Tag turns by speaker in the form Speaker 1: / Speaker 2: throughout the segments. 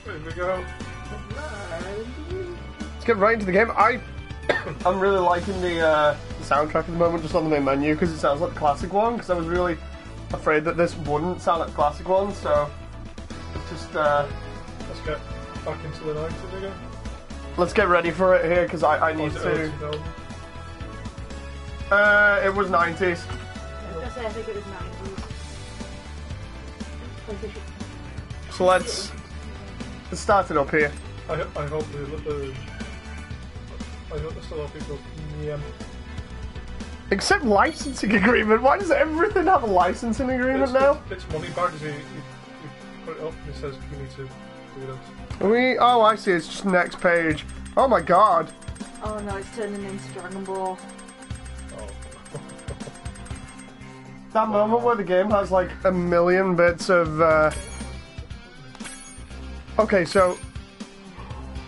Speaker 1: Here we go.
Speaker 2: Let's get right into the game. I'm really liking the soundtrack at the moment, just on the main menu, because it sounds like the classic one. Because I was really afraid that this wouldn't sound like the classic one, so just
Speaker 1: let's get back into the 90s again.
Speaker 2: Let's get ready for it here, because I need to. It was 90s.
Speaker 3: I was gonna say, I think it was 90s.
Speaker 2: So let's start it up here.
Speaker 1: I hope there's still a lot of people. Yeah.
Speaker 2: Except licensing agreement. Why does everything have a licensing agreement now?
Speaker 1: It's money bags. You put it up and it says you need to do this.
Speaker 2: Oh, I see. It's just next page. Oh my god.
Speaker 3: Oh no, it's turning into Dragon Ball.
Speaker 1: Oh.
Speaker 2: That moment where the game has like a million bits of. Okay, so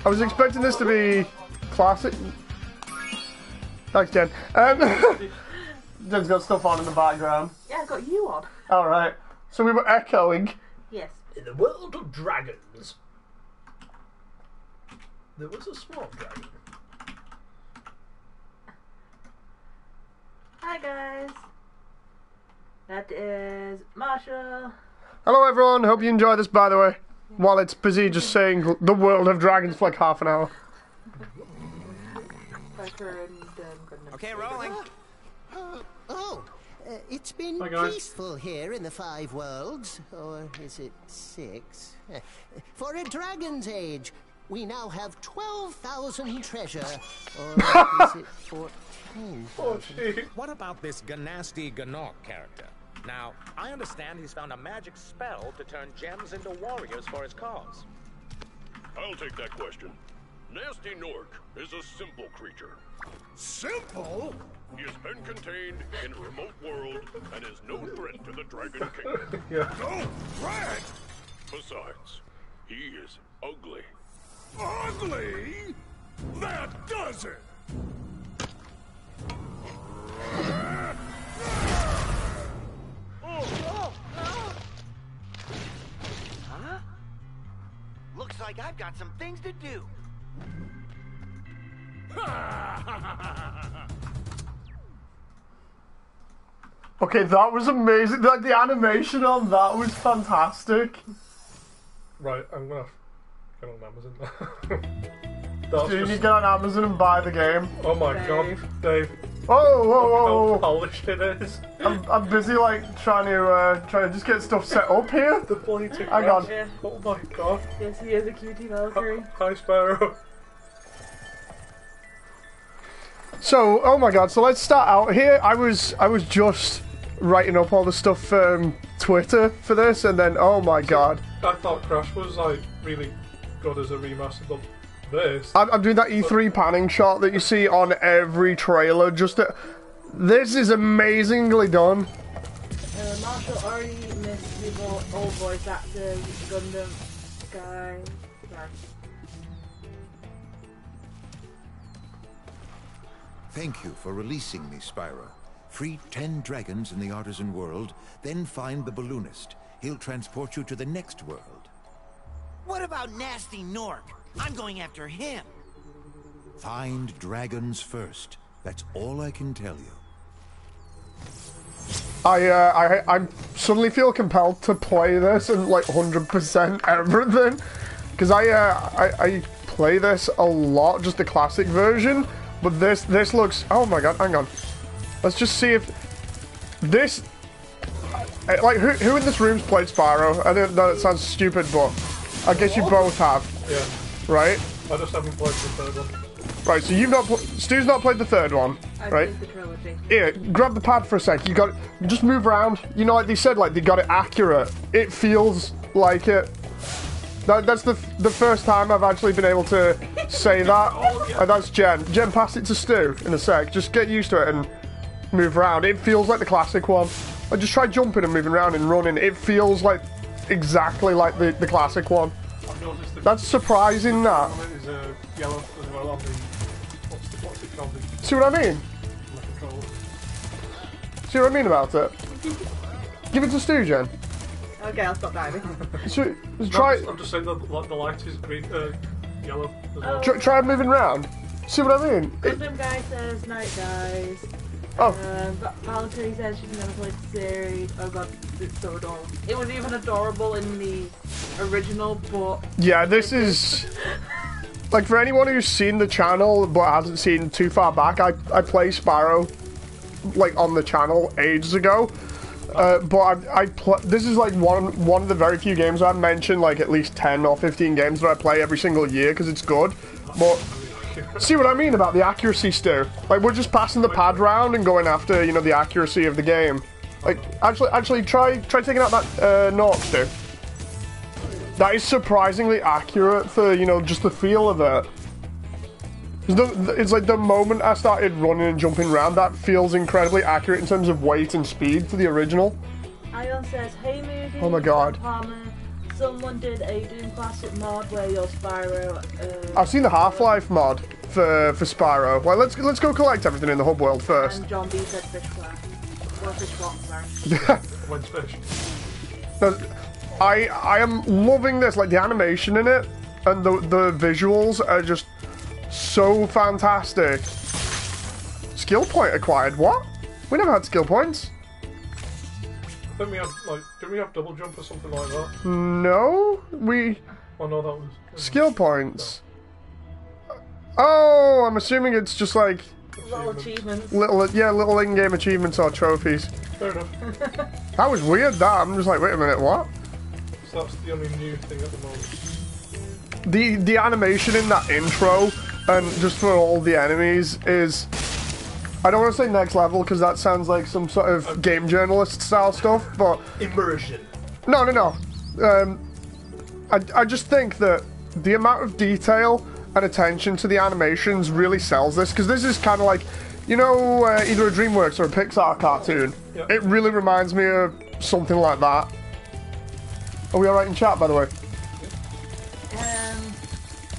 Speaker 2: I was expecting this to be classic. Thanks, Jen. Jen's got stuff on in the background.
Speaker 3: Yeah, I've got you on.
Speaker 2: Alright. So we were echoing.
Speaker 3: Yes.
Speaker 1: In the world of dragons, there was a small dragon.
Speaker 3: Hi guys. That is Marshall.
Speaker 2: Hello everyone, hope you enjoy this, by the way. While it's busy just saying the world of dragons for like half an hour.
Speaker 4: Okay, rolling.
Speaker 5: It's been peaceful here in the 5 worlds, or is it 6? For a dragon's age, we now have 12,000 treasure, or is it 14,000?
Speaker 4: What about this Ganasty Ganok character? Now, I understand he's found a magic spell to turn gems into warriors for his cause.
Speaker 6: I'll take that question. Nasty Nork is a simple creature.
Speaker 7: Simple?
Speaker 6: He has been contained in a remote world and is no threat to the Dragon King.
Speaker 7: No threat?
Speaker 6: Besides, he is ugly.
Speaker 7: Ugly? That does it!
Speaker 8: Huh? Looks like I've got some things to do.
Speaker 2: Okay, that was amazing. The animation on that was fantastic.
Speaker 1: Right, I'm gonna get on Amazon now.
Speaker 2: Dude, you get on Amazon and buy the game.
Speaker 1: Oh my god, Dave.
Speaker 2: Oh, whoa, whoa,
Speaker 1: How polished it is.
Speaker 2: I'm busy like trying to just get stuff set up here.
Speaker 1: The bloody tick.
Speaker 2: Hang on.
Speaker 3: Yeah.
Speaker 1: Oh my god.
Speaker 3: Yes, he is a cutie Valkyrie.
Speaker 1: Hi, Spyro.
Speaker 2: So, oh my god, so let's start out here. I was just writing up all the stuff for Twitter for this, and then, oh my god.
Speaker 1: I thought Crash was like really good as a remaster, but this...
Speaker 2: I'm doing that E3 panning shot that you see on every trailer, this is amazingly done.
Speaker 3: Marshall already missed the old voice actors, Gundam, Sky,
Speaker 9: Thank you for releasing me, Spyro. Free 10 dragons in the Artisan world, then find the balloonist. He'll transport you to the next world.
Speaker 8: What about Nasty Nork? I'm going after him.
Speaker 9: Find dragons first. That's all I can tell you.
Speaker 2: I suddenly feel compelled to play this and like 100% everything, because I play this a lot, just the classic version. But this looks... Oh my god, hang on. Let's just see if... This... Like, who in this room's played Spyro? I don't know, it sounds stupid, but... I guess you both have.
Speaker 1: Yeah.
Speaker 2: Right?
Speaker 1: I just haven't played the third one.
Speaker 2: Right, so you've not... Stu's not played the third one, right?
Speaker 3: I played the trilogy.
Speaker 2: Here, grab the pad for a sec. You got... Just move around. You know, like they said, like, they got it accurate. It feels like it. That's the first time I've actually been able to say that. And that's Jen. Jen, pass it to Stu in a sec. Just get used to it and move around. It feels like the classic one. I just try jumping and moving around and running. It feels like exactly like the classic one. That's surprising, that.
Speaker 1: Is yellow as well on the... What's it called?
Speaker 2: See what I mean? See what I mean about it? Give it to Stu, Jen.
Speaker 3: Okay, I'll stop diving.
Speaker 2: So, try.
Speaker 1: I'm just saying the light is green, yellow as well.
Speaker 2: Try moving around. See what I mean?
Speaker 3: Gundam guy says night, guys.
Speaker 2: Oh.
Speaker 3: Valkyrie says she's never played the series. Oh god, it's so adorable. It was even adorable in the original, but...
Speaker 2: Yeah, this is... Like, for anyone who's seen the channel but hasn't seen too far back, I play Spyro, like, on the channel ages ago. But this is like one of the very few games I mentioned, like at least 10 or 15 games that I play every single year because it's good. But see what I mean about the accuracy, Stu? Like, we're just passing the pad round and going after, you know, the accuracy of the game. Like, actually try taking out that Nork, Stu. That is surprisingly accurate for, you know, just the feel of it. It's like the moment I started running and jumping around, that feels incredibly accurate in terms of weight and speed to the original.
Speaker 3: Ion says, hey Moody,
Speaker 2: oh my god.
Speaker 3: Palmer, someone did a Doom Classic mod where you're Spyro.
Speaker 2: I've seen the Half-Life mod for Spyro. Well, let's go collect everything in the hub world first.
Speaker 3: And John B said fish fly. Or fish flop, sorry.
Speaker 1: When's fish?
Speaker 2: No, I am loving this, like the animation in it and the visuals are just so fantastic. Skill point acquired. What? We never had skill points.
Speaker 1: I think we had, like, did we have double jump or something like that?
Speaker 2: No, we.
Speaker 1: Oh no, that was
Speaker 2: skill points. No. Oh, I'm assuming it's just like
Speaker 3: little achievements.
Speaker 2: Little in-game achievements or trophies.
Speaker 1: Fair enough.
Speaker 2: That was weird. That I'm just like, wait a minute, what?
Speaker 1: So that's the only new thing at the moment.
Speaker 2: The animation in that intro and just for all the enemies is, I don't want to say next level because that sounds like some sort of game journalist style stuff, but
Speaker 1: immersion.
Speaker 2: No. I just think that the amount of detail and attention to the animations really sells this, because this is kind of like, you know, either a DreamWorks or a Pixar cartoon. Yep. It really reminds me of something like that. Are we alright in chat, by the way?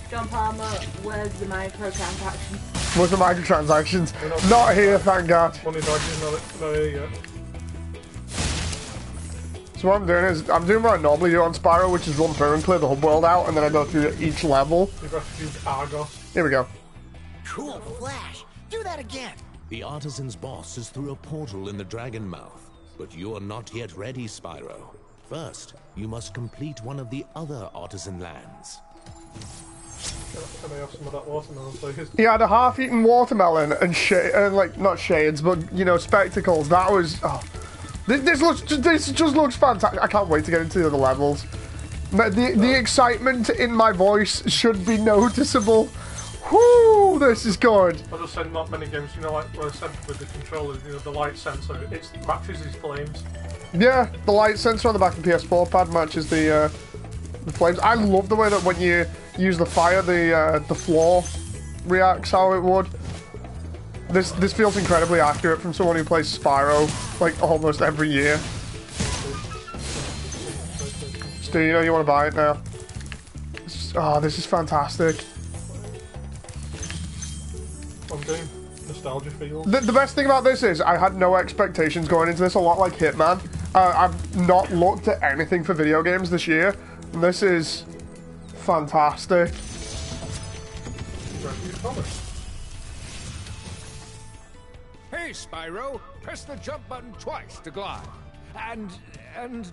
Speaker 3: John Palmer, where's the microtransactions?
Speaker 2: Where's the microtransactions? Not here, thank God.
Speaker 1: Money dodging, not here yet.
Speaker 2: So what I'm doing is, I'm doing what I normally do on Spyro, which is run through and clear the hub world out, and then I go through each level.
Speaker 1: You've got to use Argos.
Speaker 2: Here we go.
Speaker 8: Cool flash. Do that again.
Speaker 10: The Artisans' boss is through a portal in the Dragon Mouth, but you are not yet ready, Spyro. First, you must complete one of the other Artisan lands.
Speaker 1: Can I have some of that watermelon, please?
Speaker 2: He had a half-eaten watermelon and like, not shades, but, you know, spectacles. That was... Oh. This just looks fantastic. I can't wait to get into the other levels. The excitement in my voice should be noticeable. Whoo, this is good.
Speaker 1: I'll just say not many games, you know, like what I said with the controller, you know, the light sensor, it matches his flames. Yeah,
Speaker 2: the light sensor on the back of the PS4 pad matches the flames. I love the way that when you use the fire, the floor reacts how it would. This feels incredibly accurate from someone who plays Spyro like almost every year. Stu, you know you want to buy it now. This is fantastic.
Speaker 1: I'm doing nostalgia feels.
Speaker 2: The best thing about this is I had no expectations going into this, a lot like Hitman. I've not looked at anything for video games this year, and this is fantastic.
Speaker 11: Hey, Spyro, press the jump button twice to glide. And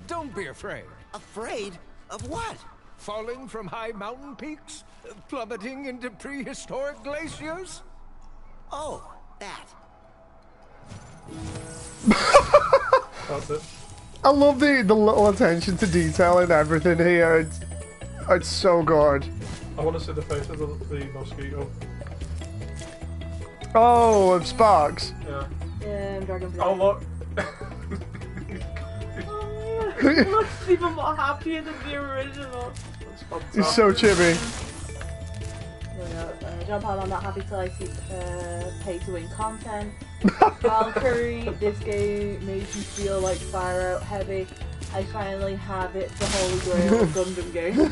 Speaker 11: don't be afraid.
Speaker 8: Afraid? Of what?
Speaker 11: Falling from high mountain peaks? Plummeting into prehistoric glaciers?
Speaker 8: Oh, that.
Speaker 1: That's it.
Speaker 2: I love the little attention to detail in everything here. It's so good.
Speaker 1: I want to see the face of the mosquito.
Speaker 2: Oh, of Sparks.
Speaker 1: Yeah.
Speaker 3: Dragonfly.
Speaker 1: Oh, look.
Speaker 3: He looks even more happier than the original.
Speaker 2: He's so chibi.
Speaker 3: John Paul, I'm not happy till I see pay-to-win content. Valkyrie, this game makes me feel like Spyro heavy. I finally have it, the holy grail of Gundam games.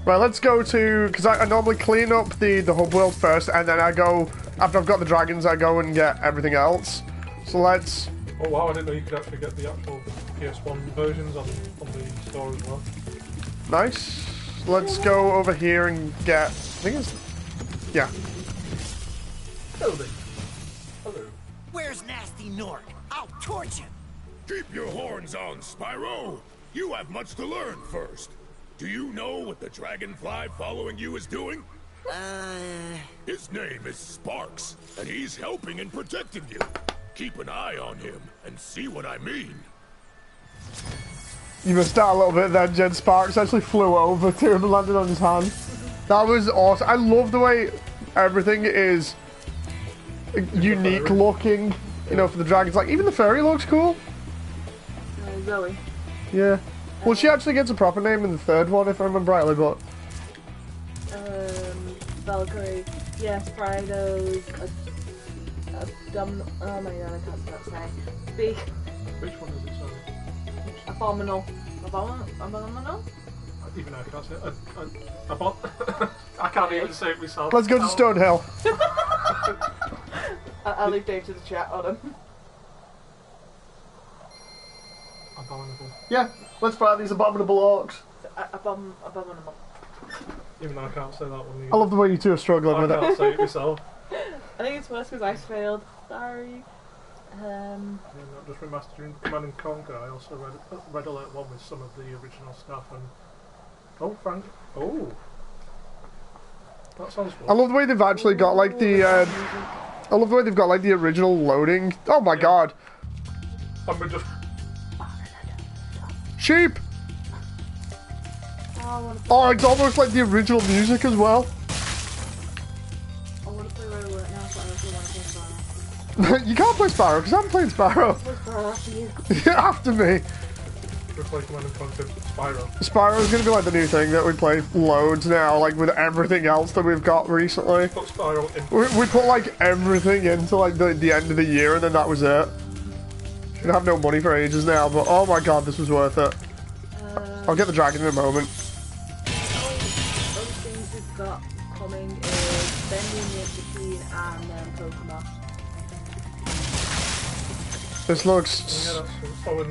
Speaker 2: Right, let's go to, because I normally clean up the hub world first, and then I go, after I've got the dragons, I go and get everything else. So let's...
Speaker 1: Oh wow, I didn't know you could actually get the actual PS1 versions on the store as well.
Speaker 2: Nice. Let's go over here and get... I think it's... Yeah.
Speaker 1: Hello. Hello.
Speaker 8: Where's Nasty Nork? I'll torch him.
Speaker 7: Keep your horns on, Spyro. You have much to learn first. Do you know what the dragonfly following you is doing? His name is Sparks, and he's helping and protecting you. Keep an eye on him and see what I mean.
Speaker 2: You missed out a little bit there. Jed Sparks actually flew over to him and landed on his hand. That was awesome. I love the way everything is unique looking, you know, for the dragons. Like, even the fairy looks cool.
Speaker 3: Zoe.
Speaker 2: Yeah. Well, she actually gets a proper name in the third one, if I remember rightly, but...
Speaker 3: Valkyrie. Yes, Spyro's abdominal... Oh my god, I can't stop saying. Big...
Speaker 1: Which one is it, sorry?
Speaker 3: Abominable. Abominable?
Speaker 1: Even I can't say it. I can't even say it myself.
Speaker 2: Let's go to Stonehill.
Speaker 3: I'll leave Dave to the chat on him.
Speaker 1: Abominable.
Speaker 2: Yeah, let's fight these abominable orcs.
Speaker 3: Abominable.
Speaker 1: Even though I can't say that one either.
Speaker 2: I love the way you two are struggling with it.
Speaker 1: I can't say it myself.
Speaker 3: I think it's worse because I failed. Sorry.
Speaker 1: Yeah, not just remastering Command & Conquer, I also read Red Alert 1 with some of the original stuff and... Oh, Frank. Oh! That sounds good.
Speaker 2: I love the way they've actually got like the... I love the way they've got like the original loading. Oh my god.
Speaker 1: And we're just...
Speaker 2: Sheep! Oh, it's almost like the original music as well.
Speaker 3: I want to play Red Alert now, but I also want to play Spyro.
Speaker 2: You can't play Spyro, because I'm playing Spyro.
Speaker 3: Play Spyro after you.
Speaker 2: After me.
Speaker 1: We're playing Command & Conquer Spyro.
Speaker 2: Spyro's gonna be like the new thing that we play loads now, like with everything else that we've got recently.
Speaker 1: Put Spyro in.
Speaker 2: We put like everything into like the end of the year and then that was it. We don't have no money for ages now, but oh my god, this was worth it. I'll get the dragon in a moment.
Speaker 3: Other things we've got coming is Bendy Machine and then Pokemon.
Speaker 2: This looks...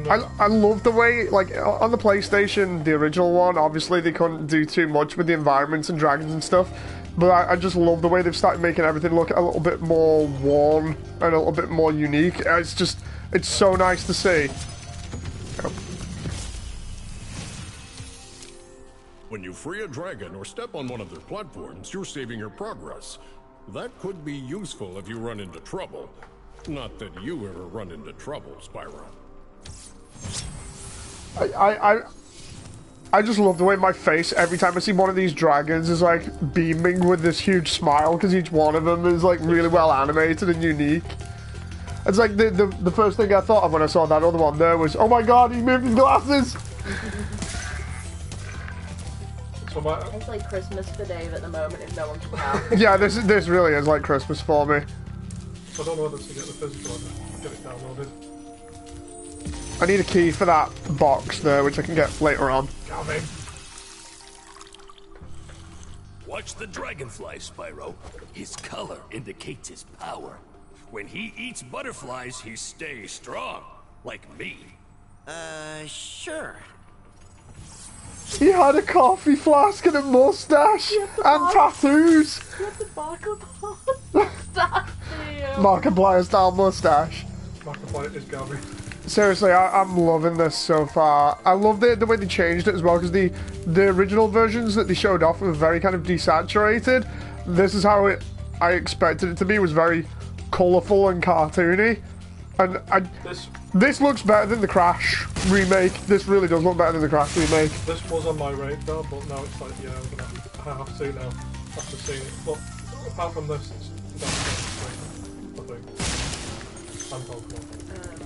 Speaker 2: I love the way, like, on the PlayStation, the original one, obviously they couldn't do too much with the environments and dragons and stuff, but I just love the way they've started making everything look a little bit more warm and a little bit more unique. It's just, it's so nice to see.
Speaker 6: When you free a dragon or step on one of their platforms, you're saving your progress. That could be useful if you run into trouble. Not that you ever run into trouble, Spyro.
Speaker 2: I just love the way my face, every time I see one of these dragons, is like beaming with this huge smile, because each one of them is like really well animated and unique. It's like the first thing I thought of when I saw that other one there was, oh my god, he moved his glasses!
Speaker 3: It's like Christmas for Dave at the moment if no one can help.
Speaker 2: Yeah, this really is like Christmas for me.
Speaker 1: I don't know whether to get the physical or get it downloaded.
Speaker 2: I need a key for that box there, which I can get later on.
Speaker 1: Coming.
Speaker 12: Watch the dragonfly, Spyro. His color indicates his power. When he eats butterflies, he stays strong. Like me.
Speaker 8: Sure.
Speaker 2: He had a coffee flask and a mustache and tattoos.
Speaker 3: What's the Markiplier mustache?
Speaker 2: Markiplier style mustache.
Speaker 1: Markiplier is garbage.
Speaker 2: Seriously, I'm loving this so far. I love the way they changed it as well, because the original versions that they showed off were very kind of desaturated. This is how I expected it to be. It was very colourful and cartoony. And this looks better than the Crash remake. This really does look better than the Crash remake.
Speaker 1: This was on my radar, but now it's like, yeah, I have to now after seeing it. But apart from this, it's I think. And Pokemon.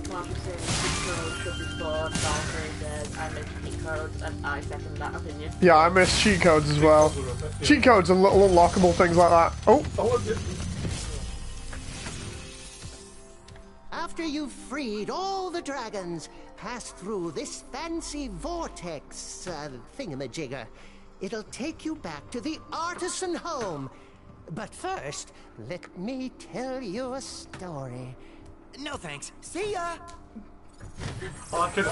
Speaker 3: Mark is saying cheat codes should be for Valkyrie says I miss cheat codes, and I second that opinion.
Speaker 2: Yeah, I miss cheat codes as well. Cheat codes and little unlockable things like that. Oh!
Speaker 5: After you've freed all the dragons, pass through this fancy vortex thingamajigger. It'll take you back to the artisan home. But first, let me tell you a story.
Speaker 8: No thanks. See ya!
Speaker 1: I can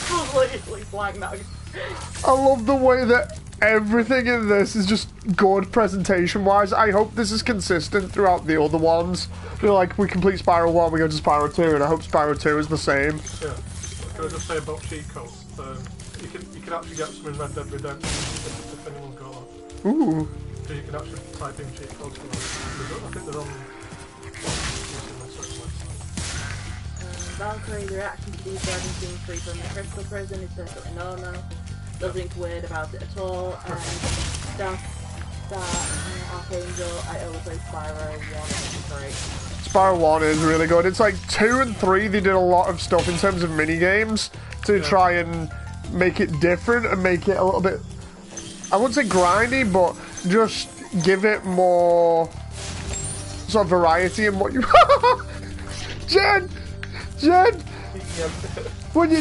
Speaker 3: completely blank now.
Speaker 2: I love the way that everything in this is just good presentation-wise. I hope this is consistent throughout the other ones. You know, like, we complete Spyro 1, we go to Spyro 2, and I hope Spyro 2 is the same.
Speaker 1: Yeah. Can I just say about cheat codes? You can actually get some in Red Dead Redemption if anyone's got that.
Speaker 2: Ooh.
Speaker 1: So you can actually type in cheat codes for them. I think they're on certain websites.
Speaker 3: Valkyrie, the reaction to these dragons being free from the crystal prison is perfectly normal. Nothing weird about it at all. Archangel, I always play Spyro 1 and 3.
Speaker 2: Spyro 1 is really good. It's like 2 and 3, they did a lot of stuff in terms of mini-games to try and make it different and make it a little bit, I wouldn't say grindy, but just give it more sort of variety in what you... Jen! When you...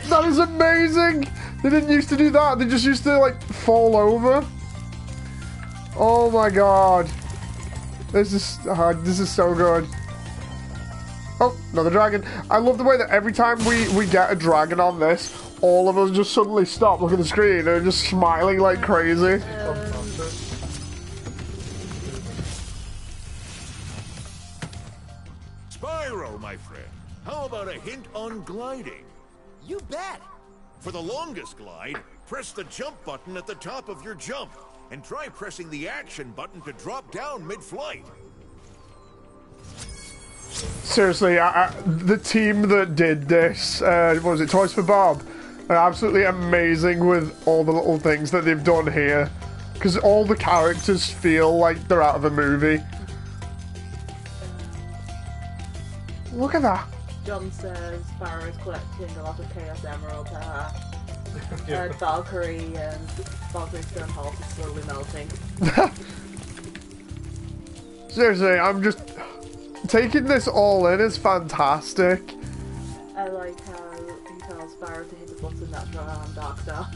Speaker 2: That is amazing! They didn't used to do that, they just used to like fall over. Oh my god. This is so good. Oh, another dragon. I love the way that every time we get a dragon on this, all of us just suddenly stop, look at the screen, and are just smiling like crazy.
Speaker 9: Spyro, my friend, how about a hint on gliding?
Speaker 8: You bet!
Speaker 9: For the longest glide, press the jump button at the top of your jump, and try pressing the action button to drop down mid-flight.
Speaker 2: Seriously, the team that did this, what was it, Toys for Bob, are absolutely amazing with all the little things that they've done here. Because all the characters feel like they're out of a movie. Look at that.
Speaker 3: John says Spyro is collecting a lot of Chaos Emeralds.
Speaker 1: Yeah.
Speaker 3: Valkyrie and Valkyrie Stone Heart is slowly melting.
Speaker 2: Seriously, I'm just... Taking this all in is fantastic.
Speaker 3: I like how you tell Spyro to hit the button that's right on Dark Star.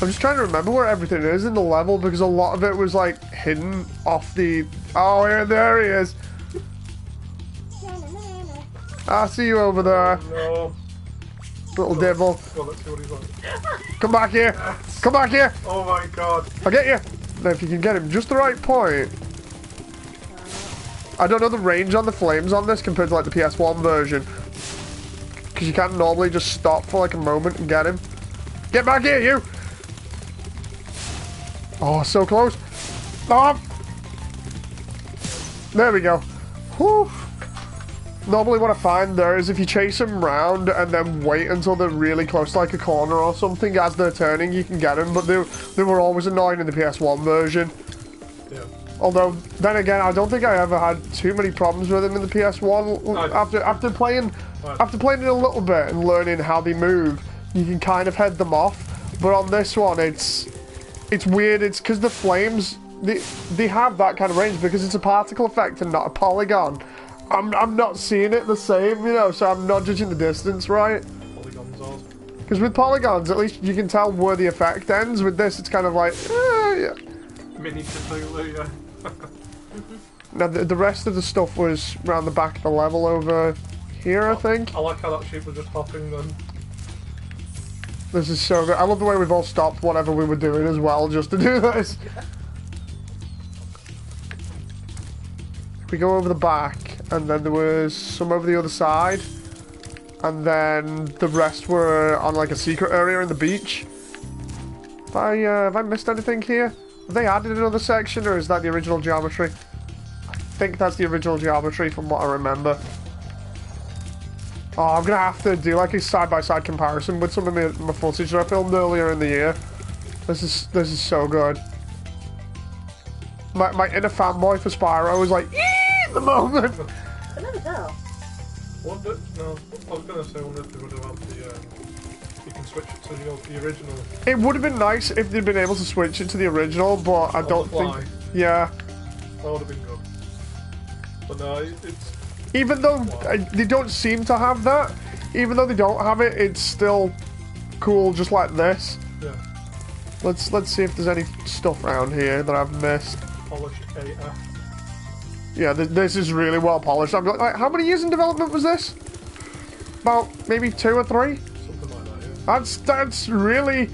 Speaker 2: I'm just trying to remember where everything is in the level because a lot of it was like hidden off the... Oh, here, there he is. I see you over there.
Speaker 1: No.
Speaker 2: Little devil.
Speaker 1: Well, let's see what he's like.
Speaker 2: Come back here. Come back here.
Speaker 1: Oh my god.
Speaker 2: I'll get you. Now, if you can get him just the right point. I don't know the range on the flames on this compared to like the PS1 version. Because you can't normally just stop for like a moment and get him. Get back here, you! Oh, so close. Oh. There we go. Whew. Normally what I find there is if you chase them round and then wait until they're really close to like a corner or something as they're turning, you can get them. But they were always annoying in the PS1 version.
Speaker 1: Yeah.
Speaker 2: Although, then again, I don't think I ever had too many problems with them in the PS1. After playing it a little bit and learning how they move, you can kind of head them off. But on this one, it's weird. It's because the flames, they have that kind of range because it's a particle effect and not a polygon. I'm not seeing it the same, you know, so I'm not judging the distance right.
Speaker 1: Polygons are.
Speaker 2: Because with polygons, at least you can tell where the effect ends. With this, it's kind of like, yeah.
Speaker 1: Mini Cthulhu, yeah.
Speaker 2: Now, the rest of the stuff was around the back of the level over here, I think.
Speaker 1: I like how that sheep was just hopping then.
Speaker 2: This is so good. I love the way we've all stopped whatever we were doing as well, just to do this. We go over the back, and then there was some over the other side. And then the rest were on like a secret area in the beach. Have I missed anything here? Have they added another section, or is that the original geometry? I think that's the original geometry from what I remember. Oh, I'm gonna have to do like a side-by-side comparison with some of my footage that I filmed earlier in the year. This is so good. My inner fanboy for Spyro was like, eee, at the moment.
Speaker 3: I never tell.
Speaker 1: Wonder, no, I was gonna say, wonder if they would have had the, you can switch it to the original.
Speaker 2: It would have been nice if they'd been able to switch it to the original, but I don't think... Yeah.
Speaker 1: That would have been good. But no, it's...
Speaker 2: Even though they don't seem to have that, even though they don't have it, it's still cool just like this.
Speaker 1: Yeah.
Speaker 2: Let's see if there's any stuff around here that I've missed.
Speaker 1: Polished AF.
Speaker 2: Yeah, this is really well polished. I'm like, how many years in development was this? About maybe 2 or 3?
Speaker 1: Something like that, yeah.
Speaker 2: That's really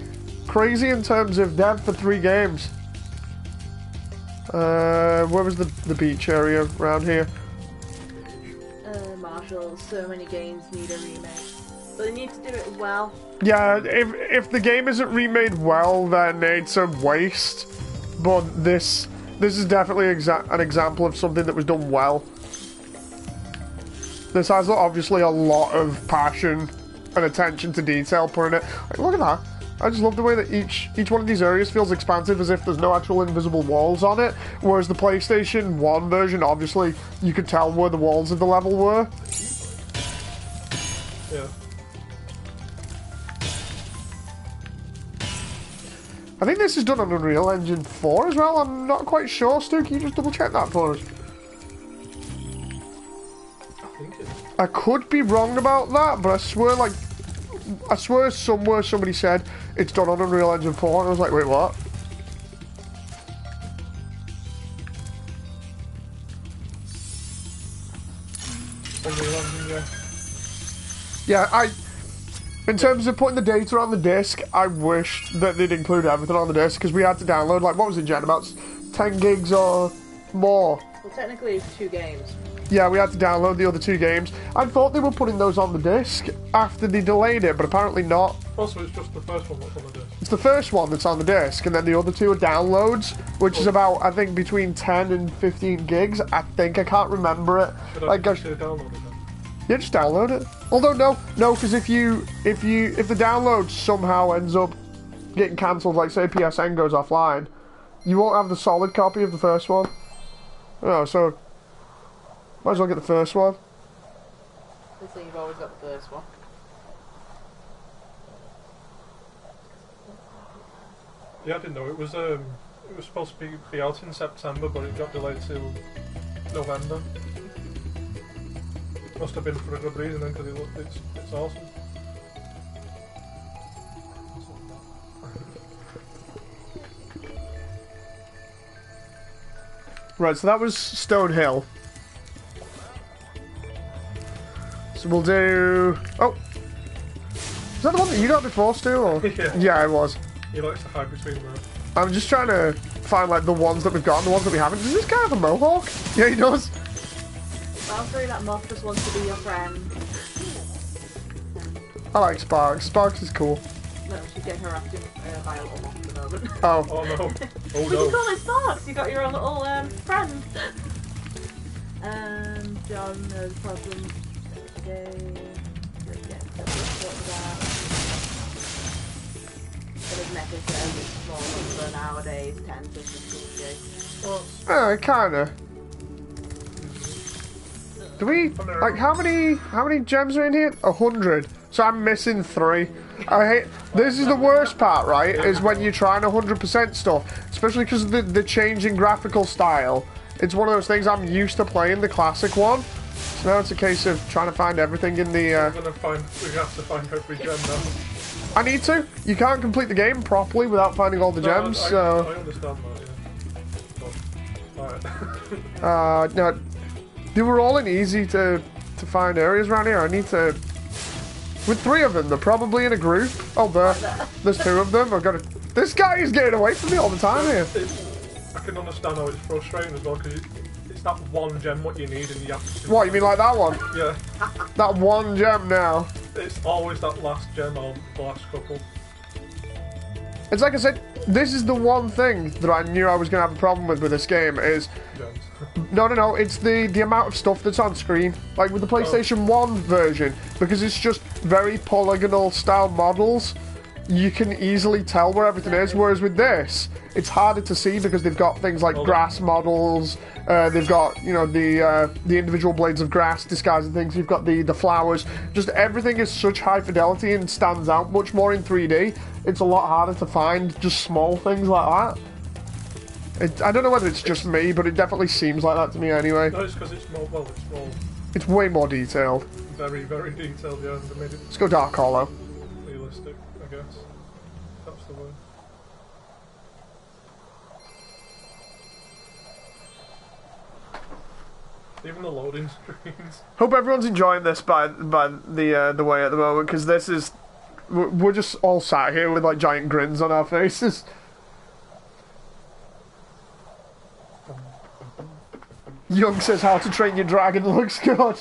Speaker 2: crazy in terms of dev for 3 games. Where was the beach area around here?
Speaker 3: Marshall, so many games need a remake. But they need to do it well.
Speaker 2: Yeah, if the game isn't remade well, then it's a waste. But this is definitely an example of something that was done well. This has obviously a lot of passion and attention to detail put in it. Like, look at that. I just love the way that each one of these areas feels expansive as if there's no actual invisible walls on it. Whereas the PlayStation 1 version, obviously, you could tell where the walls of the level were.
Speaker 1: Yeah.
Speaker 2: I think this is done on Unreal Engine 4 as well. I'm not quite sure. Stu, can you just double check that for us? I could be wrong about that, but I swear somewhere somebody said it's done on Unreal Engine 4, and I was like, wait, what?
Speaker 1: Unreal Engine, yeah.
Speaker 2: Yeah, in terms of putting the data on the disc, I wished that they'd include everything on the disc, because we had to download, like, what was it, Jen? About 10 gigs or more?
Speaker 3: Well, technically it's 2 games.
Speaker 2: Yeah, we had to download the other 2 games. I thought they were putting those on the disc after they delayed it, but apparently not.
Speaker 1: Also, it's just the first one that's on the disc.
Speaker 2: It's the first one that's on the disc, and then the other 2 are downloads, which is about, I think, between 10 and 15 gigs. I think. I can't remember it.
Speaker 1: Should I download it then?
Speaker 2: Yeah, just download it. Although no, because if the download somehow ends up getting cancelled, like say PSN goes offline, you won't have the solid copy of the first one. Oh, so might as well get the first one.
Speaker 3: So you've always got the first one.
Speaker 1: Yeah, I didn't know it was supposed to be out in September, but it got delayed to November. Must have been for a good reason then, because it's awesome.
Speaker 2: Right, so that was Stonehill. So we'll do... Oh! Is that the one that you got before, Stu? Or? Yeah, it was.
Speaker 1: He likes to hide between them.
Speaker 2: I'm just trying to find, like, the ones that we've got and the ones that we haven't. Does this guy have a mohawk? Yeah, he does.
Speaker 3: Valkyrie, that moth just wants to be your friend.
Speaker 2: I like Sparks. Sparks is cool.
Speaker 3: No, she's getting harassed by a little moth at the moment.
Speaker 2: Oh.
Speaker 1: Oh no. Oh
Speaker 3: We
Speaker 1: no.
Speaker 3: can call it Sparks. You got your own little friend. John has problems today. But his mecha says it's smaller, so nowadays 10 to 15 gigs.
Speaker 2: Kinda. Do we, like, how many gems are in here? 100. So I'm missing 3. I hate, this is the worst part, right, is when you're trying 100% stuff, especially because of the changing graphical style. It's one of those things I'm used to playing the classic one, so now it's a case of trying to find everything in the,
Speaker 1: we have to find every gem now.
Speaker 2: I need to. You can't complete the game properly without finding all the gems, so...
Speaker 1: I understand that, yeah. Alright.
Speaker 2: No, they were all in easy to find areas around here. I need to... With 3 of them, they're probably in a group. Oh, there's 2 of them. I've got to... This guy is getting away from me all the time here.
Speaker 1: I can understand how it's frustrating as well, because it's that one gem what you need and you have to...
Speaker 2: What, you mean like that one?
Speaker 1: Yeah.
Speaker 2: That one gem now.
Speaker 1: It's always that last gem or the last couple.
Speaker 2: It's like I said, this is the one thing that I knew I was going to have a problem with this game is...
Speaker 1: Gems.
Speaker 2: No, it's the amount of stuff that's on screen. Like with the PlayStation 1 version, because it's just very polygonal style models, you can easily tell where everything is, whereas with this, it's harder to see because they've got things like grass models, they've got, you know, the individual blades of grass disguising things, you've got the flowers, just everything is such high fidelity and stands out much more in 3D, it's a lot harder to find just small things like that. I don't know whether it's just me, but it definitely seems like that to me anyway.
Speaker 1: No, it's because it's more, well, it's more...
Speaker 2: It's way more detailed.
Speaker 1: Very, very detailed, yeah. They made it
Speaker 2: Let's go Dark Hollow.
Speaker 1: realistic, I guess. That's the word. Even the loading screens.
Speaker 2: Hope everyone's enjoying this by the way at the moment, because this is we're just all sat here with like giant grins on our faces. Young says How to Train Your Dragon looks good.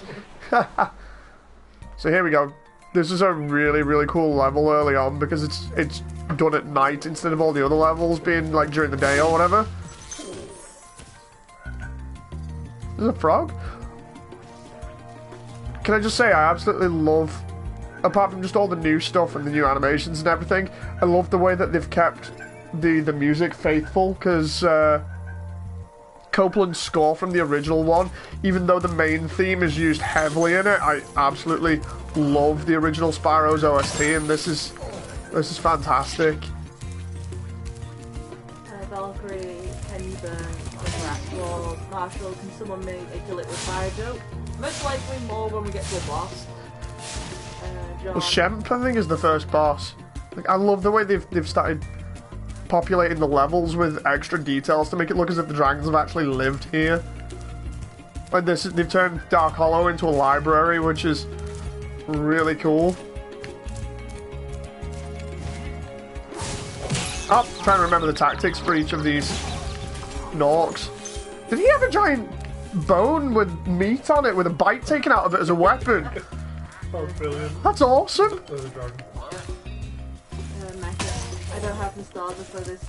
Speaker 2: So here we go. This is a really cool level early on because it's done at night instead of all the other levels being like during the day or whatever. There's a frog. Can I just say I absolutely love, apart from just all the new stuff and the new animations and everything, I love the way that they've kept the music faithful, because Copeland's score from the original one, even though the main theme is used heavily in it, I absolutely love the original Spyro's OST, and this is fantastic.
Speaker 3: Valkyrie, can you burn the grass walls? Marshall, can someone make a kill it with fire joke? Most likely more when we get to a boss.
Speaker 2: Well, Shemp, I think, is the first boss. Like, I love the way they've started populating the levels with extra details to make it look as if the dragons have actually lived here. Like this, they've turned Dark Hollow into a library, which is really cool. Oh, trying to remember the tactics for each of these Norks. Did he have a giant bone with meat on it with a bite taken out of it as a weapon?
Speaker 1: Oh, brilliant.
Speaker 2: That's awesome.
Speaker 3: I don't have nostalgia for this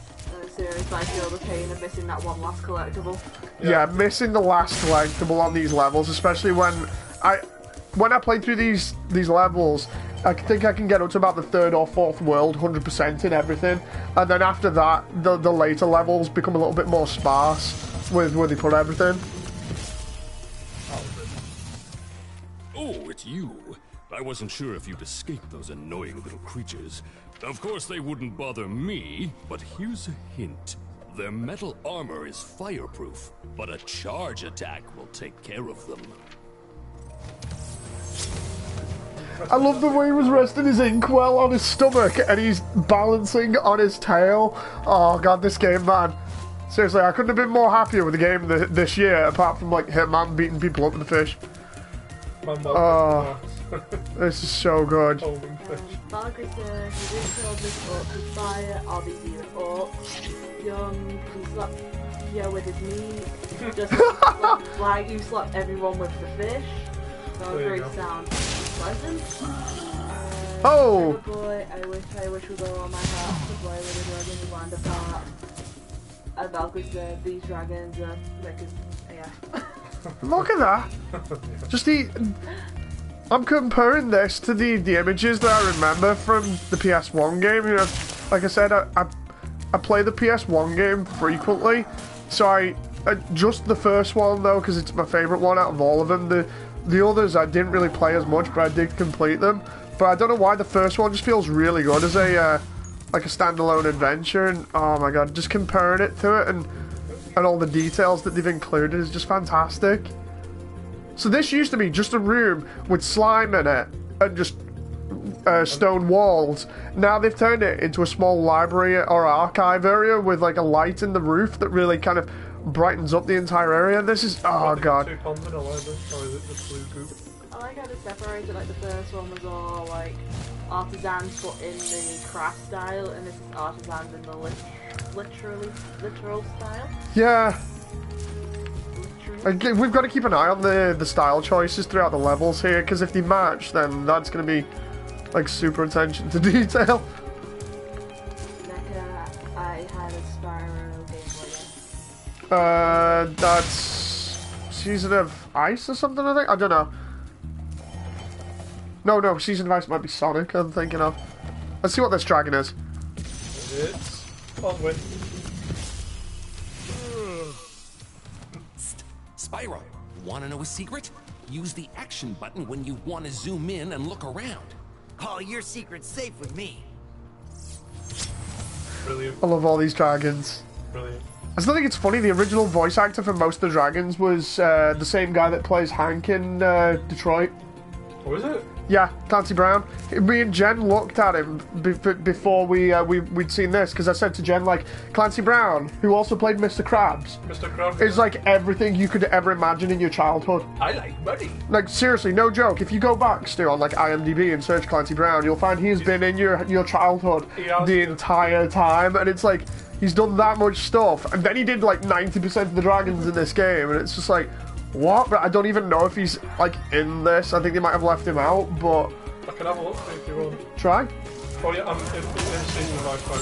Speaker 3: series, but I feel the pain of missing that one last collectible.
Speaker 2: Yeah, missing the last collectible on these levels, especially when I played through these levels, I think I can get up to about the 3rd or 4th world, 100% in everything, and then after that, the later levels become a little bit more sparse with where they put everything.
Speaker 12: Oh, it's you. I wasn't sure if you'd escaped those annoying little creatures. Of course they wouldn't bother me, but here's a hint. Their metal armor is fireproof, but a charge attack will take care of them.
Speaker 2: I love the way he was resting his inkwell on his stomach and he's balancing on his tail. Oh god, this game, man. Seriously, I couldn't have been more happier with the game this year, apart from like Hitman beating people up with the fish. Oh, this is so good.
Speaker 3: Valkyrie says, you didn't kill this orc with fire, I'll be dealing orcs. Young, he slapped you with his meat. Just like you slapped everyone with the fish. Valkyrie sounds pleasant.
Speaker 2: Oh!
Speaker 3: Boy, I wish with all my heart to play with a dragon and land apart. And Valkyrie said, these dragons are wicked. Yeah.
Speaker 2: Look at that. Just I'm comparing this to the images that I remember from the PS1 game. You know, like I said, I play the PS1 game frequently, so I just the first one though, because it's my favourite one out of all of them. The others I didn't really play as much, but I did complete them. But I don't know why the first one just feels really good as a like a standalone adventure. And oh my god, just comparing it to it and all the details that they've included is just fantastic. So this used to be just a room with slime in it and just stone walls. Now they've turned it into a small library or archive area with like a light in the roof that really kind of brightens up the entire area. This is, oh god.
Speaker 1: Two ponds in a library, or is it the blue group?
Speaker 3: I like how they separated, like the first one was all like artisans but in the craft style, and this is artisans in the literal style.
Speaker 2: Yeah. We've got to keep an eye on the style choices throughout the levels here, because if they match, then that's going to be like super attention to detail.
Speaker 3: I had a Spyro gameplay.
Speaker 2: That's Season of Ice or something, I think? I don't know. No, Season of Ice might be Sonic I'm thinking of. Let's see what this dragon is.
Speaker 1: It's Onward.
Speaker 10: Spyro, wanna know a secret? Use the action button when you want to zoom in and look around.
Speaker 8: Oh, your secret's safe with me.
Speaker 1: Brilliant.
Speaker 2: I love all these dragons.
Speaker 1: Brilliant.
Speaker 2: I still think it's funny, the original voice actor for most of the dragons was the same guy that plays Hank in Detroit.
Speaker 1: Oh, is it?
Speaker 2: Yeah, Clancy Brown. Me and Jen looked at him before we'd seen this, because I said to Jen, like, Clancy Brown, who also played Mr. Krabs, is like everything you could ever imagine in your childhood.
Speaker 1: I like money.
Speaker 2: Like, seriously, no joke. If you go back, Stu, on like IMDb and search Clancy Brown, you'll find he's been in your childhood the entire time, and it's like, he's done that much stuff, and then he did like 90% of the dragons in this game, and it's just like, what? But I don't even know if he's like in this. I think they might have left him out, but
Speaker 1: I can have a look if you want.
Speaker 2: Try?
Speaker 1: Oh yeah, I'm in season 5 by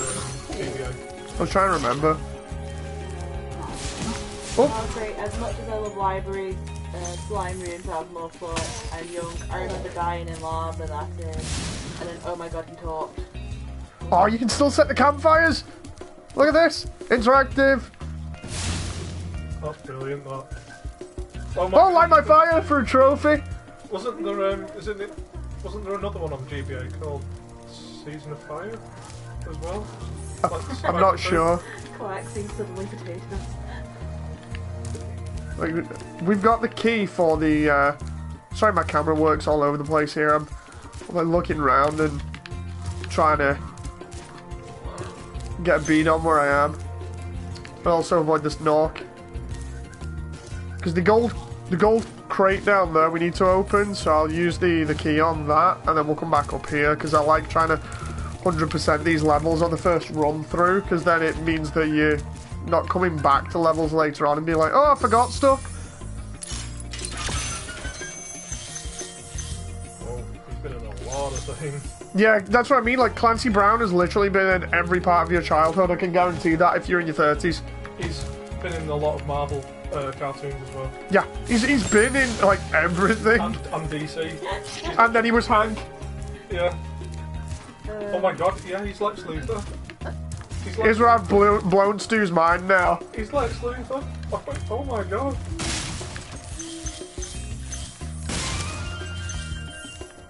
Speaker 1: GBA.
Speaker 2: I was trying to remember.
Speaker 3: Okay, as much as I love libraries, slime rooms have more fun. I'm young. I remember dying in lava, that's it. And then, oh my god, he talked.
Speaker 2: Oh, you can still set the campfires? Look at this! Interactive!
Speaker 1: That's brilliant, that.
Speaker 2: Oh, light my fire for a trophy!
Speaker 1: Wasn't there, wasn't there another one on GBA called Season of Fire as well? Like,
Speaker 2: I'm not sure.
Speaker 3: Coaxing suddenly potatoes.
Speaker 2: Like, we've got the key for the, sorry, my camera works all over the place here. I'm like, looking around and trying to get a beat on where I am. But also avoid this knock. Because the gold crate down there we need to open, so I'll use the key on that, and then we'll come back up here, because I like trying to 100% these levels on the first run through, because then it means that you're not coming back to levels later on and be like, oh, I forgot stuff.
Speaker 1: Oh, he's been in a lot of things.
Speaker 2: Yeah, that's what I mean. Like, Clancy Brown has literally been in every part of your childhood. I can guarantee that if you're in your 30s.
Speaker 1: He's been in a lot of Marvel cartoons as well.
Speaker 2: Yeah, he's been in, like, everything.
Speaker 1: And DC.
Speaker 2: And then he was Hank.
Speaker 1: Yeah. Oh my god, yeah, he's Lex Luthor.
Speaker 2: Here's where I've blown Stu's mind now.
Speaker 1: He's Lex Luthor. Oh my god.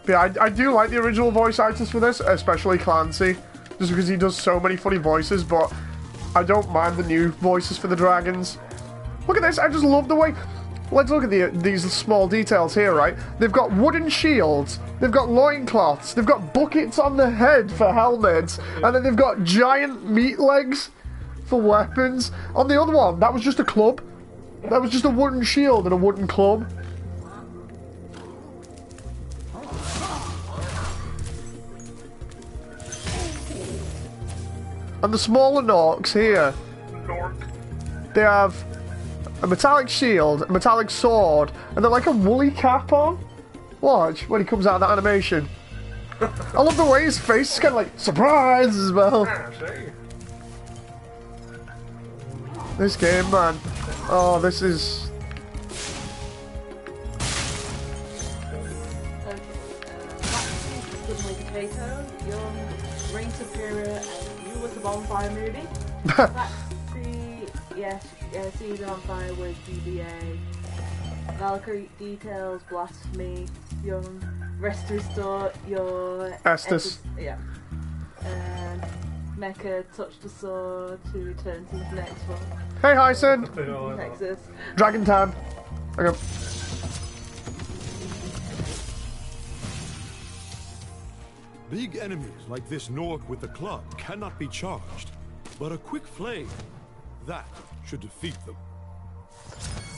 Speaker 2: But yeah, I do like the original voice actors for this, especially Clancy, just because he does so many funny voices, but I don't mind the new voices for the dragons. Look at this, I just love the way... Let's look at these small details here, right? They've got wooden shields, they've got loincloths, they've got buckets on the head for helmets, and then they've got giant meat legs for weapons. On the other one, that was just a club. That was just a wooden shield and a wooden club. And the smaller Norks here, they have a metallic shield, a metallic sword, and then like a woolly cap on. Watch, when he comes out of that animation. I love the way his face is kind of like, surprise as well. This game, man. Oh, this is...
Speaker 3: Potato, young, Reign Superior, and you with the bonfire movie. Taxi, yes, Season on Fire with GBA. Valkyrie Details, Blasphemy, Young, Rest to Restore, your...
Speaker 2: Estes.
Speaker 3: Yeah. And Mecha, Touch the Sword to return to the next one.
Speaker 2: Hey, Hyson!
Speaker 3: Nexus.
Speaker 2: Dragon Time. Okay.
Speaker 13: Big enemies like this Nork with the club cannot be charged, but a quick flame, that should defeat them.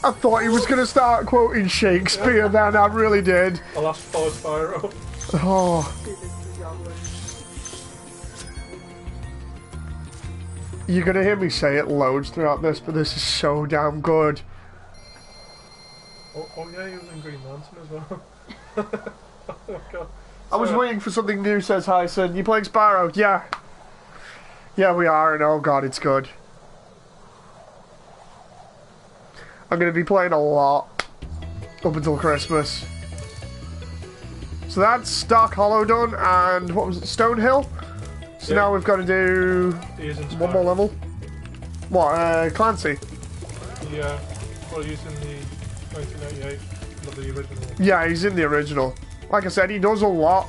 Speaker 2: I thought he was going to start quoting Shakespeare then, I really did.
Speaker 1: Alas for Spyro.
Speaker 2: Oh. You're going to hear me say it loads throughout this, but this is so damn good.
Speaker 1: Oh yeah, he was in Green Lantern as well. Oh god.
Speaker 2: I was waiting for something new, says Hyson. You playing Spyro? Yeah. Yeah, we are, and oh god, it's good. I'm going to be playing a lot up until Christmas. So that's Stark Hollow done, and what was it, Stonehill? So now we've got to do one more level. What, Clancy?
Speaker 1: Yeah, well he's in the 1998, not the original.
Speaker 2: Yeah, he's in the original. Like I said, he does a lot.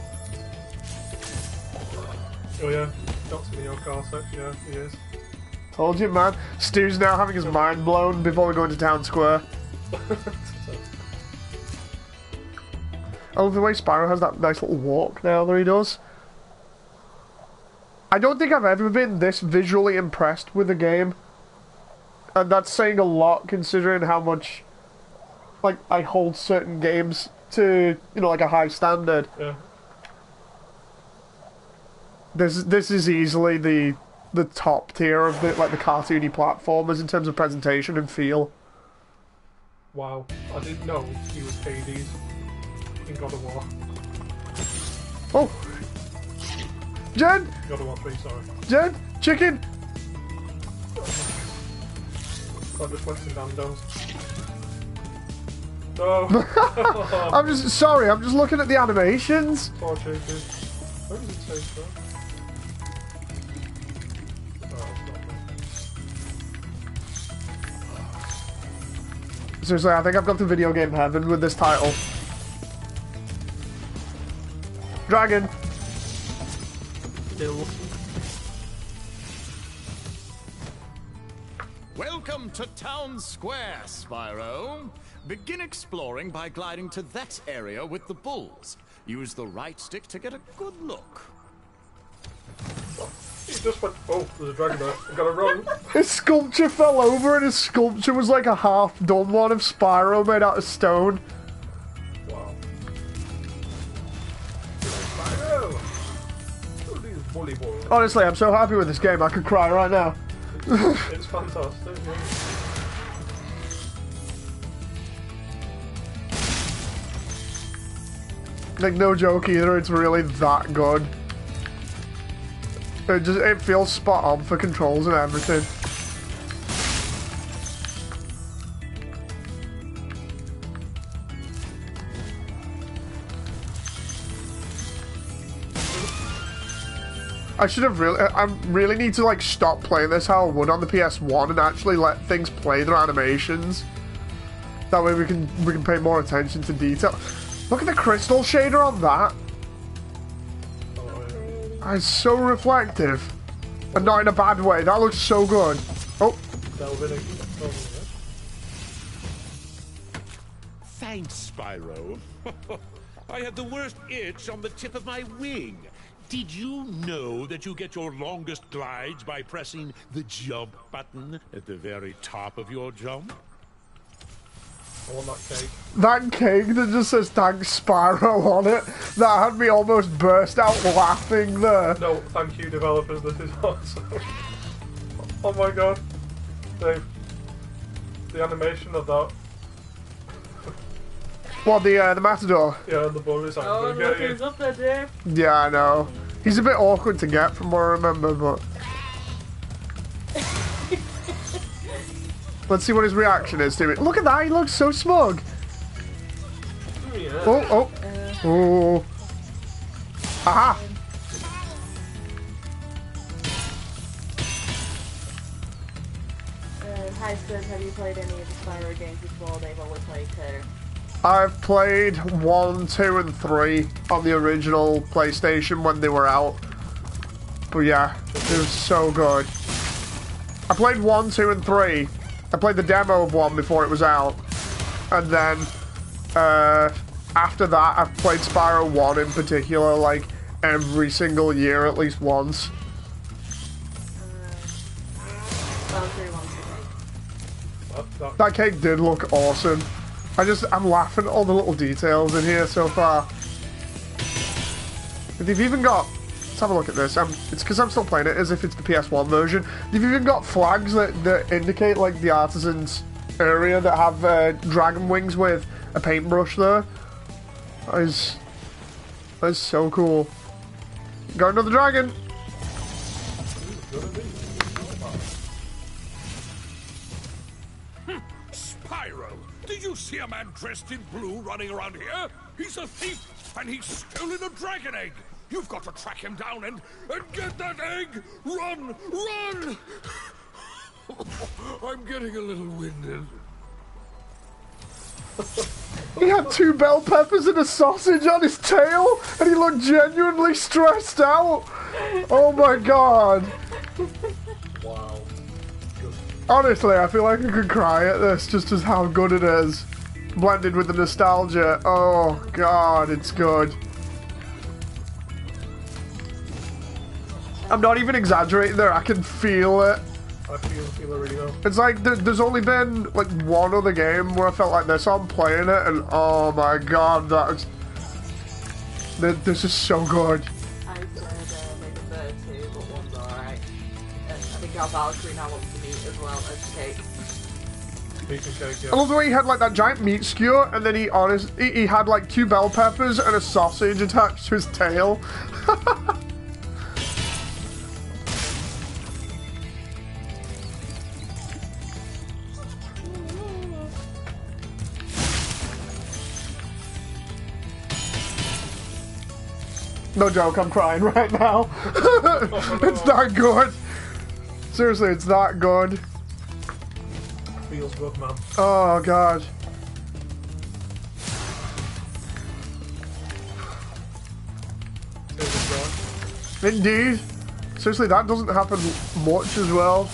Speaker 1: Oh yeah, Dr. Neo Cortex, yeah, he is.
Speaker 2: Told you, man. Stu's now having his mind blown before we go into Town Square. I love the way Spyro has that nice little walk now that he does. I don't think I've ever been this visually impressed with a game. And that's saying a lot considering how much, like, I hold certain games to, you know, like a high standard.
Speaker 1: Yeah.
Speaker 2: This is easily the top tier of the cartoony platformers in terms of presentation and feel.
Speaker 1: Wow, I didn't know he was Hades in God of War.
Speaker 2: Oh! Jen!
Speaker 1: God of War 3, sorry.
Speaker 2: Jen! Chicken!
Speaker 1: I just went to Nando's. No!
Speaker 2: I'm just looking at the animations.
Speaker 1: Poor chicken. Where does it say so?
Speaker 2: Seriously, I think I've got to video game heaven with this title. Dragon!
Speaker 1: Still.
Speaker 14: Welcome to Town Square, Spyro. Begin exploring by gliding to that area with the bulls. Use the right stick to get a good look.
Speaker 1: He just went, oh, there's a dragon there. I've got to run.
Speaker 2: His sculpture fell over and his sculpture was like a half-done one of Spyro made out of stone.
Speaker 1: Wow. Spyro! Look at these bully boys.
Speaker 2: Honestly, I'm so happy with this game, I could cry right now.
Speaker 1: It's fantastic, yeah.
Speaker 2: Like, no joke either, it's really that good. It feels spot on for controls and everything. I should have I really need to like stop playing this how I would on the PS1 and actually let things play their animations. That way we can pay more attention to detail. Look at the crystal shader on that. It's so reflective. And not in a bad way. That looks so good. Oh.
Speaker 15: Thanks, Spyro. I had the worst itch on the tip of my wing. Did you know that you get your longest glides by pressing the jump button at the very top of your jump?
Speaker 1: I want that cake.
Speaker 2: That cake that just says thanks Spyro on it, that had me almost burst out laughing there.
Speaker 1: No, thank you developers, this is awesome. Oh my god. Dave. The animation of that.
Speaker 2: What, the Matador?
Speaker 1: Yeah, the bug is
Speaker 3: Oh, look who's up there, Dave.
Speaker 2: Yeah, I know. He's a bit awkward to get from what I remember, but... Let's see what his reaction is to it. Look at that, he looks so smug.
Speaker 1: Yeah.
Speaker 2: Oh, oh. Oh. Aha!
Speaker 3: Hi, Sid, have you played any of the Spyro games before? They've always played two.
Speaker 2: I've played 1, 2, and 3 on the original PlayStation when they were out. But yeah, it was so good. I played 1, 2, and 3. I played the demo of 1 before it was out. And then, after that, I've played Spyro 1 in particular, like, every single year at least once. That cake did look awesome. I'm laughing at all the little details in here so far. They've even got... Let's have a look at this. It's because I'm still playing it as if it's the PS1 version. They've even got flags that indicate, like, the Artisans area that have dragon wings with a paintbrush there. That is so cool. Got another dragon!
Speaker 7: Spyro, did you see a man dressed in blue running around here? He's a thief, and he's stolen a dragon egg. You've got to track him down and get that egg! Run! Run! I'm getting a little winded.
Speaker 2: He had 2 bell peppers and a sausage on his tail, and he looked genuinely stressed out. Oh my god.
Speaker 1: Wow.
Speaker 2: Honestly, I feel like I could cry at this just as how good it is. blended with the nostalgia. Oh god, it's good. I'm not even exaggerating there, I can feel it.
Speaker 1: I feel it really well.
Speaker 2: It's like there's only been like one other game where I felt like this. I'm playing it and oh my god, this is so good.
Speaker 3: I said maybe third two, but one's alright. And I think our Valkyrie now wants to meet as well as Cake.
Speaker 2: I love the way he had like that giant meat skewer and then he had like 2 bell peppers and a sausage attached to his tail. No joke, I'm crying right now. It's not good. Seriously, it's not good.
Speaker 1: Feels good, man.
Speaker 2: Oh god. Indeed. Seriously, that doesn't happen much as well.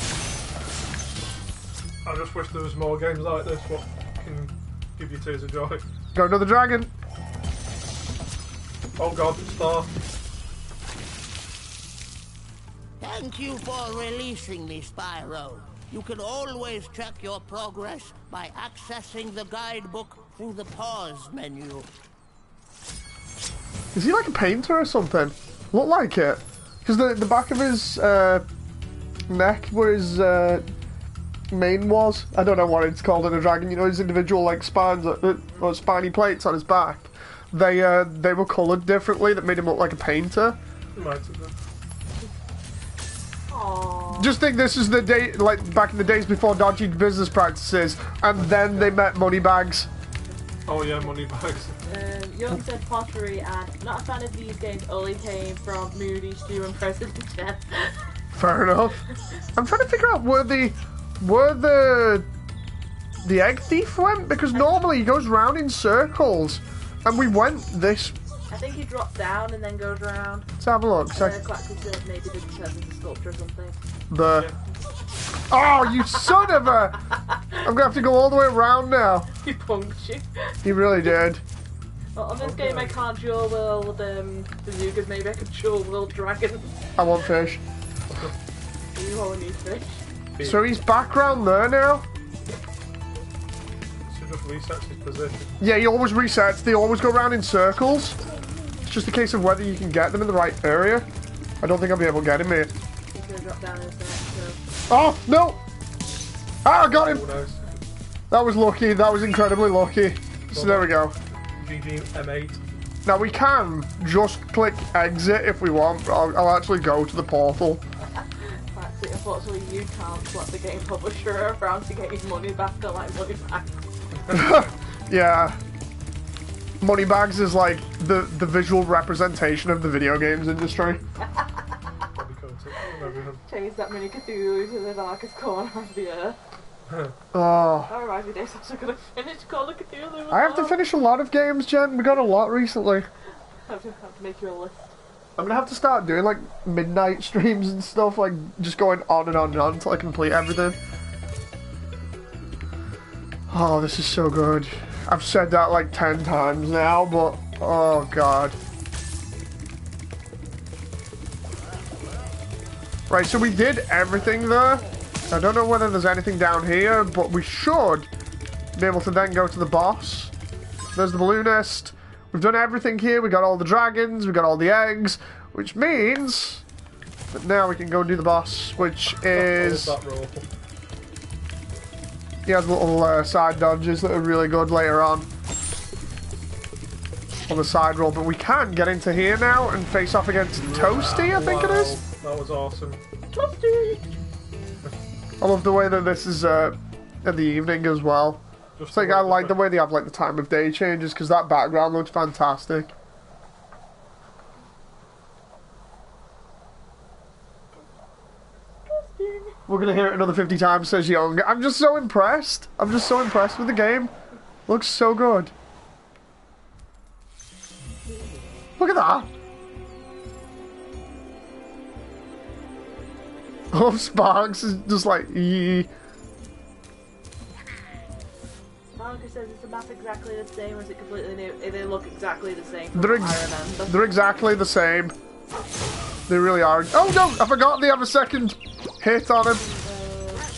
Speaker 1: I just wish there was more games like this what can give you tears of joy.
Speaker 2: Go to the dragon.
Speaker 1: Oh god, star.
Speaker 5: Thank you for releasing me, Spyro. You can always check your progress by accessing the guidebook through the pause menu.
Speaker 2: Is he like a painter or something? Look like it. Because the back of his neck where his mane was, I don't know what it's called in a dragon, you know, his individual like spines or spiny plates on his back. They were coloured differently that made him look like a painter.
Speaker 1: Might have been.
Speaker 2: Just think this is the day, like back in the days before dodgy business practices, and then they met Moneybags.
Speaker 1: Oh yeah, Moneybags.
Speaker 3: Young said pottery, and not a fan of these games, only came from Moody, Stew and President Chef.
Speaker 2: Fair enough. I'm trying to figure out where the egg thief went, because normally he goes round in circles, and we went this.
Speaker 3: I think he drops down and then goes round.
Speaker 2: Let's have a look.
Speaker 3: Claxy said maybe the turns into sculpture or something.
Speaker 2: Oh, you son of a! I'm gonna have to go all the way around now.
Speaker 3: He punked you.
Speaker 2: He really did.
Speaker 3: Well, on this game I can't dual wield bazookas, maybe I could dual wield dragons.
Speaker 2: I want fish.
Speaker 3: You all need fish.
Speaker 2: So he's back round there now?
Speaker 1: So just resets his position.
Speaker 2: Yeah, he always resets. They always go around in circles. It's just a case of whether you can get them in the right area. I don't think I'll be able to get him here.
Speaker 3: He's gonna drop down in a second,
Speaker 2: Oh, no! Ah, I got him!
Speaker 1: Oh, nice.
Speaker 2: That was lucky. That was incredibly lucky. So there we go.
Speaker 1: GG M8.
Speaker 2: Now we can just click exit if we want. I'll actually go to the portal.
Speaker 3: Unfortunately, you can't slap the game publisher around to get your money back to like money back.
Speaker 2: Yeah. Moneybags is like the visual representation of the video games industry.
Speaker 3: Chase that mini Cthulhu to the darkest corner of the earth.
Speaker 2: Oh.
Speaker 3: That reminds me, Dave's also gonna finish Call of Cthulhu.
Speaker 2: I have to finish a lot of games, Jen. We got a lot recently.
Speaker 3: I have to make you a list.
Speaker 2: I'm gonna have to start doing like midnight streams and stuff, like just going on and on and on until I complete everything. Oh, this is so good. I've said that like 10 times now, but oh god. Right, so we did everything there. I don't know whether there's anything down here, but we should be able to then go to the boss. There's the balloonist. We've done everything here. We got all the dragons. We got all the eggs, which means that now we can go and do the boss, which is... He has little side dodges that are really good later on the side roll, but we can get into here now and face off against Toasty, I think it is.
Speaker 1: That was awesome.
Speaker 3: Toasty!
Speaker 2: I love the way that this is in the evening as well. It's like I like the way they have like the time of day changes because that background looks fantastic. We're gonna hear it another 50 times, says Young. I'm just so impressed. I'm just so impressed with the game. Looks so good. Look at that. Oh, Sparks is just like,
Speaker 3: Marcus said says, is the map exactly the same, or is it completely new? They look exactly the same.
Speaker 2: They're exactly the same. They really are. Oh no! I forgot they have a second hit on him.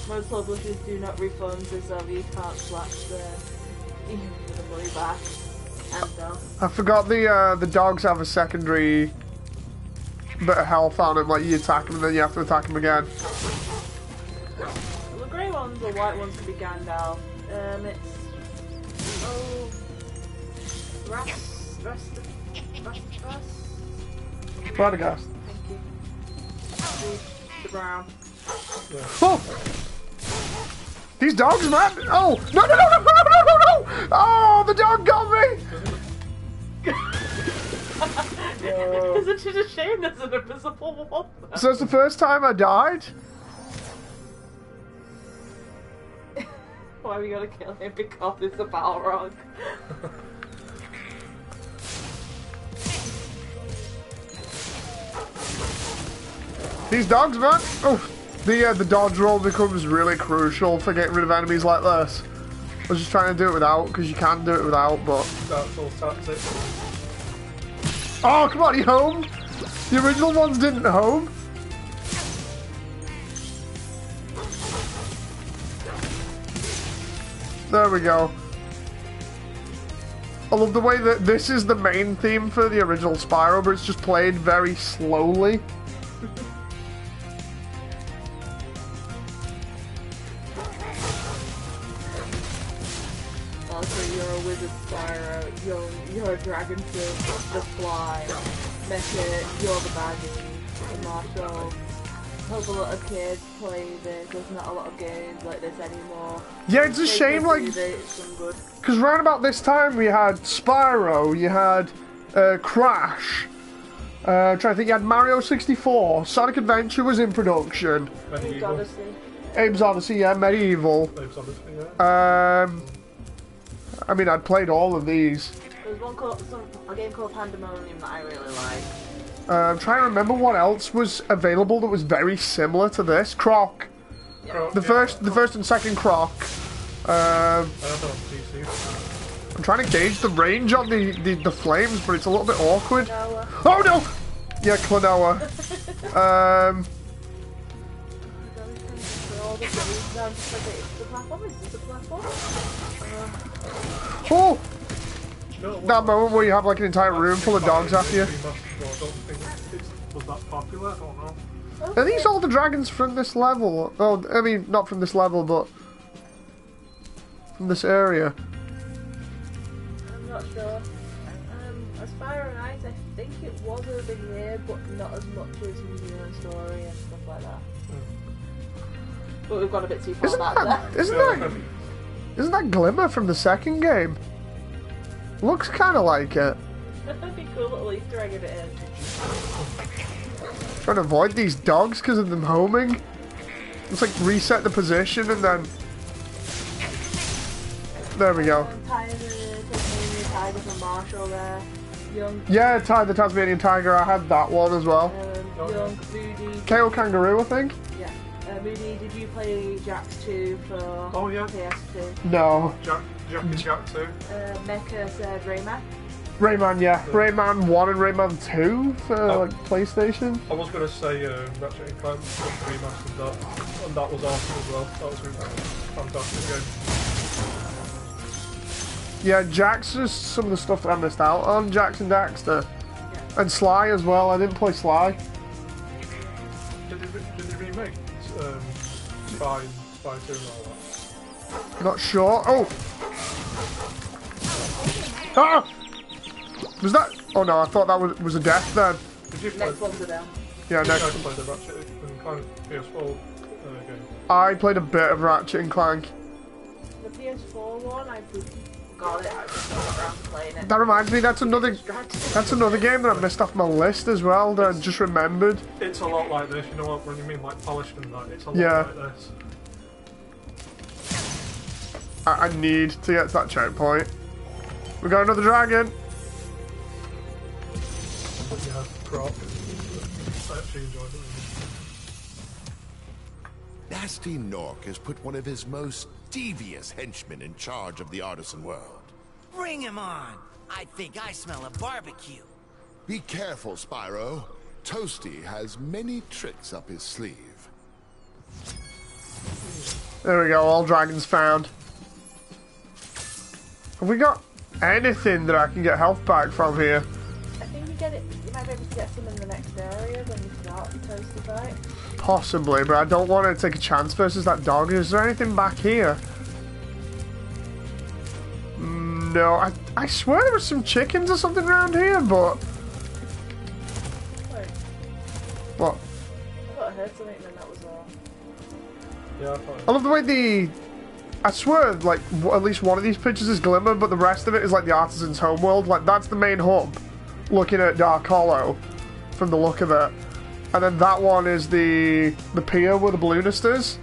Speaker 3: Most publishers do not refund, so you can't slash the money back. And
Speaker 2: I forgot the dogs have a secondary bit of health on him. Like you attack him and then you have to attack him again.
Speaker 3: The grey ones or white ones can be Gandalf. It's
Speaker 2: Radagast.
Speaker 3: Thank you. The brown.
Speaker 2: Yeah. Oh! These dogs, man! Oh! No! Oh, the dog got me!
Speaker 3: Isn't it a shame there's an invisible wall there?
Speaker 2: So it's the first time I died?
Speaker 3: Why are we gonna kill him? Because it's a Balrog.
Speaker 2: These dogs, man! Oh! The dodge roll becomes really crucial for getting rid of enemies like this. I was just trying to do it without, because you can do it without, but...
Speaker 1: That's all tactics.
Speaker 2: Oh, come on, he homed! The original ones didn't home. There we go. I love the way that this is the main theme for the original Spyro, but it's just played very slowly.
Speaker 3: You're a wizard Spyro, you're a dragon to just fly. Mecha, you're the baddie, the marshal. Hope a lot of kids play this, there's not a lot of games like this anymore.
Speaker 2: Yeah, it's a shame, like, because round about this time we had Spyro, you had Crash, I'm trying to think, you had Mario 64, Sonic Adventure was in production.
Speaker 3: Abe's Odyssey.
Speaker 2: Abe's Odyssey, yeah, Medieval.
Speaker 1: Abe's Odyssey, yeah.
Speaker 2: I mean, I'd played all of these.
Speaker 3: There's a game called Pandemonium that I really like.
Speaker 2: I'm trying to remember what else was available that was very similar to this. Croc.
Speaker 1: Yeah.
Speaker 2: The first and second Croc. I'm trying to gauge the range on the flames, but it's a little bit awkward.
Speaker 3: Klonoa.
Speaker 2: Oh no! Yeah, Klonoa. Oh! That moment where you have like an entire room full of dogs after you.
Speaker 1: Was that popular? I don't know.
Speaker 2: Are these all the dragons from this level? Oh, I mean, not from this level, but from this area.
Speaker 3: I'm not sure. As Spyro Reignited, I think it was over here, but not as much as New Zealand Story and stuff like that. But we've gone a bit too far back there.
Speaker 2: Isn't that Glimmer from the second game? Looks kind of like it.
Speaker 3: That'd be cool little Easter egg if it is.
Speaker 2: Trying to avoid these dogs because of them homing. It's like reset the position and then... There we go.
Speaker 3: Tiger from Marshall there.
Speaker 2: Yeah, Ty the Tasmanian Tiger, I had that one as well.
Speaker 3: Young Moody.
Speaker 2: KO Kangaroo, I think?
Speaker 3: Yeah. Moody, did you play Jax 2 for PS2?
Speaker 2: No.
Speaker 1: Jack 2.
Speaker 3: Mecha said Rayman.
Speaker 2: Rayman, yeah. Rayman 1 and Rayman 2 for like PlayStation.
Speaker 1: I was going to say Ratchet and Clank remastered that, and that was awesome as well. That was a fantastic game.
Speaker 2: Yeah, Jax is some of the stuff that I missed out on. Jax and Daxter. Yeah. And Sly as well. I didn't play Sly.
Speaker 1: Did they remake Spy 2 and all that?
Speaker 2: Not sure. Oh! Ah! Was that? Oh no, I thought that was a death then.
Speaker 1: Did you play?
Speaker 3: Next one's a down.
Speaker 2: Yeah, next.
Speaker 1: Did you play the Ratchet and Clank PS4 game?
Speaker 2: I played a bit of Ratchet and Clank.
Speaker 3: The PS4 one, I got it. I just got around to playing it.
Speaker 2: That reminds me, that's another game that I missed off my list as well. That I just remembered.
Speaker 1: It's a lot like this. You know what? When you mean like polished and that, it's a lot like this.
Speaker 2: I need to get to that checkpoint. We got another dragon.
Speaker 1: Yeah, Croc. I actually enjoyed it.
Speaker 16: nasty Nork has put one of his most devious henchmen in charge of the Artisan world.
Speaker 8: Bring him on! I think I smell a barbecue.
Speaker 16: Be careful, Spyro. Toasty has many tricks up his sleeve.
Speaker 2: There we go, all dragons found. Have we got anything that I can get health back from here?
Speaker 3: I think you might be able to get some in the next area when you start the Toasty fight.
Speaker 2: Possibly, but I don't want to take a chance versus that dog. Is there anything back here? No, I swear there were some chickens or something around here, but...
Speaker 3: Wait.
Speaker 2: What?
Speaker 3: I thought I heard something and then that was all.
Speaker 1: Yeah,
Speaker 2: I love the way I swear, like, at least one of these pictures is Glimmer, but the rest of it is like the Artisans' homeworld. Like, that's the main hub, looking at Dark Hollow, from the look of it. And then that one is the pier where the balloonist is.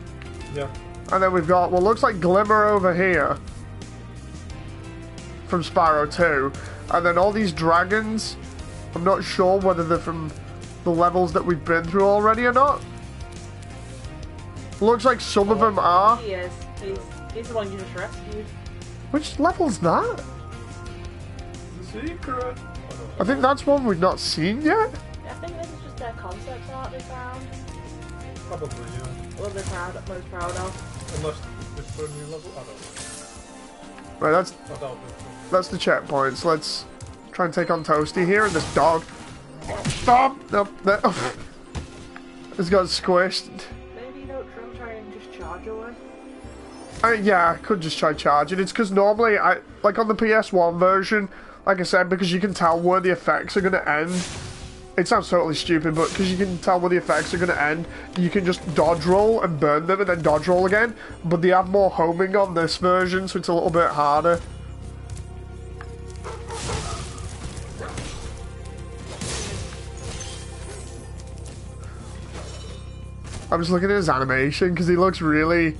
Speaker 1: Yeah.
Speaker 2: And then we've got, well, looks like Glimmer over here. From Spyro 2. And then all these dragons, I'm not sure whether they're from the levels that we've been through already or not. Looks like some of them are.
Speaker 3: He is. He's the one you just rescued.
Speaker 2: Which level's that?
Speaker 1: Secret.
Speaker 2: I think that's one we've not seen yet.
Speaker 3: I think this is just their concept art they found.
Speaker 1: Probably, yeah.
Speaker 3: What they're most proud of.
Speaker 1: Unless it's for a new level, I don't know.
Speaker 2: Right, that's the checkpoints. Let's try and take on Toasty here and this dog. Stop! Nope. It's got squished.
Speaker 3: Maybe you don't try and just charge away.
Speaker 2: Yeah, I could just try charging. It's because normally, like on the PS1 version, like I said, because you can tell where the effects are going to end. It sounds totally stupid, but because you can tell where the effects are going to end, you can just dodge roll and burn them and then dodge roll again. But they have more homing on this version, so it's a little bit harder. I'm just looking at his animation because he looks really,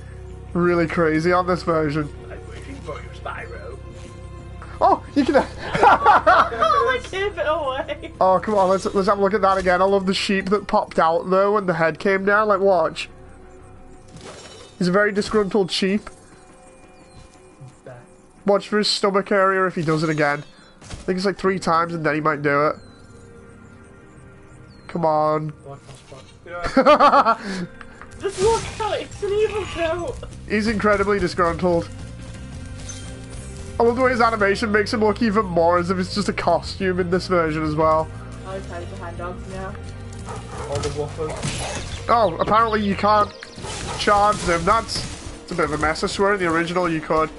Speaker 2: really crazy on this version.
Speaker 1: I'm waiting for you, Spyro.
Speaker 2: Oh, you can.
Speaker 3: Oh, I gave it away.
Speaker 2: Oh, come on, let's have a look at that again. I love the sheep that popped out though when the head came down. Like, watch. He's a very disgruntled sheep. Watch for his stomach area if he does it again. I think it's like 3 times and then he might do it. Come on.
Speaker 3: Just look at it, it's an evil goat.
Speaker 2: He's incredibly disgruntled. I love the way his animation makes him look even more as if it's just a costume in this version as well.
Speaker 3: Oh, he's hiding behind dogs now.
Speaker 1: All the whoppers.
Speaker 2: Oh, apparently you can't charge them. It's a bit of a mess. I swear in the original you could.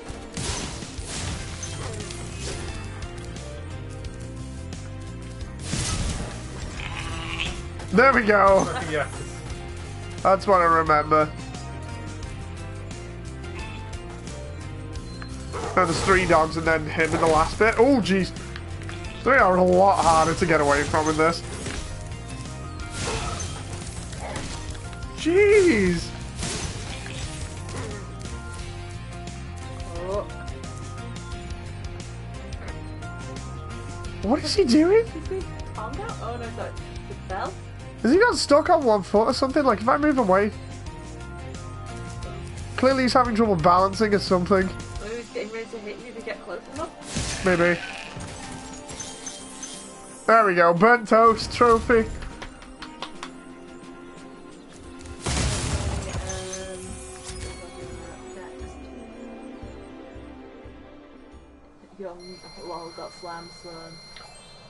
Speaker 2: There we go.
Speaker 1: Yeah.
Speaker 2: That's what I remember. And there's 3 dogs and then him in the last bit. Oh, jeez. They are a lot harder to get away from in this. Jeez.
Speaker 3: Oh.
Speaker 2: What is he doing?
Speaker 3: Is he tongue out? Oh no, sorry. It fell?
Speaker 2: Has he got stuck on 1 foot or something? Like, if I move away... Clearly he's having trouble balancing or something.
Speaker 3: Maybe he's getting ready to hit you if you get close enough.
Speaker 2: Maybe. There we go. Burnt toast trophy.
Speaker 3: Well, we've got Slam Slurm.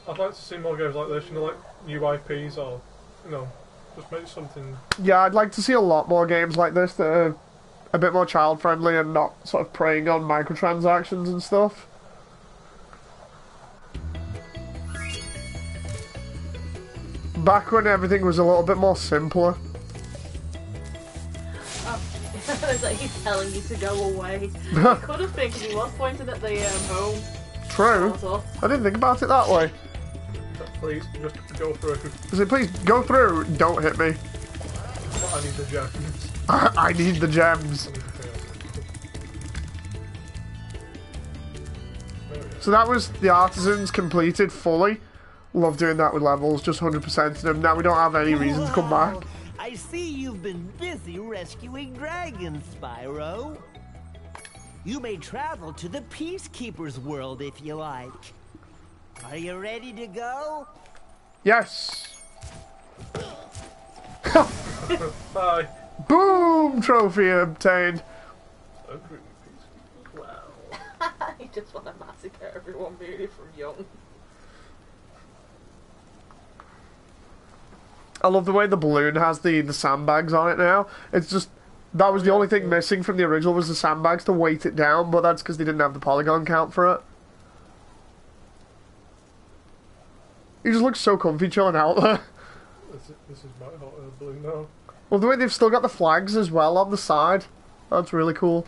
Speaker 1: I'd like to see more games like this, you know, like new IPs or, you know, just make something...
Speaker 2: Yeah, I'd like to see a lot more games like this that are a bit more child-friendly and not sort of preying on microtransactions and stuff. Back when everything was a little bit more simpler.
Speaker 3: Oh, it's like he's telling you to go away. I could have been, because he was pointing at the home.
Speaker 2: True. I didn't think about it that way.
Speaker 1: Please, just go through.
Speaker 2: I said, please, go through. Don't hit me.
Speaker 1: I need the gems.
Speaker 2: I need the gems. So that was the Artisans completed fully. Love doing that with levels, just 100%ing them. Now we don't have any reason to come back.
Speaker 8: I
Speaker 17: I see you've been busy rescuing dragons, Spyro. You may travel to the Peacekeeper's world if you like. Are you ready to go?
Speaker 2: Yes.
Speaker 1: Bye.
Speaker 2: Boom! Trophy obtained.
Speaker 3: Wow. You just want to massacre everyone really from young.
Speaker 2: I love the way the balloon has the sandbags on it now. It's just... That was the only thing missing from the original was the sandbags to weight it down, but that's because they didn't have the polygon count for it. He just looks so comfy chilling out there.
Speaker 1: This is my hot air balloon now.
Speaker 2: Well, the way they've still got the flags as well on the side. That's really cool.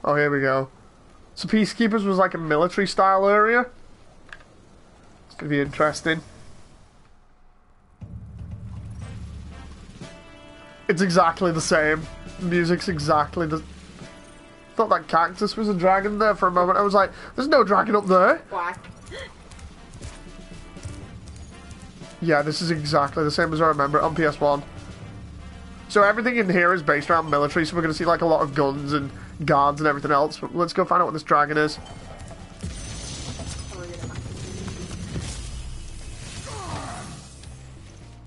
Speaker 2: Oh, here we go. So Peacekeepers was like a military style area. It's going to be interesting. It's exactly the same. The music's exactly the... Thought that cactus was a dragon there for a moment. I was like, there's no dragon up there.
Speaker 3: Whack.
Speaker 2: Yeah, this is exactly the same as I remember it on PS1. So everything in here is based around military, so we're going to see like a lot of guns and guards and everything else. But let's go find out what this dragon is.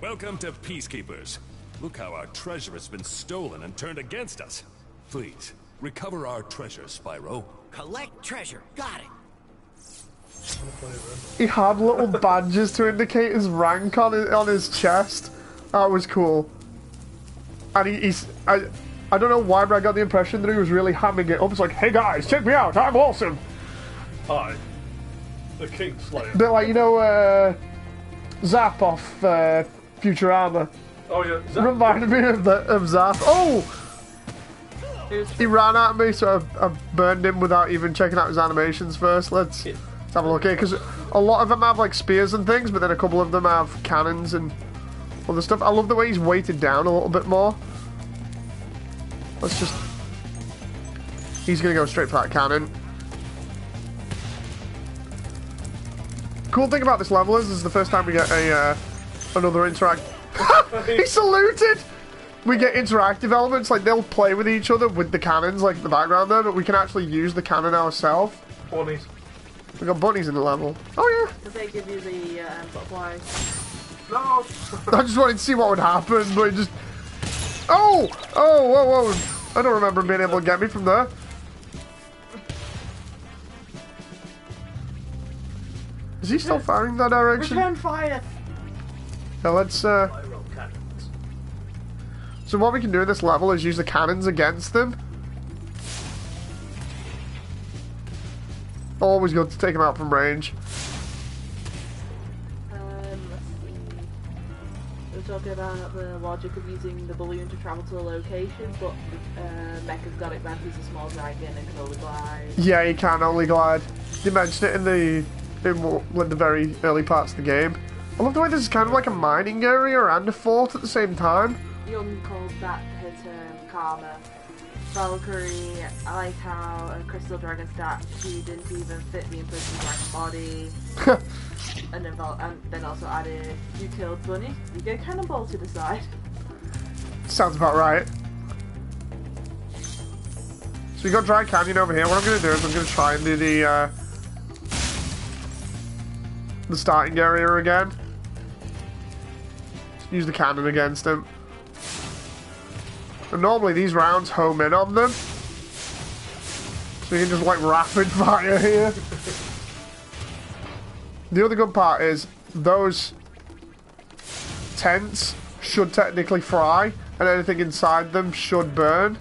Speaker 12: Welcome to Peacekeepers. Look how our treasure has been stolen and turned against us. Please, recover our treasure, Spyro.
Speaker 8: Collect treasure. Got it.
Speaker 2: He had little badges to indicate his rank on his chest. That was cool. And I don't know why, but I got the impression that he was really hamming it up. It's like, hey guys, check me out, I'm awesome.
Speaker 1: Hi, the King Slayer.
Speaker 2: Bit like, you know, Zap off Futurama.
Speaker 1: Oh yeah, Zap.
Speaker 2: Reminded me of Zap. Oh! He ran at me, so I burned him without even checking out his animations first. Let's have a look here, because a lot of them have like spears and things, but then a couple of them have cannons and other stuff. I love the way he's weighted down a little bit more. Let's just... He's going to go straight for that cannon. Cool thing about this level is the first time we get a another interact... He saluted! We get interactive elements, like they'll play with each other with the cannons, like in the background there, but we can actually use the cannon ourselves.
Speaker 1: Bunnies.
Speaker 2: We got bunnies in the level. Oh yeah.
Speaker 3: Did they give you the butterflies?
Speaker 1: No.
Speaker 2: I just wanted to see what would happen, but it just... Oh! Oh, whoa, whoa. I don't remember him being able to get me from there. Is he still firing that direction?
Speaker 3: Return fire!
Speaker 2: Now let's, So what we can do in this level is use the cannons against them. Always good to take them out from range.
Speaker 3: Let's see. We're talking about the logic of using the balloon to travel to a location, but Mecha's got it back. He's a small dragon and can only glide.
Speaker 2: Yeah, he can only glide. They mentioned it in the very early parts of the game. I love the way this is kind of like a mining area and a fort at the same time.
Speaker 3: Young called that her term karma. Valkyrie, I like how a crystal dragon statue didn't even fit the imprisoned dragon body. and then also added, you killed Bunny, you get cannonball to the side.
Speaker 2: Sounds about right. So we got Dry Canyon over here. What I'm going to do is I'm going to try and do the starting area again. Use the cannon against him. And normally these rounds home in on them. So you can just like rapid fire here. The other good part is those tents should technically fry and anything inside them should burn.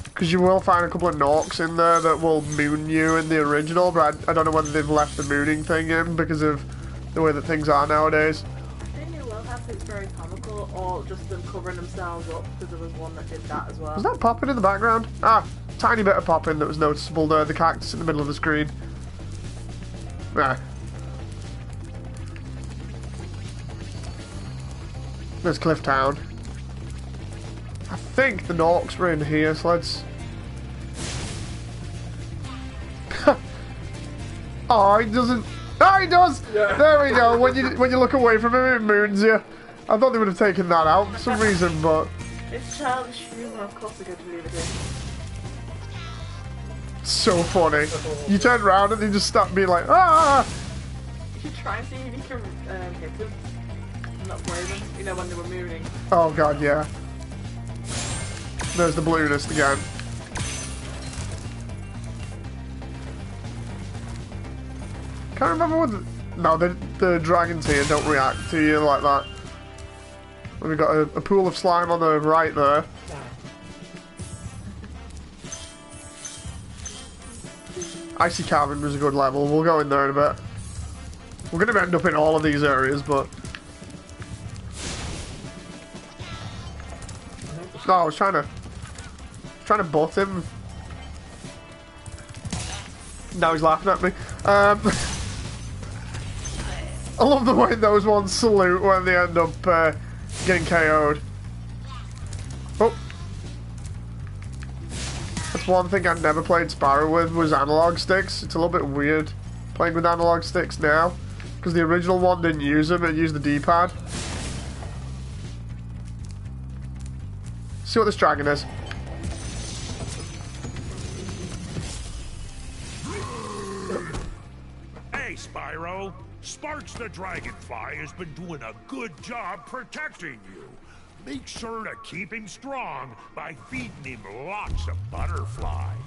Speaker 2: Because you will find a couple of Norks in there that will moon you in the original, but I don't know whether they've left the mooning thing in because of the way that things are nowadays.
Speaker 3: I think it will have to be very comical, or just them covering themselves up, because there was one that did that as well.
Speaker 2: Was that popping in the background? Ah, tiny bit of popping that was noticeable there, the cactus in the middle of the screen. Nah. There's Cliff Town. I think the Norks were in here, so let's... Oh, he doesn't... Oh, he does! Yeah. There we go. When you look away from him, it moons you. I thought they would have taken that out for some reason, but...
Speaker 3: It's childish humor, of course they're going to leave it in.
Speaker 2: So funny. You turn around and they just start being like, ah!
Speaker 3: You should try and see if you can hit them. Not spray them, you know, when they were moving.
Speaker 2: Oh god, yeah. There's the balloonist again. Can't remember what the... No, the dragons here don't react to you like that. We've got a pool of slime on the right there. Icy Cavern was a good level. We'll go in there in a bit. We're going to end up in all of these areas, but... No, I was trying to butt him. Now he's laughing at me. I love the way those ones salute when they end up getting KO'd. Oh. That's one thing I never played Spyro with, was analog sticks. It's a little bit weird playing with analog sticks now, because the original one didn't use them, it used the D-pad. See what this dragon is.
Speaker 7: Hey, Spyro. Sparks the Dragonfly has been doing a good job protecting you. Make sure to keep him strong by feeding him lots of butterflies.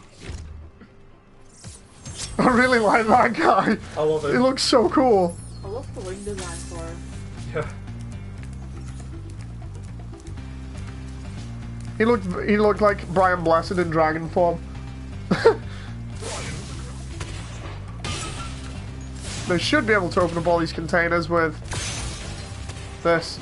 Speaker 2: I really like that guy.
Speaker 1: I love it.
Speaker 2: He looks so cool.
Speaker 3: I love the wing design for him.
Speaker 1: Yeah.
Speaker 2: He looked like Brian Blessed in dragon form. They should be able to open up all these containers with this.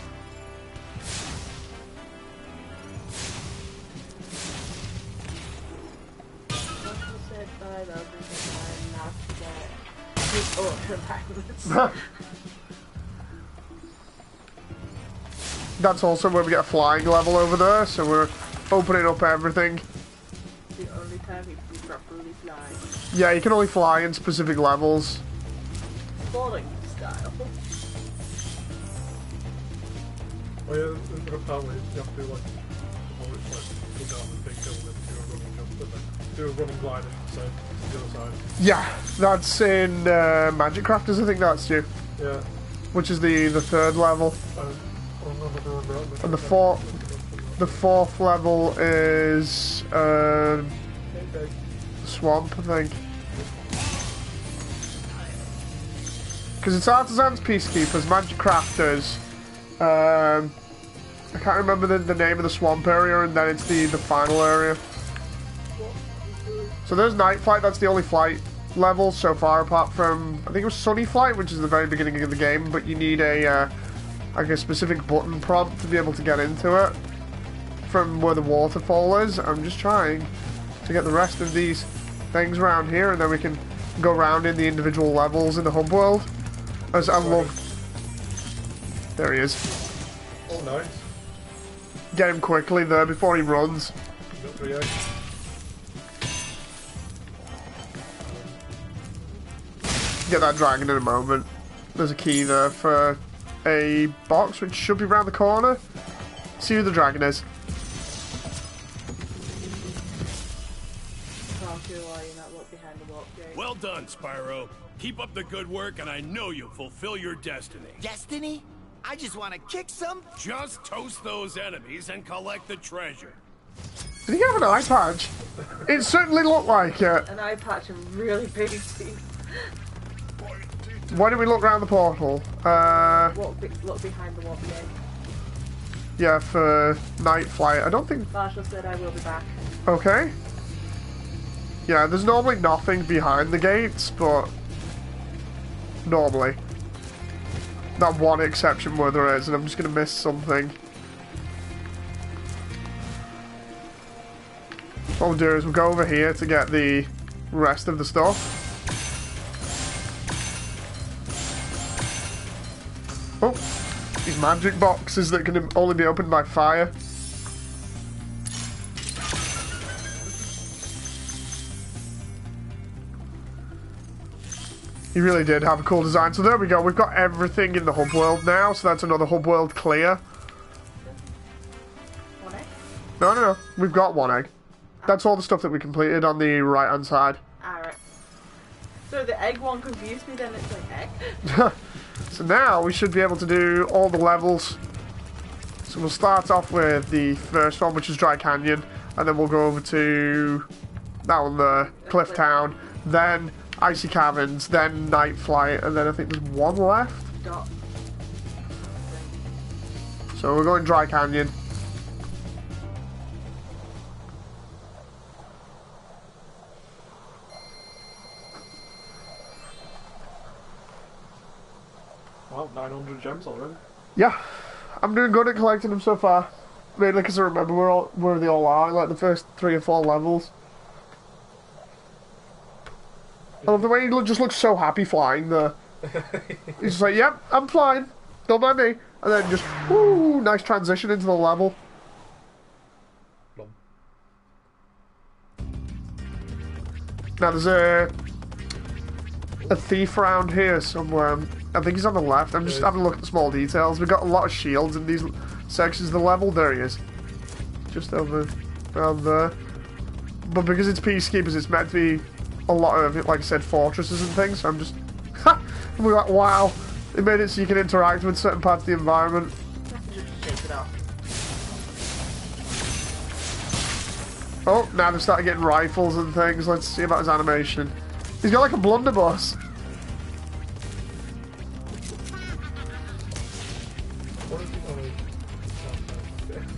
Speaker 2: That's also where we get a flying level over there, so we're opening up everything.
Speaker 3: The only time he can properly fly.
Speaker 2: Yeah, you can only fly in specific levels.
Speaker 3: Falling style.
Speaker 1: Oh yeah, apparently you have to do like, go down the big hill and then do a running jump, and then do a running glide, so to the other side.
Speaker 2: Yeah, that's in Magic Crafters, I think that's you.
Speaker 1: Yeah.
Speaker 2: Which is the third level. And the fourth level is Swamp, I think. Because it's Artisans, Peacekeepers, Magic Crafters. I can't remember the name of the swamp area, and then it's the final area. So there's Night Flight, that's the only flight level so far, apart from, I think it was Sunny Flight, which is the very beginning of the game, but you need like a specific button prompt to be able to get into it from where the waterfall is. I'm just trying to get the rest of these things around here, and then we can go around in the individual levels in the hub world. As I love... There he is.
Speaker 1: Oh, nice.
Speaker 2: Get him quickly there before he runs. Get that dragon in a moment. There's a key there for a box which should be around the corner. See who the dragon is.
Speaker 18: Well done, Spyro. Keep up the good work, and I know you'll fulfill your destiny.
Speaker 8: Destiny? I just want to kick some...
Speaker 18: Just toast those enemies and collect the treasure.
Speaker 2: Did he have an eye patch? It certainly looked like it.
Speaker 3: An eye patch and really big teeth.
Speaker 2: Why don't we look around the portal?
Speaker 3: Look behind the warp gate.
Speaker 2: Yeah, for Night Flight. I don't think...
Speaker 3: Marshall said I will be back.
Speaker 2: Okay. Yeah, there's normally nothing behind the gates, but... Normally. That one exception where there is, and I'm just going to miss something. What we'll do is we'll go over here to get the rest of the stuff. Oh, these magic boxes that can only be opened by fire. He really did have a cool design. So there we go. We've got everything in the hub world now. So that's another hub world clear.
Speaker 3: One egg?
Speaker 2: No. We've got one egg. That's all the stuff that we completed on the right-hand side.
Speaker 3: Alright. So the egg one confused me, then it's like egg?
Speaker 2: So now we should be able to do all the levels. So we'll start off with the first one, which is Dry Canyon. And then we'll go over to that one there, Cliff Town. Then Icy Caverns, then Night Flight, and then I think there's one left. So we're going Dry Canyon.
Speaker 1: Wow, 900 gems already.
Speaker 2: Yeah, I'm doing good at collecting them so far. Mainly because I remember where they all are, like the first 3 or 4 levels. I love the way he just looks so happy flying there. He's just like, yep, I'm flying. Don't mind me. And then just, woo, nice transition into the level. Now there's a thief around here somewhere. I think he's on the left. I'm just having a look at the small details. We've got a lot of shields in these sections of the level. There he is. Just over around there. But because it's Peacekeepers, it's meant to be a lot of, like I said, fortresses and things. So I'm just... we're like, wow. They made it so you can interact with certain parts of the environment.
Speaker 3: Shake it off.
Speaker 2: Oh, now they started getting rifles and things. Let's see about his animation. He's got like a blunderbuss.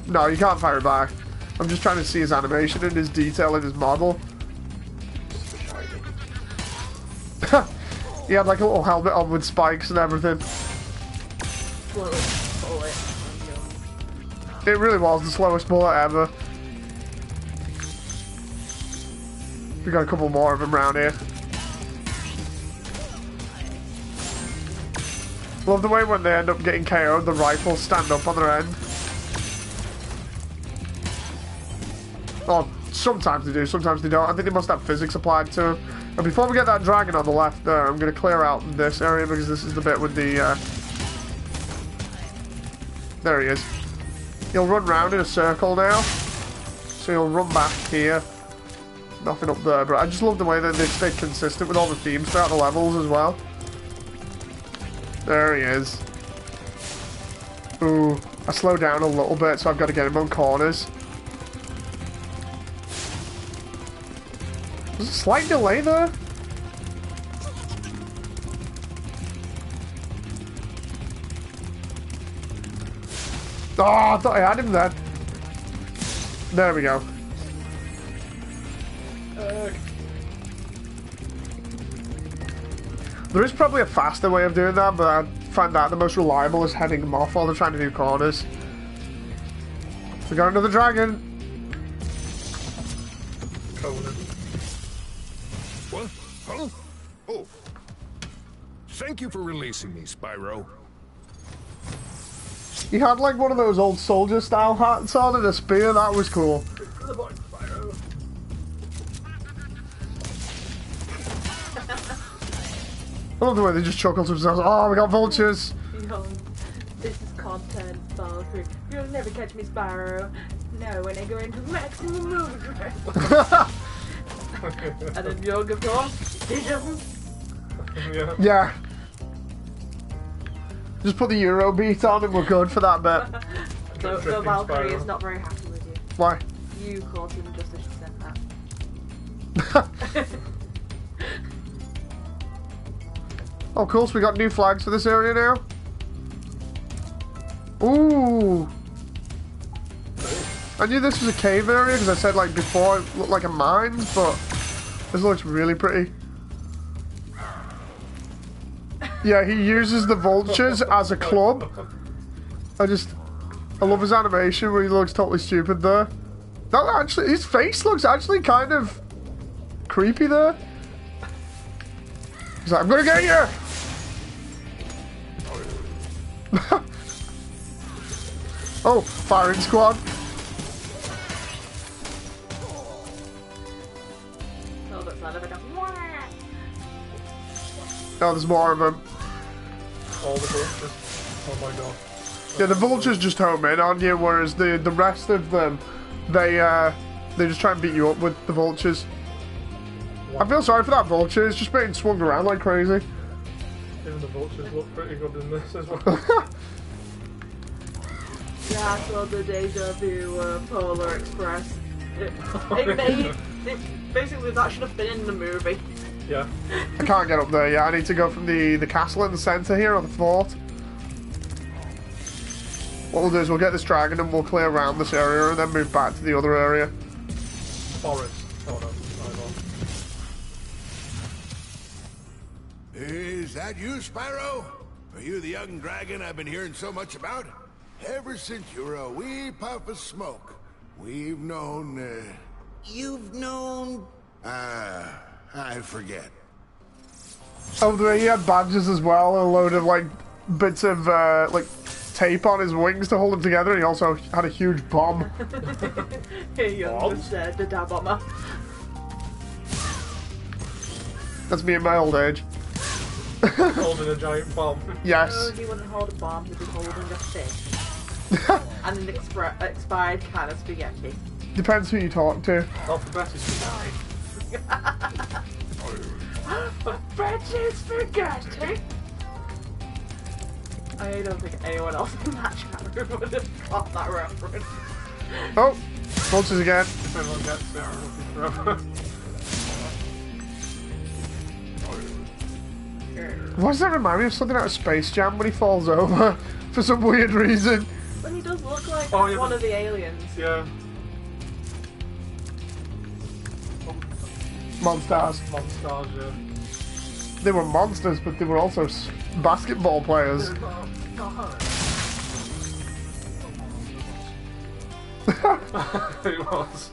Speaker 2: No, you can't fire it back. I'm just trying to see his animation and his detail in his model. He had like a little helmet on with spikes and everything. It really was the slowest bullet ever. We got a couple more of them around here. Love the way when they end up getting KO'd, the rifles stand up on their end. Oh, sometimes they do, sometimes they don't. I think they must have physics applied to them. And before we get that dragon on the left there, I'm going to clear out this area because this is the bit with the... There he is. He'll run round in a circle now. So he'll run back here. Nothing up there, but I just love the way that they stay consistent with all the themes throughout the levels as well. There he is. Ooh, I slowed down a little bit, so I've got to get him on corners. There's a slight delay there. Oh, I thought I had him then. There we go. There is probably a faster way of doing that, but I find that the most reliable is heading them off while they're trying to do corners. We got another dragon.
Speaker 1: Conan.
Speaker 18: What? Huh? Oh. Thank you for releasing me, Spyro.
Speaker 2: He had like one of those old soldier style hats on and a spear. That was cool. I love the way they just chuckle to themselves. Oh, we got vultures.
Speaker 3: This is content, Valkyrie. You'll never catch me, Spyro. No, when I go into maximum movement. And then Young, of course,
Speaker 2: Yeah. Just put the Euro beat on and we're good for that bit.
Speaker 3: So Valkyrie is not very happy with you.
Speaker 2: Why?
Speaker 3: You caught him just as she said that.
Speaker 2: Oh, cool. So we got new flags for this area now. Ooh. I knew this was a cave area because I said like before it looked like a mine, but this looks really pretty. Yeah, he uses the vultures as a club. I love his animation where he looks totally stupid there. That actually, his face looks actually kind of creepy there. He's like, I'm gonna get you! Oh, firing squad. Oh, there's more of them.
Speaker 1: All the vultures. Oh my god.
Speaker 2: Yeah, the vultures just home in on you, whereas the rest of them, they just try and beat you up with the vultures. I feel sorry for that vulture. It's just being swung around like crazy.
Speaker 1: Even the vultures look pretty good in this as well.
Speaker 3: Yeah, I saw the Deja Vu Polar Express. Basically, that should have been in the movie.
Speaker 1: Yeah.
Speaker 2: I can't get up there yet. I need to go from the castle in the centre here, or the fort. What we'll do is we'll get this dragon and we'll clear around this area and then move back to the other area.
Speaker 1: Forest. Oh no.
Speaker 16: Is that you, Spyro? Are you the young dragon I've been hearing so much about? Ever since you were a wee puff of smoke, we've known,
Speaker 5: You've known...
Speaker 16: I forget.
Speaker 2: Oh, he had badges as well, a load of, like, bits of, like, tape on his wings to hold him together, and he also had a huge bomb.
Speaker 3: He understood the dab bomber.
Speaker 2: That's me in my old age.
Speaker 1: Holding a giant bomb.
Speaker 2: Yes.
Speaker 3: No, he wouldn't hold a bomb, he'd be holding a fish. And an expired can of spaghetti.
Speaker 2: Depends who you talk to.
Speaker 1: Oh, for better spaghetti.
Speaker 3: Better spaghetti? I don't think anyone else in that chat room would have got that reference.
Speaker 2: Oh, vultures again.
Speaker 1: Everyone gets it.
Speaker 2: Why does that remind me of something out of Space Jam when he falls over for some weird reason?
Speaker 3: But he does look like
Speaker 1: yeah,
Speaker 3: one of the aliens.
Speaker 1: Yeah.
Speaker 2: Monsters.
Speaker 1: Monsters, yeah.
Speaker 2: They were monsters, but they were also basketball players.
Speaker 1: It was.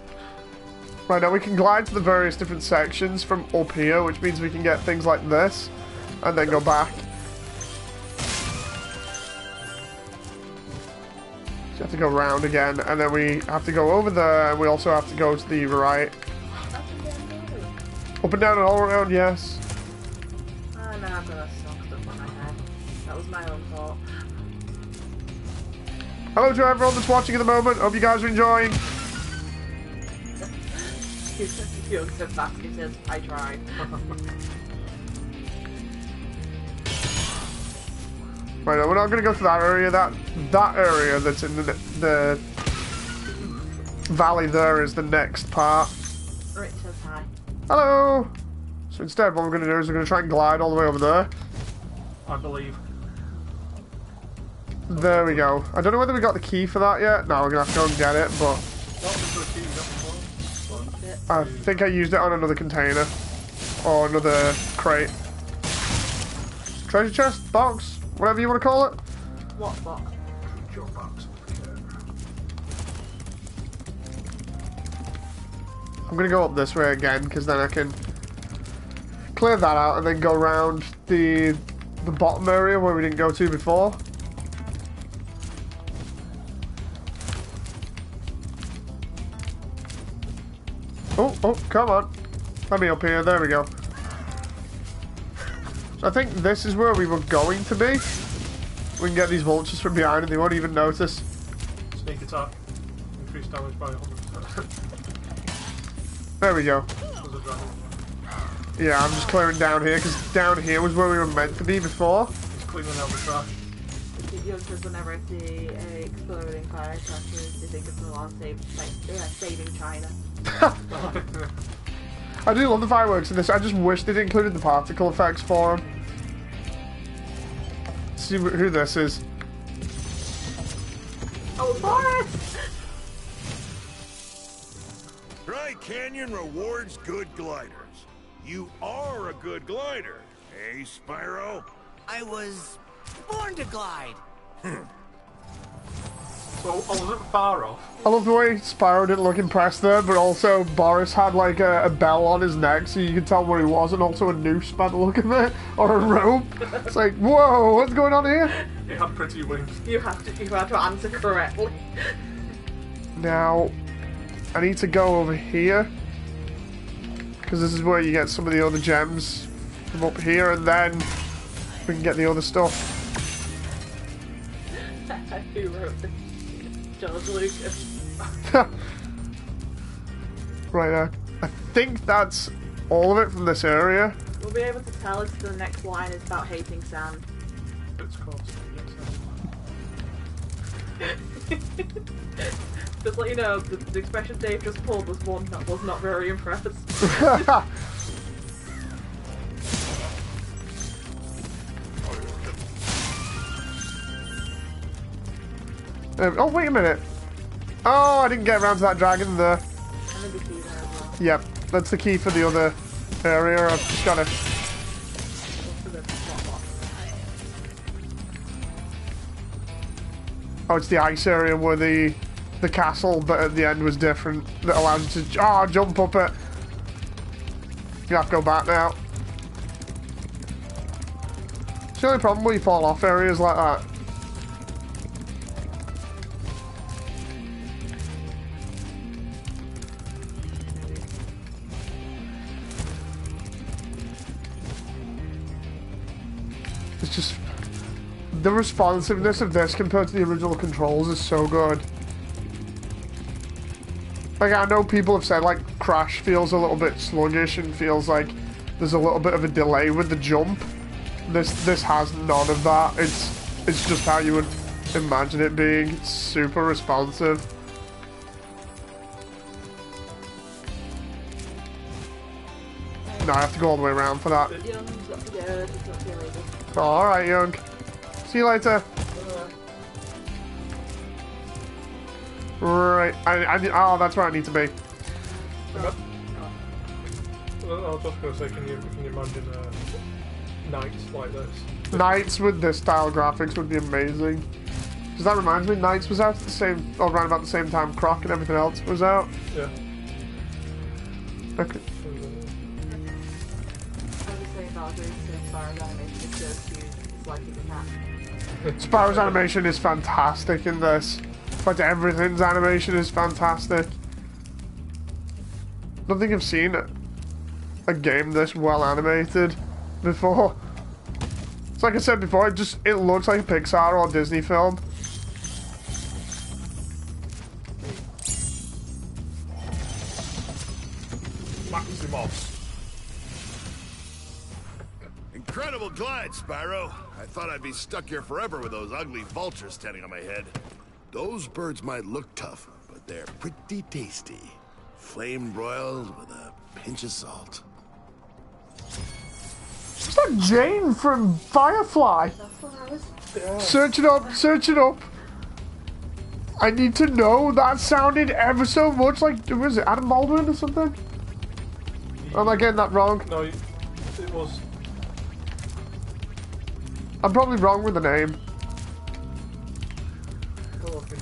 Speaker 2: Right, now we can glide to the various different sections from up here, which means we can get things like this, and then go back. So you have to go round again, and then we have to go over there, and we also have to go to the right. Up and down and all around, yes.
Speaker 3: Oh no, I've got a sock up on my head. That was my own fault.
Speaker 2: Hello to everyone that's watching at the moment. Hope you guys are enjoying.
Speaker 3: He looks so fast, he says, I tried.
Speaker 2: Right, now we're not going to go to that area. That area that's in the valley there is the next part.
Speaker 3: Rich says hi.
Speaker 2: Hello! So instead, what we're going to do is we're going to try and glide all the way over there.
Speaker 1: I believe.
Speaker 2: There we go. I don't know whether we got the key for that yet. No, we're going to have to go and get it, but I think I used it on another container. Or another crate. Treasure chest? Box? Whatever you want to call it.
Speaker 3: What box?
Speaker 1: Your box.
Speaker 2: I'm going to go up this way again, because then I can clear that out and then go around the bottom area where we didn't go to before. Oh, come on. Let me up here. There we go. So I think this is where we were going to be. We can get these vultures from behind and they won't even notice.
Speaker 1: Sneak attack. Increase damage by 100%.
Speaker 2: There we go. Yeah, I'm just clearing down here because down here was where we were meant to be before.
Speaker 1: Just cleaning out the trash.
Speaker 3: Because whenever I see exploding firecrackers, they think it's a lot of saving China.
Speaker 2: I do love the fireworks in this. I just wish they'd included the particle effects for them. Let's see who this is.
Speaker 3: Oh, Boris!
Speaker 7: Dry Canyon rewards good gliders. You are a good glider, eh, Spyro?
Speaker 5: I was born to glide.
Speaker 1: So I wasn't far off.
Speaker 2: I love the way Spyro didn't look impressed there, but also Boris had like a bell on his neck so you could tell where he was, and also a noose by the look of it, or a rope. It's like, whoa, what's going on here?
Speaker 1: He had pretty wings.
Speaker 3: You have to answer correctly.
Speaker 2: Now, I need to go over here, because this is where you get some of the other gems from up here, and then we can get the other stuff.
Speaker 3: Who wrote this? George Lucas.
Speaker 2: Right, I think that's all of it from this area.
Speaker 3: We'll be able to tell if the next line is about hating sand.
Speaker 1: It's called
Speaker 3: Just let you know, the expression Dave just pulled was one that was not very impressed.
Speaker 2: Oh, wait a minute. Oh, I didn't get around to that dragon there.
Speaker 3: And then the key there as well.
Speaker 2: Yep, that's the key for the other area. I've just got to... Oh, it's the ice area where the castle but at the end was different. That allows you to jump up it. You have to go back now. It's the only problem when you fall off areas like that. It's just... the responsiveness of this compared to the original controls is so good. Like, I know people have said, like, Crash feels a little bit sluggish and feels like there's a little bit of a delay with the jump. This has none of that. It's just how you would imagine it being. It's super responsive. No, I have to go all the way around for that. Oh, alright, Young. See you later. Right, oh, that's where I need to be.
Speaker 1: I was just going to say, can you imagine nights like this?
Speaker 2: Nights with this style graphics would be amazing. Because that reminds me, Nights was out at the same, or around about the same time Croc and everything else was out.
Speaker 1: Yeah.
Speaker 2: Okay. Spyro's animation is fantastic in this. In fact, everything's animation is fantastic. I don't think I've seen a game this well animated before. It's like I said before, it looks like a Pixar or Disney film.
Speaker 1: Maximos.
Speaker 7: Incredible glide, Spyro. I thought I'd be stuck here forever with those ugly vultures standing on my head. Those birds might look tough, but they're pretty tasty. Flame broiled with a pinch of salt.
Speaker 2: It's like Jane from Firefly. Search it up, search it up. I need to know. That sounded ever so much like, was it Adam Baldwin or something? Am I getting that wrong?
Speaker 1: No, it was...
Speaker 2: I'm probably wrong with the name.
Speaker 1: Oh, okay.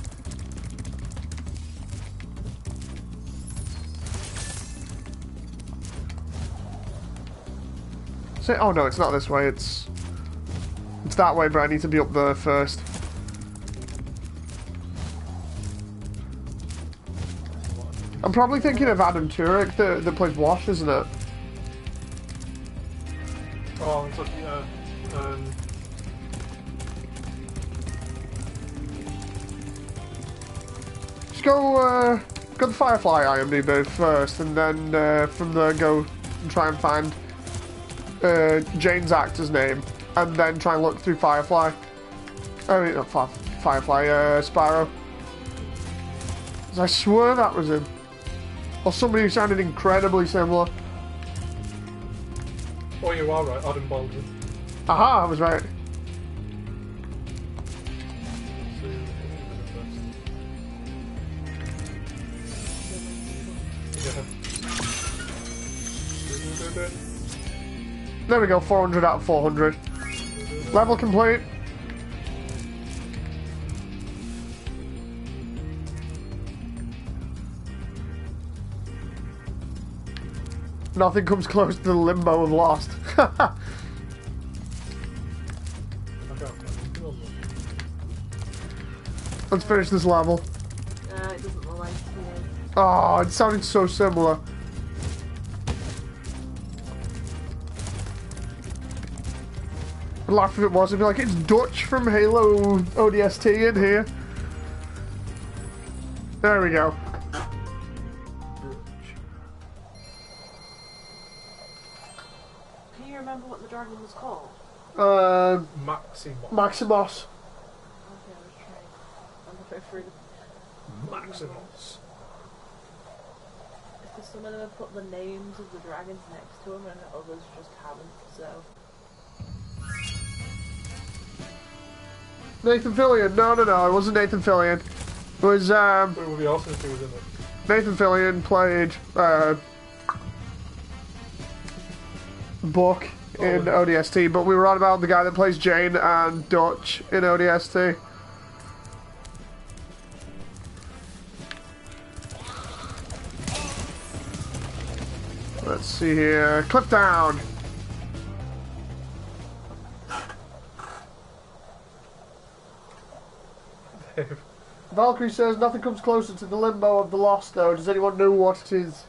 Speaker 2: Oh no, it's not this way, it's that way, but I need to be up there first. I'm probably thinking of Adam Turek that plays Wash, isn't it?
Speaker 1: Oh, it's like, yeah.
Speaker 2: Just go the Firefly IMDb first, and then from there go and try and find Jane's actor's name, and then try and look through Firefly. I mean, not Firefly, Spyro. 'Cause I swear that was him. Or somebody who sounded incredibly similar.
Speaker 1: Oh, you are right, Adam Baldwin.
Speaker 2: Aha, I was right. There we go, 400 out of 400. Level complete. Nothing comes close to the limbo of Lost. Let's finish this level.
Speaker 3: It doesn't look like it.
Speaker 2: Oh, it sounded so similar. I'd laugh if it was. I'd be like, it's Dutch from Halo ODST in here. There we go.
Speaker 3: Can you remember what the dragon was called?
Speaker 2: Maximus.
Speaker 3: Okay, I'm looking through the...
Speaker 1: Maximus.
Speaker 3: Because some of them have put the names of the dragons next to them and others just haven't, so...
Speaker 2: Nathan Fillion. No, it wasn't Nathan Fillion. It was,
Speaker 1: Everybody else is doing it.
Speaker 2: Nathan Fillion played, Buck in ODST, but we were on about the guy that plays Jane and Dutch in ODST. Let's see here. Clip down. Valkyrie says nothing comes closer to the limbo of the lost though. Does anyone know what it is?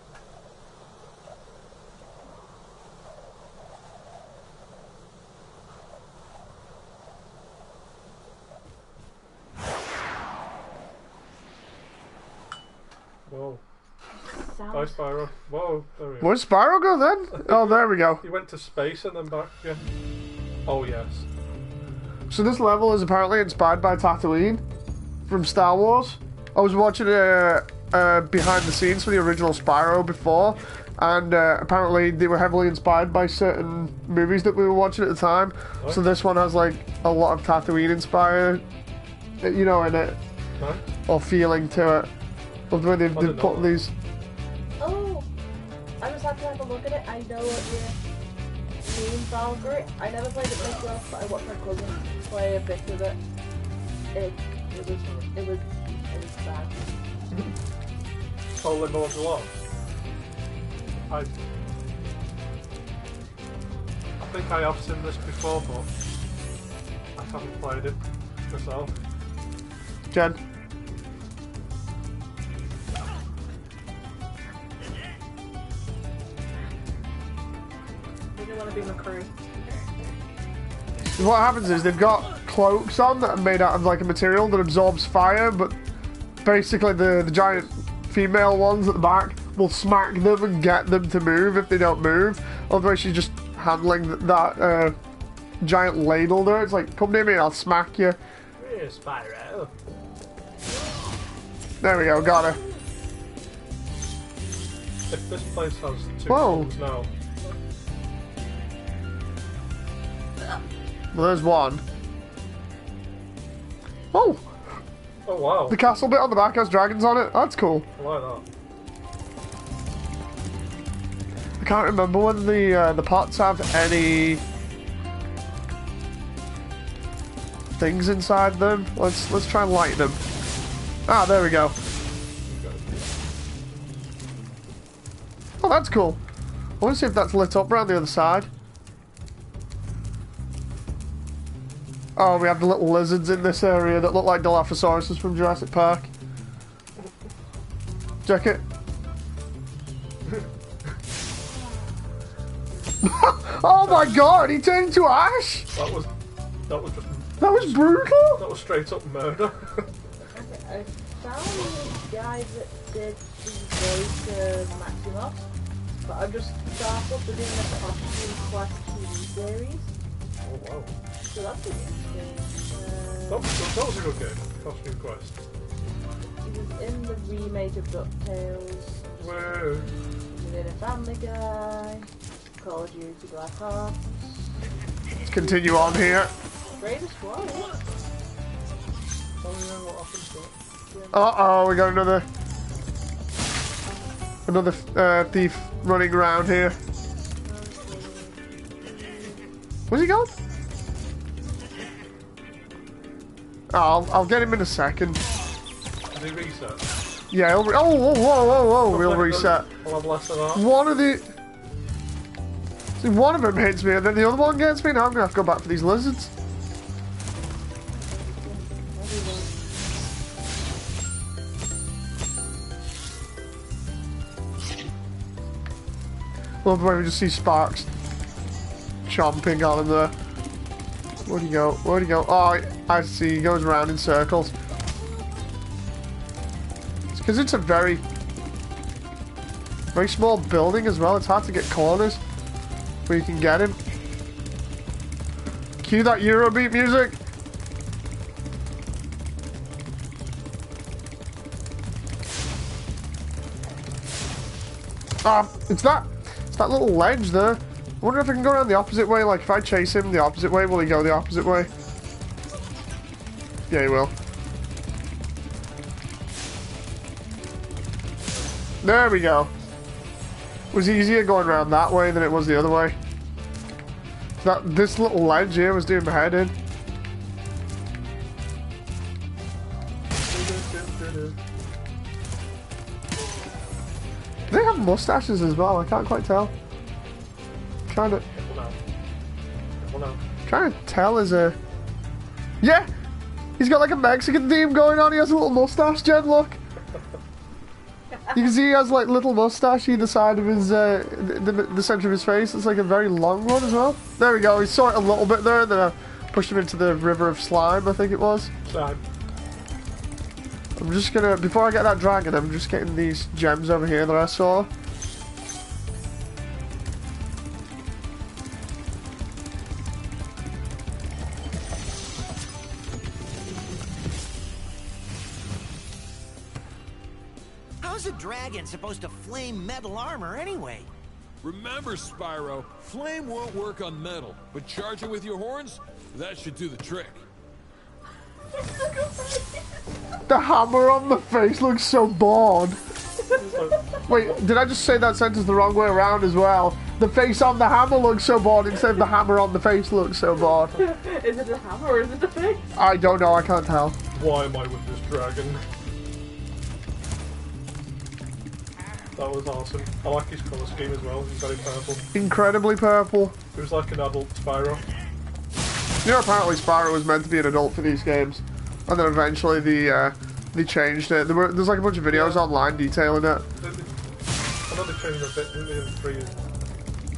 Speaker 1: Whoa. Bye, Spyro. Whoa, there we go.
Speaker 2: Where did Spyro go then? Oh, there we go.
Speaker 1: He went to space and then back again. Oh, yes.
Speaker 2: So this level is apparently inspired by Tatooine from Star Wars. I was watching behind the scenes for the original Spyro before, and apparently they were heavily inspired by certain movies that we were watching at the time.
Speaker 1: What?
Speaker 2: So this one has like a lot of Tatooine inspired, you know, in it, or feeling to it. But when they've put these.
Speaker 3: Oh! I just have to have a look at it. I know what you mean, Valkyrie. I never played it myself, but I watched my cousin play a bit of it. It was bad.
Speaker 1: Oh, Limbo of the Lost. I think I have seen this before, but I haven't played it myself.
Speaker 2: Jen.
Speaker 3: You want to be McCree.
Speaker 2: What happens is they've got cloaks on that are made out of like a material that absorbs fire, but basically the giant female ones at the back will smack them and get them to move if they don't move. Otherwise she's just handling that giant ladle there. It's like, come near me, I'll smack you.
Speaker 1: Yeah, Spyro.
Speaker 2: There we go, got her.
Speaker 1: If this place has two
Speaker 2: Whoa.
Speaker 1: suns now.
Speaker 2: Well, there's one. Oh!
Speaker 1: Oh wow.
Speaker 2: The castle bit on the back has dragons on it. That's cool.
Speaker 1: I like that.
Speaker 2: I can't remember whether the pots have any things inside them. Let's try and light them. Ah, there we go. Oh, that's cool. I want to see if that's lit up around the other side. Oh, we have the little lizards in this area that look like Dilophosaurus from Jurassic Park. Check it. Oh my god, he turned into ash!
Speaker 1: That was
Speaker 2: That was brutal!
Speaker 1: That was straight up murder.
Speaker 3: I found the guy that did the voice of Maximus, but I just started up doing a costume quest TV series.
Speaker 1: Oh wow.
Speaker 3: So that's pretty interesting.
Speaker 1: That was a good game, Costume Quest.
Speaker 3: He was in the remake of DuckTales.
Speaker 1: Whoa.
Speaker 3: He did a Family Guy, Call of Duty Black Ops.
Speaker 2: Let's continue on here.
Speaker 3: Greatest War.
Speaker 2: Uh-oh, we got another thief running around here. Where's he going? Oh, I'll get him in a second.
Speaker 1: Did he reset?
Speaker 2: Yeah, he'll whoa, we'll reset.
Speaker 1: I'll have less of that.
Speaker 2: One of them hits me and then the other one gets me. Now I'm gonna have to go back for these lizards. Love the way we just see sparks chomping on him there. Where'd he go? Where'd he go? Oh, I see. He goes around in circles. It's because it's a very small building as well. It's hard to get corners where you can get him. Cue that Eurobeat music. It's that little ledge there. I wonder if I can go around the opposite way. Like, if I chase him the opposite way, will he go the opposite way? Yeah, he will. There we go. It was easier going around that way than it was the other way. This little ledge here was doing my head in. They have mustaches as well. I can't quite tell. Trying to tell is a... Yeah! He's got like a Mexican theme going on. He has a little mustache, Jen, look. You can see he has like little mustache either side of his, the center of his face. It's like a very long one as well. There we go. We saw it a little bit there, then I pushed him into the river of slime, I think it was.
Speaker 1: Slime.
Speaker 2: I'm just gonna, before I get that dragon, I'm just getting these gems over here that I saw.
Speaker 8: How's a dragon supposed to flame metal armor anyway?
Speaker 12: Remember, Spyro, flame won't work on metal, but charging with your horns, that should do the trick.
Speaker 2: The hammer on the face looks so bored. Wait, did I just say that sentence the wrong way around as well? The face on the hammer looks so bored instead of the hammer on the face looks so bored.
Speaker 3: Is it the hammer or is it the face?
Speaker 2: I don't know, I can't tell.
Speaker 1: Why am I with this dragon? That was awesome. I like his colour scheme as well. He's very purple.
Speaker 2: Incredibly purple.
Speaker 1: It was like an adult Spyro.
Speaker 2: You know, apparently Spyro was meant to be an adult for these games, and then eventually they changed it. There's like a bunch of videos online detailing it.
Speaker 1: I know they changed it a bit, didn't they, in 3 years?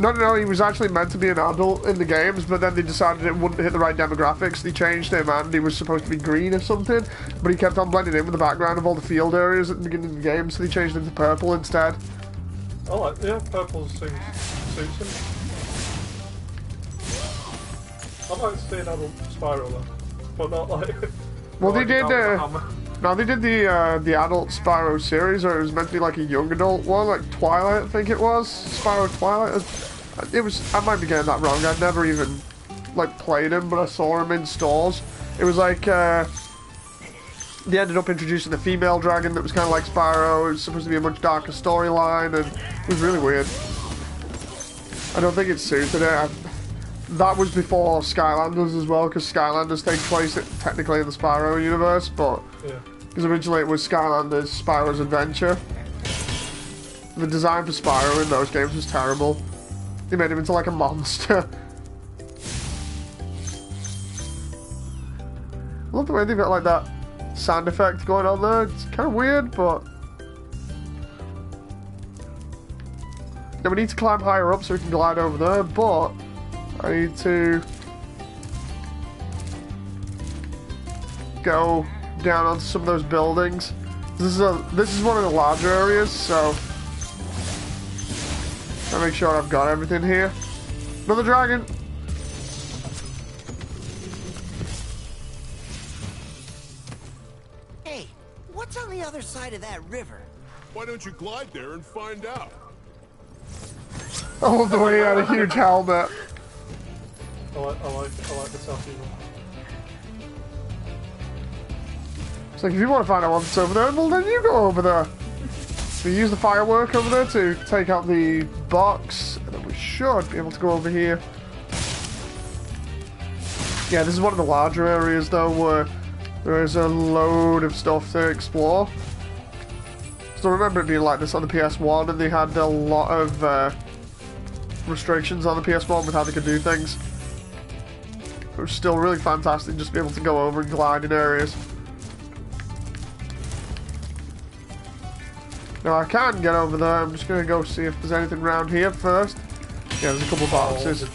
Speaker 2: No, he was actually meant to be an adult in the games, but then they decided it wouldn't hit the right demographics. They changed him, and he was supposed to be green or something, but he kept on blending in with the background of all the field areas at the beginning of the game, so they changed him to purple instead.
Speaker 1: Oh, yeah, purple suits him. I'd like to see an adult Spyro though, but not like...
Speaker 2: Well, they did, no, they did the adult Spyro series, or it was meant to be like a young adult one, like Twilight, I think it was. Spyro Twilight. It was, I might be getting that wrong, I'd never even, like, played him, but I saw him in stores. It was like, they ended up introducing the female dragon that was kind of like Spyro. It was supposed to be a much darker storyline, and it was really weird. I don't think it suited it. That was before Skylanders as well, because Skylanders takes place technically in the Spyro universe, but because originally it was Skylanders, Spyro's Adventure. The design for Spyro in those games was terrible. They made him into like a monster. I love the way they've got like that sound effect going on there. It's kind of weird, but... Now we need to climb higher up so we can glide over there, but... I need to go down onto some of those buildings. This is one of the larger areas, so I'll make sure I've got everything here. Another dragon.
Speaker 8: Hey, what's on the other side of that river?
Speaker 6: Why don't you glide there and find out?
Speaker 2: Oh, the way he had a huge helmet.
Speaker 1: I like the sassy one.
Speaker 2: It's like, if you want to find out what's over there, well then you go over there. We use the firework over there to take out the box, and then we should be able to go over here. Yeah, this is one of the larger areas though, where there is a load of stuff to explore. So remember it being like this on the PS1, and they had a lot of restrictions on the PS1 with how they could do things. It was still really fantastic just to be able to go over and glide in areas. Now I can get over there, I'm just going to go see if there's anything around here first. Yeah, there's a couple of boxes.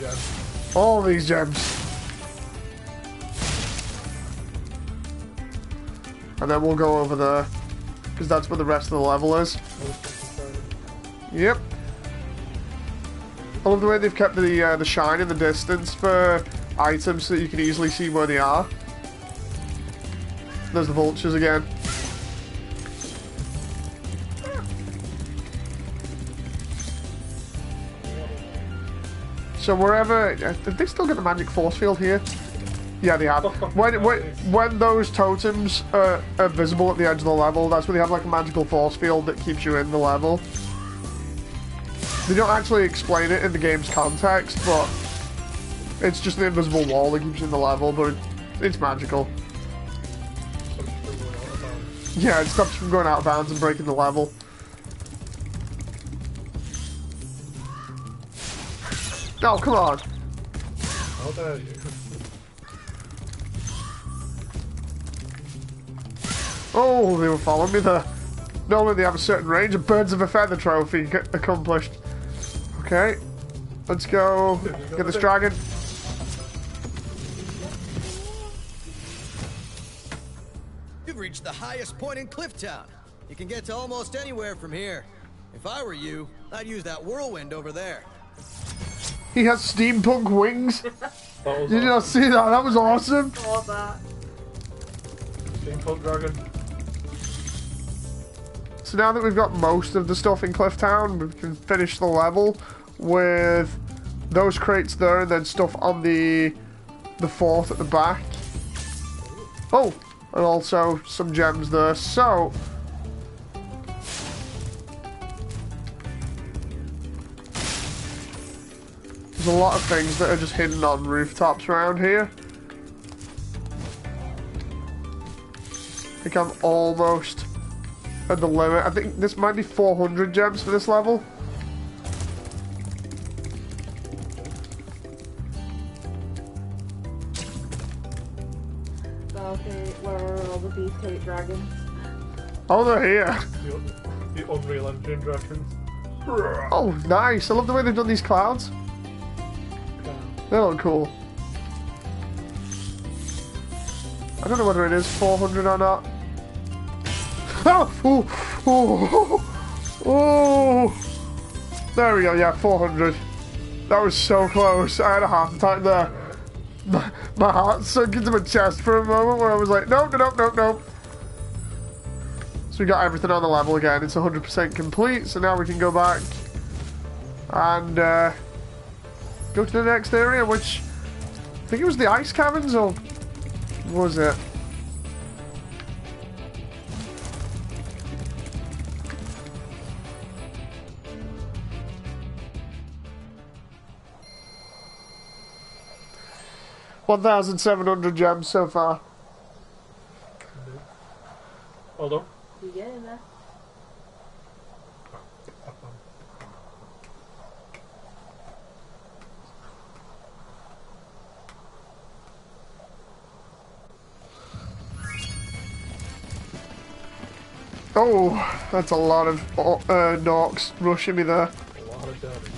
Speaker 2: All these gems. and then we'll go over there, because that's where the rest of the level is. Yep. I love the way they've kept the shine in the distance for items so that you can easily see where they are. There's the vultures again. So wherever... Did they still get the magic force field here? Yeah, they have. When those totems are visible at the edge of the level, that's when they have like a magical force field that keeps you in the level. They don't actually explain it in the game's context, but it's just an invisible wall that keeps you in the level, but it's magical. Yeah, it stops you from going out of bounds and breaking the level. Oh, come on.
Speaker 1: How dare you?
Speaker 2: Oh, they were following me there. Not only do they have a certain range, a birds of a feather trophy accomplished. Okay, let's go get this dragon.
Speaker 19: You've reached the highest point in Clifftown. You can get to almost anywhere from here. If I were you, I'd use that whirlwind over there.
Speaker 2: He has steampunk wings. You did not see that? That was awesome.
Speaker 3: I love that.
Speaker 1: Steampunk dragon.
Speaker 2: So now that we've got most of the stuff in Clifftown, we can finish the level with those crates there and then stuff on the fort at the back. Oh, and also some gems there. So there's a lot of things that are just hidden on rooftops around here. I think I'm almost at the limit. I think this might be 400 gems for this level.
Speaker 3: Okay, where are all the beefcake dragons?
Speaker 2: Oh, they're here.
Speaker 1: The Unreal Engine dragons.
Speaker 2: Oh, nice. I love the way they've done these clouds. They look cool. I don't know whether it is 400 or not. Oh, there we go. Yeah, 400. That was so close. I had a heart attack there. My heart sunk into my chest for a moment where I was like, nope, nope, nope, nope. So we got everything on the level again. It's 100% complete. So now we can go back and go to the next area, which I think it was the ice caverns, or was it? $1,700 gems so far.
Speaker 1: Hold on.
Speaker 3: You get in there.
Speaker 2: Oh, that's a lot of Norks rushing me there.
Speaker 1: A lot of damage.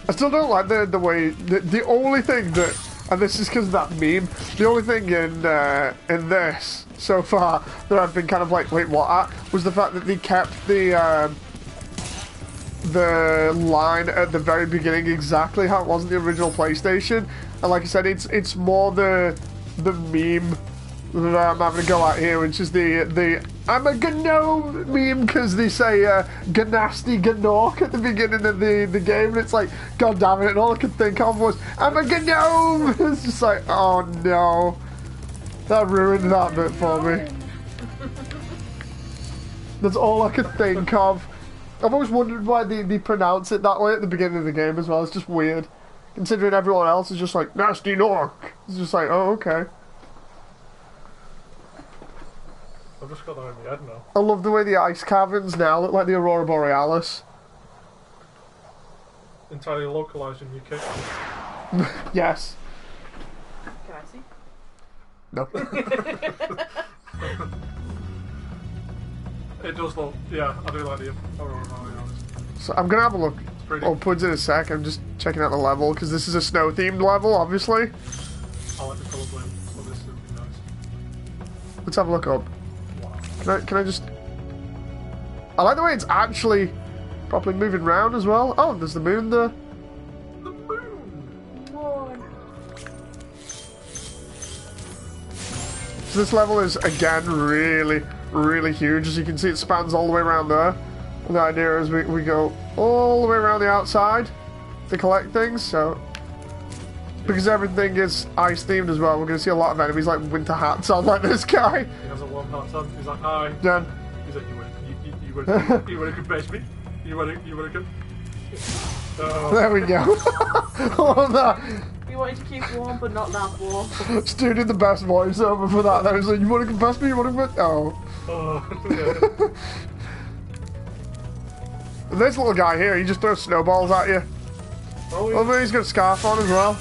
Speaker 2: I still don't like the way the only thing that, and this is because of that meme, the only thing in this so far that I've been kind of like, wait, what at, was the fact that they kept the line at the very beginning exactly how it was in the original PlayStation, and like I said, it's more the meme that I'm having to go at here, which is the I'm a gnome meme, because they say Ganasty Gnork at the beginning of the game, and it's like, god damn it, and all I could think of was, I'm a gnome! It's just like, oh no. That ruined that bit for me. That's all I could think of. I've always wondered why they pronounce it that way at the beginning of the game as well. It's just weird. Considering everyone else is just like, Nasty Gnork. It's just like, oh, okay.
Speaker 1: I've just got that in my head now.
Speaker 2: I love the way the ice caverns now look like the Aurora Borealis.
Speaker 1: Entirely localised in UK.
Speaker 2: Yes.
Speaker 3: Can I see?
Speaker 2: No.
Speaker 1: It does look, yeah, I do like the Aurora Borealis.
Speaker 2: So I'm gonna have a look upwards in a sec. I'm just checking out the level, because this is a snow themed level, obviously.
Speaker 1: I like the colour blue.
Speaker 2: Let's have a look up. Can I just... I like the way it's actually properly moving round as well. Oh, there's the moon there. So this level is, again, really, really huge. As you can see, it spans all the way around there. And the idea is we go all the way around the outside to collect things, so... Because everything is ice-themed as well, we're going to see a lot of enemies like winter hats on, like this guy.
Speaker 1: He has a warm hat on. He's like, hi.
Speaker 2: Dan.
Speaker 1: He's like, you want to base me? You want to go?
Speaker 2: There we go. All of that.
Speaker 3: You wanted to keep warm, but not that warm.
Speaker 2: Stu did the best voiceover for that. That was like, you want to confess me? You want to confess? Oh. This little guy here, he just throws snowballs at you.
Speaker 1: Oh,
Speaker 2: yeah. He's got a scarf on as well.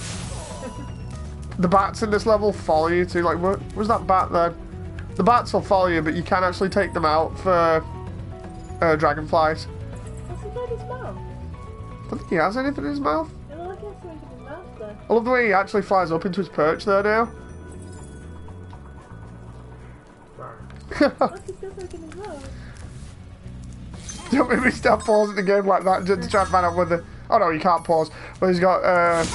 Speaker 2: The bats in this level follow you too. Like, where's that bat there? The bats will follow you, but you can actually take them out for dragonflies.
Speaker 3: What's he got in his mouth?
Speaker 2: I don't think he has anything in his mouth.
Speaker 3: I don't like something in his mouth there.
Speaker 2: I love the way he actually flies up into his perch there now.
Speaker 3: What's he got in his mouth?
Speaker 2: Don't make me stop pausing the game like that just to try and find out whether... Oh no, you can't pause. But he's got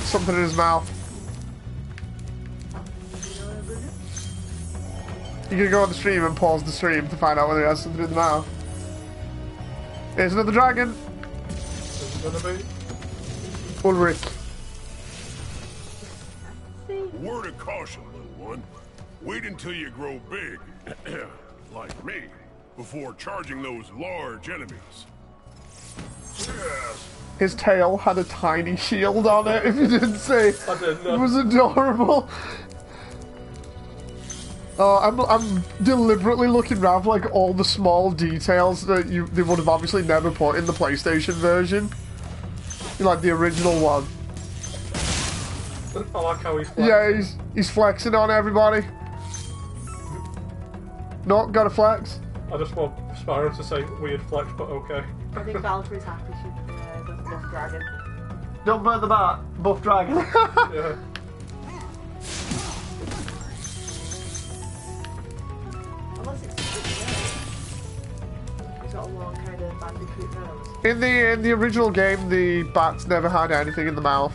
Speaker 2: something in his mouth. You're gonna go on the stream and pause the stream to find out whether he has something in the mouth. Here's another dragon. Ulrich.
Speaker 7: Word of caution, little one. Wait until you grow big, like me, before charging those large enemies. Yes.
Speaker 2: His tail had a tiny shield on it, if you didn't see.
Speaker 1: I didn't know.
Speaker 2: It was adorable. I'm deliberately looking around for like all the small details that they would have obviously never put in the PlayStation version. Like the original one.
Speaker 1: I like how he's flexing.
Speaker 2: Yeah, he's flexing on everybody. No, gotta flex.
Speaker 1: I just want Spyro to say weird flex, but okay.
Speaker 3: I think Valkyrie's happy she does buff dragon.
Speaker 2: Don't burn the bat, buff dragon.
Speaker 1: Yeah.
Speaker 3: Unless it's he's got a long kind of bandicoot nose.
Speaker 2: In the original game, the bats never had anything in the mouth.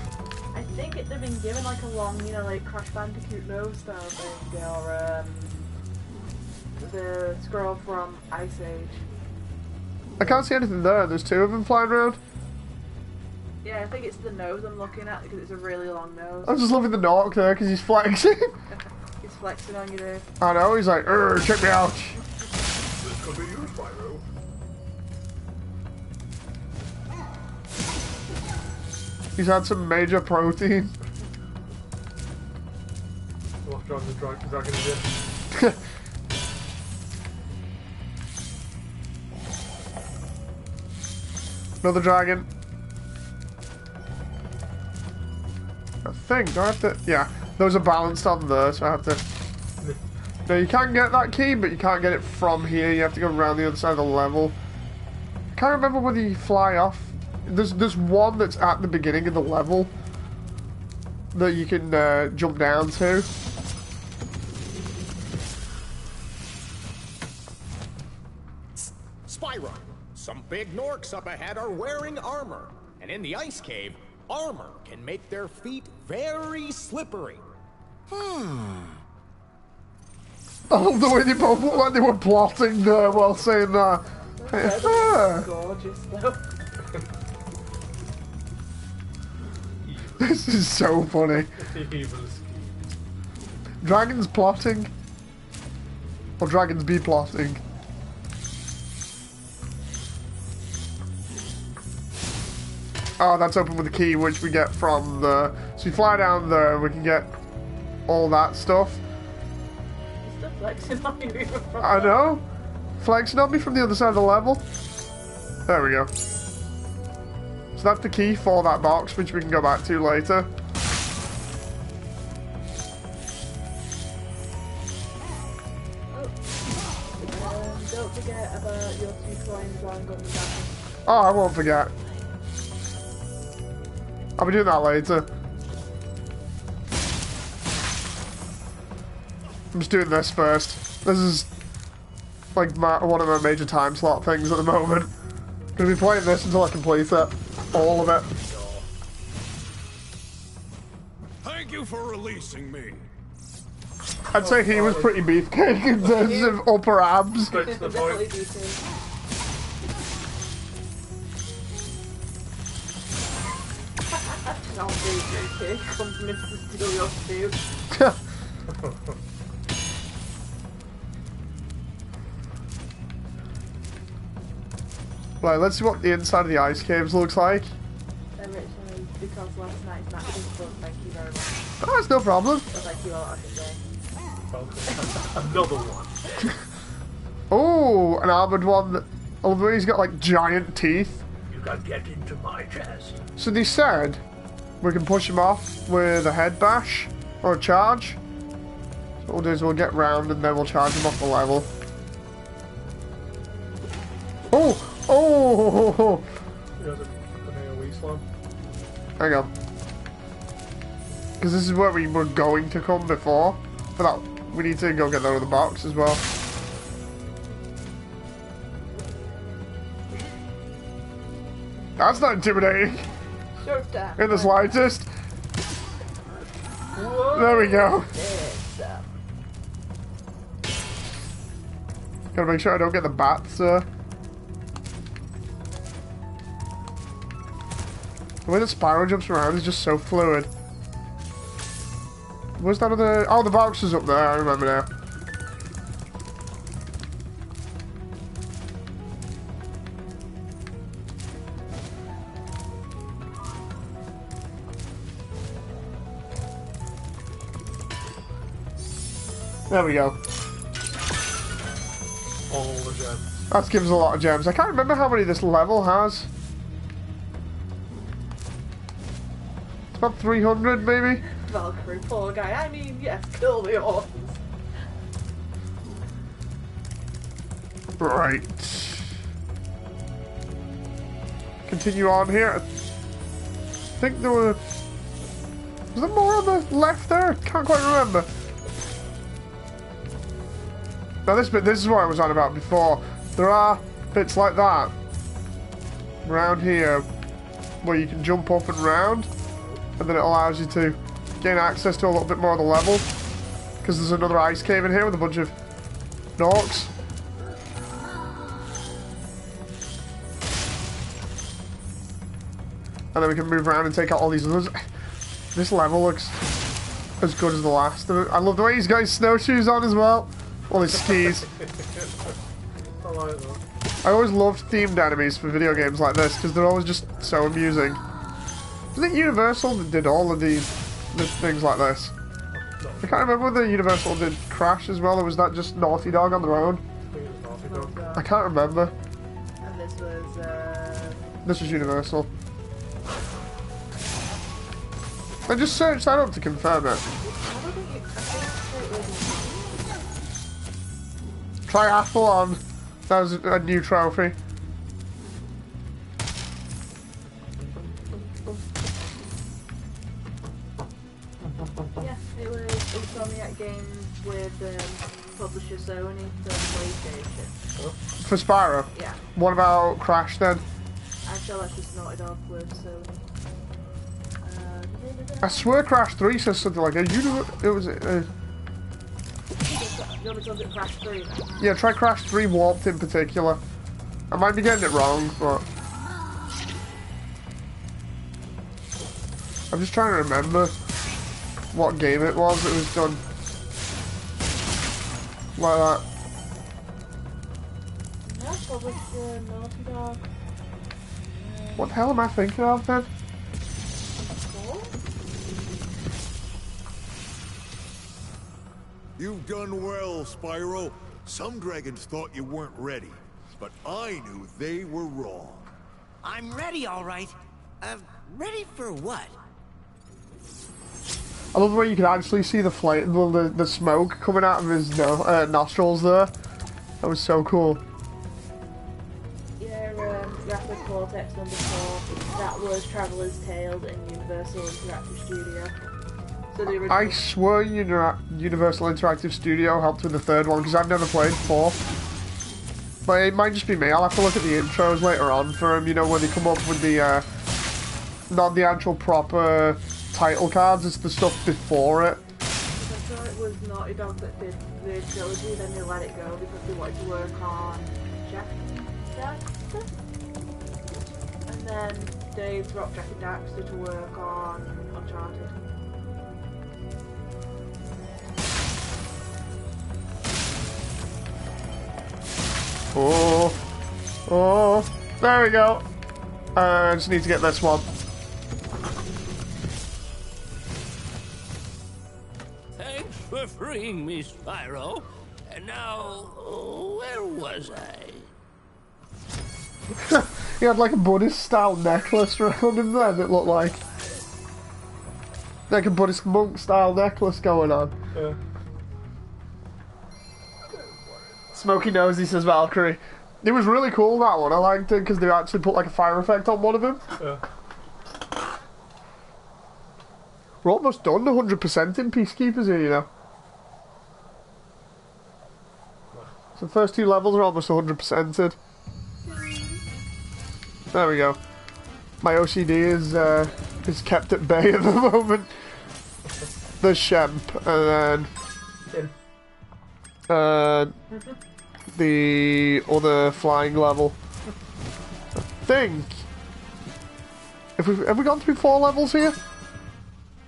Speaker 3: I think they've been given like a long, like Crash Bandicoot nose style thing, or the scroll from Ice Age.
Speaker 2: I can't see anything there. There's two of them flying around.
Speaker 3: Yeah, I think it's the nose I'm looking at because it's a really long nose.
Speaker 2: I'm just loving the Nork there because he's flexing.
Speaker 3: He's flexing on you there.
Speaker 2: I know, he's like, check me out.
Speaker 1: This could be yours, Spyro.
Speaker 2: He's had some major protein.
Speaker 1: We'll have to join the dragon again.
Speaker 2: Another dragon. I think, do I have to... Yeah, those are balanced on there, so I have to... No, you can get that key, but you can't get it from here. You have to go around the other side of the level. I can't remember whether you fly off. There's one that's at the beginning of the level that you can jump down to.
Speaker 4: Spyro, some big Norks up ahead are wearing armor. And in the ice cave, armor can make their feet very slippery.
Speaker 2: I love the way they both look like they were plotting there while saying that.
Speaker 3: Gorgeous though.
Speaker 2: This is so funny. Dragons plotting. Or dragons be plotting. Oh, that's open with the key, which we get from the... So we fly down there, we can get all that stuff.
Speaker 3: He's still flexing on you.
Speaker 2: I know. Flexing on me from the other side of the level. There we go. So that's the key for that box, which we can go back to later.
Speaker 3: Don't forget about your 2 coins on Gun Battle.
Speaker 2: Oh, I won't forget. I'll be doing that later. I'm just doing this first. This is like one of my major time slot things at the moment. Gonna be playing this until I complete it. All of it.
Speaker 7: Thank you for releasing me.
Speaker 2: I'd say he was pretty beefcake in terms of upper abs.
Speaker 1: Straight to the point.
Speaker 3: Comes Mr. Steal Your Food.
Speaker 2: Right, let's see what the inside of the ice caves looks like.
Speaker 3: Originally, because last night's match was fun, thank you very much.
Speaker 2: Oh, it's no problem.
Speaker 3: Well, thank you all, I can say.
Speaker 1: Another one.
Speaker 2: Oh, an armored one. Although he's got like giant teeth.
Speaker 1: You can get into my chest.
Speaker 2: So they said we can push him off with a head bash or a charge. So what we'll do is we'll get round and then we'll charge him off the level. Oh! Oh!
Speaker 1: Yeah, the AoE slam.
Speaker 2: Hang on. Because this is where we were going to come before. For that, we need to go get that other box as well. That's not intimidating.
Speaker 3: Showtime.
Speaker 2: In the slightest.
Speaker 3: Whoa.
Speaker 2: There we go. Gotta make sure I don't get the bats, The way that Spyro jumps around is just so fluid. Where's that other... Oh, the box is up there, I remember now. There we go.
Speaker 1: All the gems.
Speaker 2: That gives a lot of gems. I can't remember how many this level has. It's about 300, maybe?
Speaker 3: Valkyrie, poor guy. I mean, yes, kill the horses.
Speaker 2: Right. Continue on here. I think there were... Was there more on the left there? Can't quite remember. Now this is what I was on about before. There are bits like that around here where you can jump up and round, and then it allows you to gain access to a little bit more of the level, because there's another ice cave in here with a bunch of Norks. And then we can move around and take out all these others. This level looks as good as the last of it. I love the way he's got his snowshoes on as well. All his skis.
Speaker 1: I like that.
Speaker 2: I always loved themed enemies for video games like this because they're always just so amusing. Was it Universal that did all of these things like this? I can't remember whether Universal did Crash as well, or was that just Naughty Dog on their own? I can't remember.
Speaker 3: And this was,
Speaker 2: This was Universal. I just searched that up to confirm it. Triathlon. That was a new trophy.
Speaker 3: yeah, it was Insomniac Games with publisher Sony for PlayStation.
Speaker 2: For Spyro?
Speaker 3: Yeah.
Speaker 2: What about Crash then?
Speaker 3: I feel like it's Naughty Dog with Sony.
Speaker 2: I swear Crash 3 says something like that. It was...
Speaker 3: You want me to look at Crash 3 then?
Speaker 2: Yeah, try Crash 3 Warped in particular. I might be getting it wrong, but... I'm just trying to remember what game it was that was done like that.
Speaker 3: Yeah, publisher Naughty Dog.
Speaker 2: What the hell am I thinking of then?
Speaker 16: You've done well, Spyro. Some dragons thought you weren't ready, but I knew they were wrong.
Speaker 8: I'm ready, all right. Ready for what?
Speaker 2: I love the way you can actually see the flame, the smoke coming out of his nostrils there. That was so cool.
Speaker 3: Yeah, Rapid Cortex #4. That was Traveller's Tale in Universal Interactive Studio. So the original.
Speaker 2: I swear Universal Interactive Studio helped with the third one, because I've never played 4. But it might just be me. I'll have to look at the intros later on for them, you know, when they come up with the, not the actual proper title cards, it's the stuff before it.
Speaker 3: I thought it was Naughty Dog that did the trilogy, then they let it go because they wanted to work on Jack and Daxter. And then they dropped Jack and Daxter to work on Uncharted.
Speaker 2: Oh, there we go. I just need to get this one.
Speaker 20: Thanks for freeing me, Spyro. And now, where was I?
Speaker 2: He had like a Buddhist-style necklace around him then, it looked like. Like a Buddhist monk-style necklace going on.
Speaker 1: Yeah.
Speaker 2: Smoky nose, he says Valkyrie. It was really cool, that one. I liked it because they actually put like a fire effect on one of them.
Speaker 1: Yeah.
Speaker 2: We're almost done 100% in Peacekeepers here, you know. So the first 2 levels are almost 100%ed. There we go. My OCD is kept at bay at the moment. There's Shemp, and then the other flying level. I think. Have we gone through 4 levels here?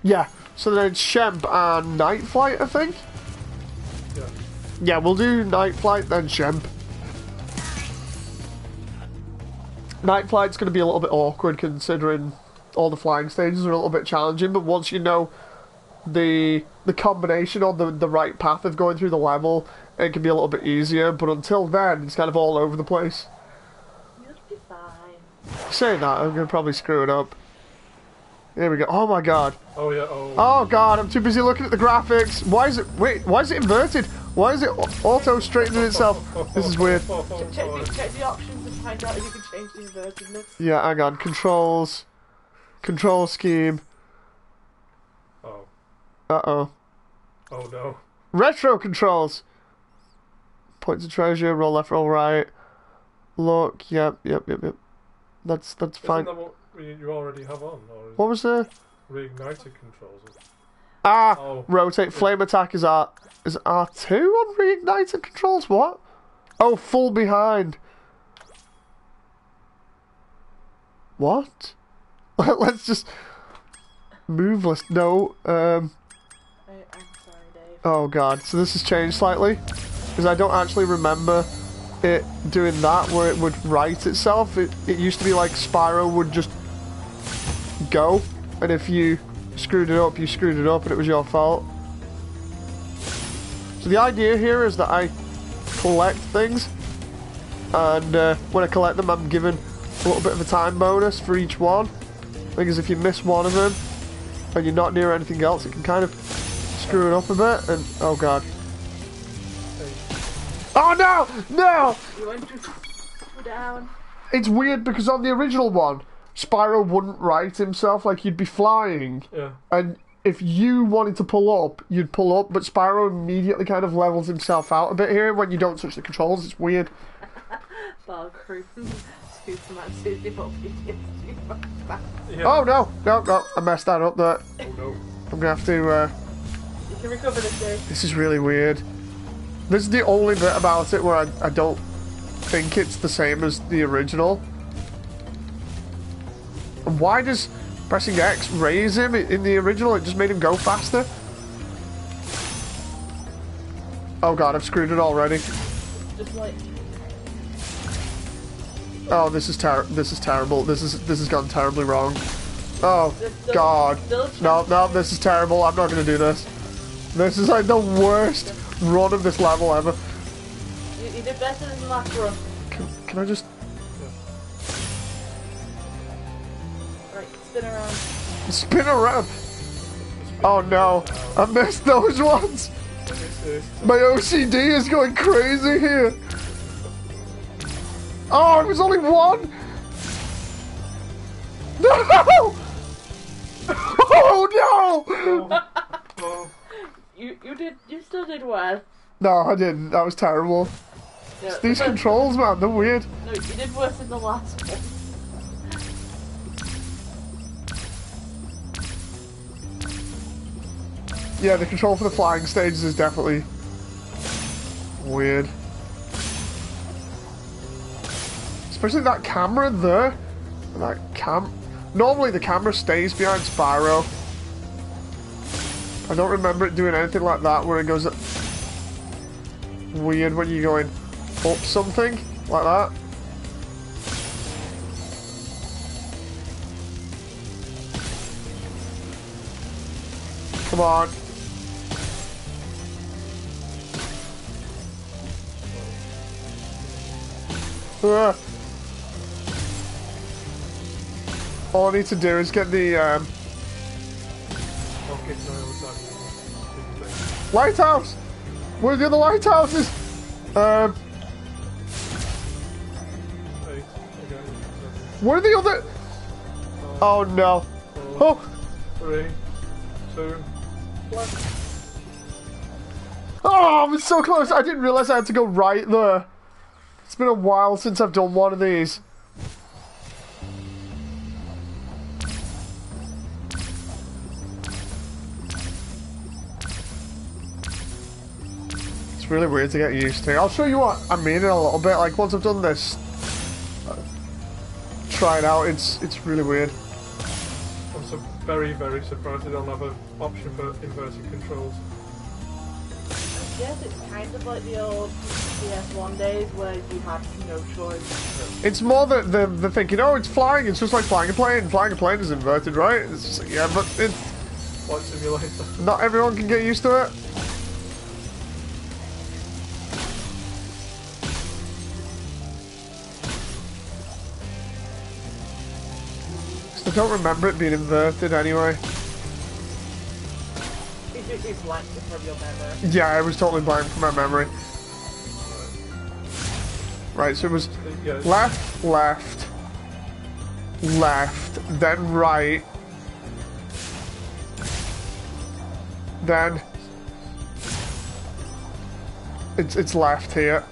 Speaker 2: Yeah. So then it's Shemp and Night Flight, I think. Yeah, we'll do Night Flight then Shemp. Night Flight's going to be a little bit awkward considering all the flying stages are a little bit challenging, but once you know the combination on the right path of going through the level, it can be a little bit easier, but until then it's kind of all over the place.
Speaker 3: You'll be fine.
Speaker 2: Saying that, I'm going to probably screw it up. Here we go. Oh my god.
Speaker 1: Oh yeah,
Speaker 2: Oh god, I'm too busy looking at the graphics. Why is it inverted? Why is it auto straightening itself? This is weird.
Speaker 3: Check the options and find out if you can change the invertedness.
Speaker 2: Yeah, hang on. Controls. Control scheme.
Speaker 1: Oh.
Speaker 2: Uh-oh.
Speaker 1: Oh no.
Speaker 2: Retro controls. Points of treasure, roll left, roll right. Look, yep. That's fine.
Speaker 1: Isn't that what you already have on? Or
Speaker 2: What was the...
Speaker 1: Reignited controls?
Speaker 2: Ah!
Speaker 1: Oh.
Speaker 2: Rotate. Flame attack is R2 on reignited controls? What? Oh, full behind. What? Let's just... Moveless. No,
Speaker 3: I'm sorry, Dave.
Speaker 2: Oh god, so this has changed slightly? Because I don't actually remember it doing that, where it would right itself. It used to be like Spyro would just go, and if you screwed it up, you screwed it up, and it was your fault. So the idea here is that I collect things, and when I collect them, I'm given a little bit of a time bonus for each one. Because if you miss one of them, and you're not near anything else, it can kind of screw it up a bit, and oh god. Oh no! No!
Speaker 3: You went too down.
Speaker 2: It's weird because on the original one, Spyro wouldn't right himself, like you'd be flying, and if you wanted to pull up, you'd pull up, but Spyro immediately kind of levels himself out a bit here when you don't touch the controls. It's weird. Oh no, I messed that up there.
Speaker 1: Oh no.
Speaker 2: I'm gonna have to,
Speaker 3: You can recover this day.
Speaker 2: this is really weird. This is the only bit about it where I don't think it's the same as the original. And why does pressing X raise him? In the original, it just made him go faster. Oh god, I've screwed it already.
Speaker 3: Just like...
Speaker 2: Oh, this is terrible. This has gone terribly wrong. Oh god. No, this is terrible. I'm not gonna do this. This is like the worst run of this level ever.
Speaker 3: You did better than the last run.
Speaker 2: Can I just...
Speaker 3: Right, spin around.
Speaker 2: Spin around! Oh no, I missed those ones! My OCD is going crazy here! Oh, it was only one! No! Oh no!
Speaker 1: Oh.
Speaker 3: You still did well.
Speaker 2: No, I didn't. That was terrible.
Speaker 3: No,
Speaker 2: It's these controls, man, they're weird.
Speaker 3: No, you did worse than the last one.
Speaker 2: Yeah, the control for the flying stages is definitely weird. Especially that camera there. Normally the camera stays behind Spyro. I don't remember it doing anything like that where it goes weird when you're going up something like that. Come on. All I need to do is get the lighthouse! Where are the other lighthouses? Where are the other... Oh no. Oh!
Speaker 1: 3, 2, 1.
Speaker 2: Oh, I'm so close. I didn't realize I had to go right there. It's been a while since I've done one of these. It's really weird to get used to. I'll show you what I mean in a little bit. Like once I've done this, try it out. It's really weird.
Speaker 1: I'm so very surprised they don't have an option for inverted controls.
Speaker 3: Yes, it's kind of like the old PS1 days where you had no choice.
Speaker 2: It's more that they're thinking, oh, it's flying. It's just like flying a plane. Flying a plane is inverted, right? It's just like, yeah, but it's
Speaker 1: Flight simulator.
Speaker 2: Not everyone can get used to it. I don't remember it being inverted anyway.
Speaker 3: It's blanked from your memory.
Speaker 2: Yeah, it was totally blank from my memory. Right, so it was left, left, left, then right, then it's left here.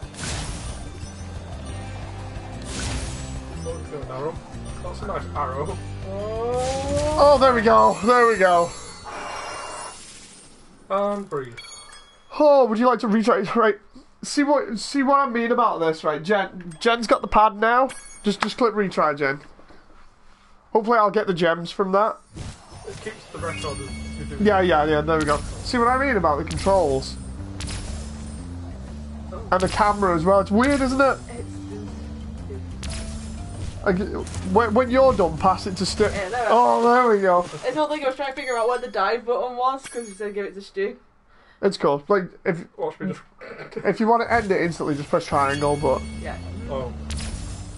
Speaker 1: Arrow. That's a nice arrow.
Speaker 2: Oh, there we go. There we go.
Speaker 1: And breathe.
Speaker 2: Oh, would you like to retry? Right. See what I mean about this, right? Jen's got the pad now. Just click retry, Jen. Hopefully, I'll get the gems from that.
Speaker 1: It keeps the record.
Speaker 2: Yeah. There we go. See what I mean about the controls and the camera as well. It's weird, isn't it? Like, when you're done, pass it to Stu.
Speaker 3: Yeah,
Speaker 2: oh, there we go.
Speaker 3: I don't think I was trying to figure out where the dive button was because you said give it to Stu.
Speaker 2: It's cool. Like if you want to end it instantly, just press triangle. But
Speaker 3: yeah.
Speaker 1: Oh.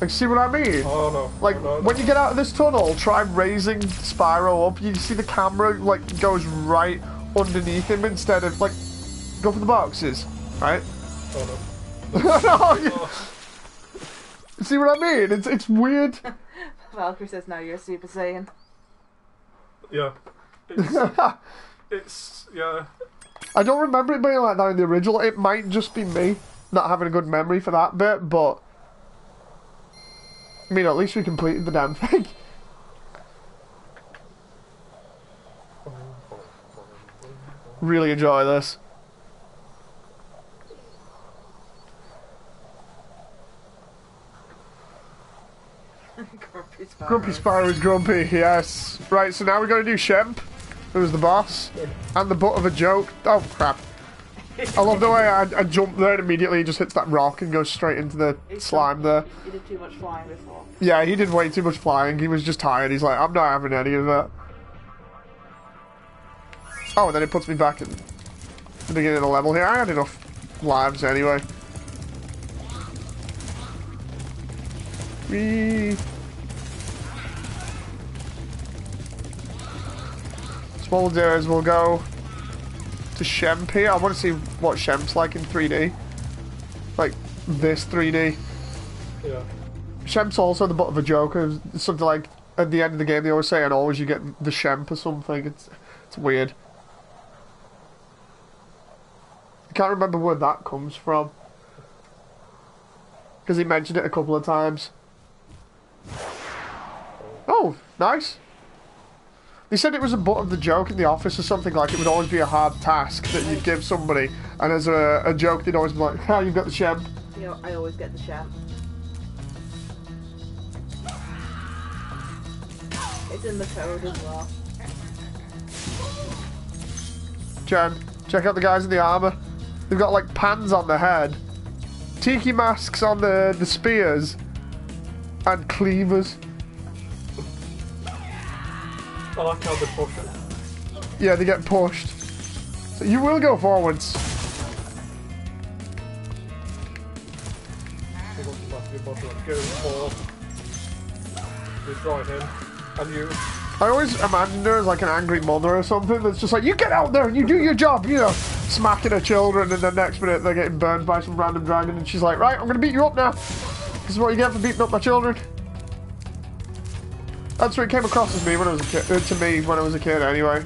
Speaker 2: Like, see what I mean?
Speaker 1: Oh no.
Speaker 2: Like when you get out of this tunnel, try raising Spyro up. You see the camera like goes right underneath him instead of like go for the boxes, right?
Speaker 1: Oh
Speaker 2: no. See what I mean? It's weird.
Speaker 3: Valkyrie says now you're Super Saiyan.
Speaker 1: Yeah. It's yeah.
Speaker 2: I don't remember it being like that in the original. It might just be me not having a good memory for that bit, but I mean, at least we completed the damn thing. Really enjoy this. Grumpy Spyro's grumpy, yes. Right, so now we're going to do Shemp, who's the boss, and the butt of a joke. Oh, crap. I love the way I jump there and immediately he just hits that rock and goes straight into the slime there.
Speaker 3: You did too much flying before.
Speaker 2: Yeah, he did way too much flying. He was just tired. He's like, I'm not having any of that. Oh, and then it puts me back in the beginning of the level here. I had enough lives anyway. Whee! So what we'll do is we'll go to Shemp here. I want to see what Shemp's like in 3D. Like this 3D.
Speaker 1: Yeah.
Speaker 2: Shemp's also the butt of a joke. It's something like at the end of the game they always say, and always you get the Shemp or something. It's weird. Can't remember where that comes from. Because he mentioned it a couple of times. Oh, nice. They said it was a butt of the joke in the office or something, like it would always be a hard task that you'd give somebody, and as a joke they'd always be like, "Ha, you've got the shemp."
Speaker 3: You know, I always get the shemp. It's in the code as well.
Speaker 2: Jen, check out the guys in the armour. They've got like pans on their head, tiki masks on the spears, and cleavers.
Speaker 1: I like how they push it.
Speaker 2: Yeah, they get pushed. So you will go forwards.
Speaker 1: Destroy him. And you.
Speaker 2: I always imagine her as like an angry mother or something that's just like, you get out there and you do your job, you know, smacking her children, and then next minute they're getting burned by some random dragon, and she's like, right, I'm gonna beat you up now. This is what you get for beating up my children. That's what it came across as me when I was a kid, to me when I was a kid anyway.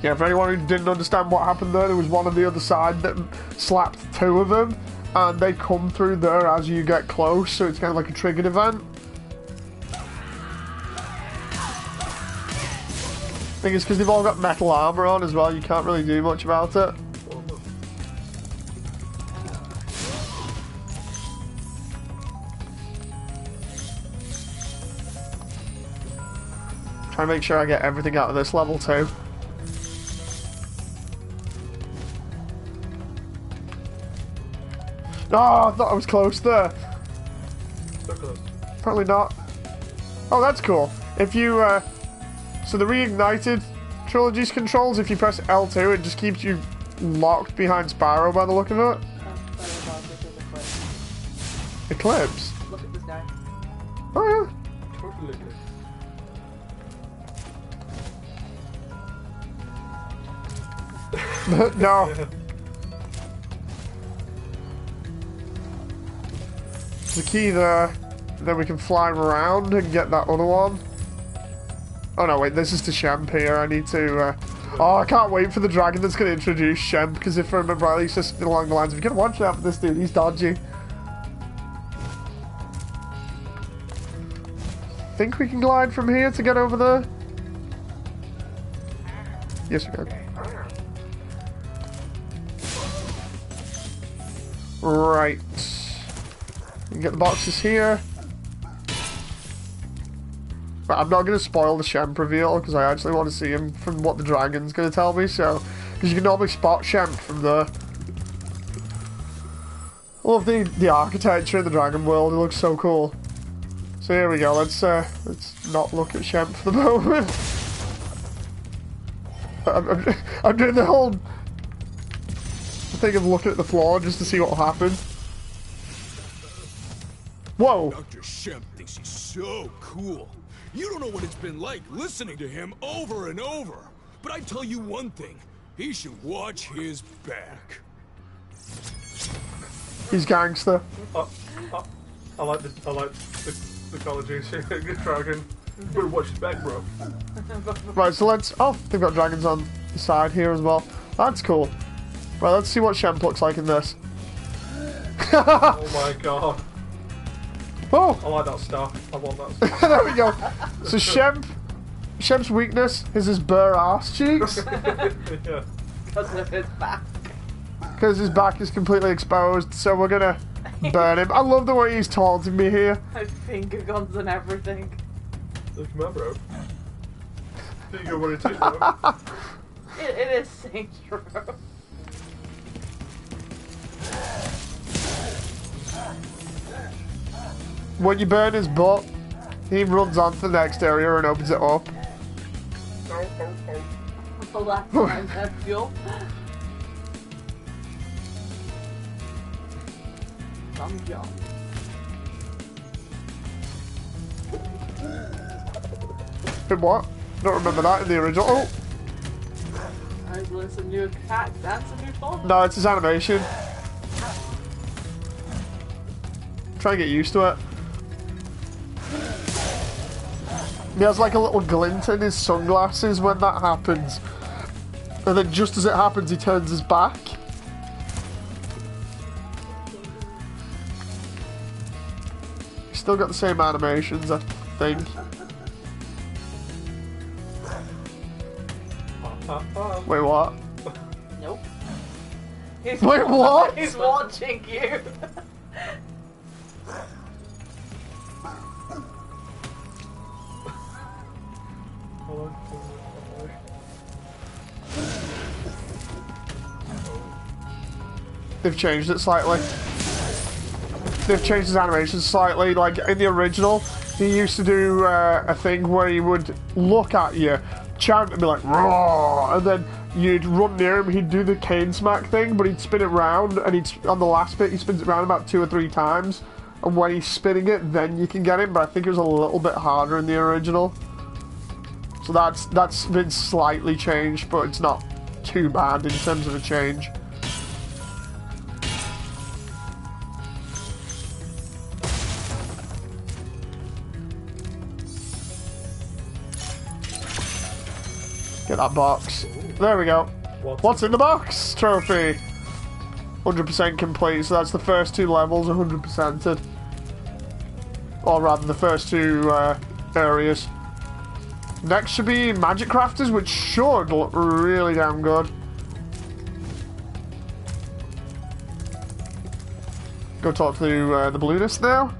Speaker 2: Yeah, for anyone who didn't understand what happened there was one on the other side that slapped two of them, and they come through there as you get close, so it's kind of like a triggered event. I think it's because they've all got metal armor on as well, you can't really do much about it. Try to make sure I get everything out of this level too. Oh, I thought I was close there.
Speaker 1: So close.
Speaker 2: Apparently not. Oh, that's cool. If you, so the Reignited Trilogy's controls, if you press L2, it just keeps you locked behind Spyro by the look of it. Eclipse?
Speaker 3: Look at this guy.
Speaker 2: Oh, yeah. No. The key there, then we can fly around and get that other one. Oh no, wait, this is to Shemp here. I need to. Oh, I can't wait for the dragon that's going to introduce Shemp, because if I remember rightly, it's just along the lines of, you gotta watch out for this dude, he's dodgy. Think we can glide from here to get over there? Yes, we can. Right. You can get the boxes here. But I'm not going to spoil the Shemp reveal, because I actually want to see him from what the dragon's going to tell me, so... Because you can normally spot Shemp from there. I love the architecture in the dragon world, it looks so cool. So here we go, let's not look at Shemp for the moment. I'm doing the whole thing of looking at the floor just to see what will happen. Whoa!
Speaker 18: Dr. Shemp thinks he's so cool. You don't know what it's been like listening to him over and over. But I tell you one thing, he should watch his back.
Speaker 2: He's gangster.
Speaker 1: I like the college dragon. But watch his back, bro.
Speaker 2: Right, so let's... Oh, they've got dragons on the side here as well. That's cool. Right, let's see what Shemp looks like in this.
Speaker 1: Oh my god.
Speaker 2: Oh!
Speaker 1: I like that stuff. I want that stuff.
Speaker 2: There we go. So Shemp's weakness is his bare ass cheeks.
Speaker 1: Yeah.
Speaker 3: Because of his back.
Speaker 2: Because his back is completely exposed, so we're gonna burn him. I love the way he's taunting me here.
Speaker 3: My finger guns and everything.
Speaker 1: Look, come on, bro. There you go, what it is, bro.
Speaker 3: It is Saints Row.
Speaker 2: When you burn his butt, he runs on to the next area and opens it up.
Speaker 3: Well, that's nice, that's fuel. Some job.
Speaker 2: Did what? Don't remember that in the original. Oh!
Speaker 3: I learned some new attacks, that's a new phone.
Speaker 2: No, it's his animation. Try and get used to it. He has like a little glint in his sunglasses when that happens. And then just as it happens, he turns his back. He's still got the same animations, I think. Wait, what?
Speaker 3: Nope.
Speaker 2: Wait, what?
Speaker 3: He's watching you.
Speaker 2: They've changed it slightly. They've changed his animation slightly. Like in the original, he used to do a thing where he would look at you, chant and be like, "Roar!" and then you'd run near him, he'd do the cane smack thing, but he'd spin it round, and on the last bit, he spins it round about 2 or 3 times, and when he's spinning it, then you can get him, but I think it was a little bit harder in the original. So that's been slightly changed, but it's not too bad in terms of a change. Get that box. There we go. What's in the box? Trophy. 100% complete, so that's the first 2 levels 100%ed. Or rather, the first 2 areas. Next should be Magic Crafters, which should look really damn good. Go talk to the balloonist now.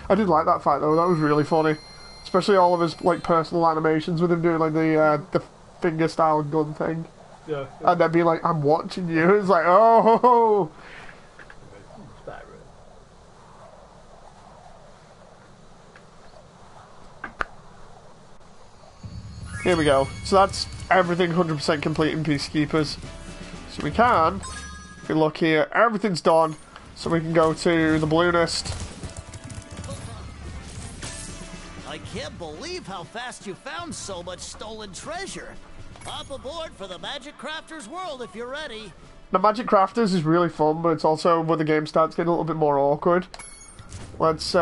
Speaker 2: I did like that fight though, that was really funny. Especially all of his like personal animations with him doing like the finger style gun thing.
Speaker 1: Yeah.
Speaker 2: And then being like, "I'm watching you." It's like, oh. Here we go. So that's everything 100% complete in Peacekeepers. So we can, if we look here, everything's done. So we can go to the balloonist.
Speaker 17: I can't believe how fast you found so much stolen treasure. Hop aboard for the Magic Crafter's world if you're ready.
Speaker 2: The Magic Crafters is really fun, but it's also when the game starts getting a little bit more awkward. Let's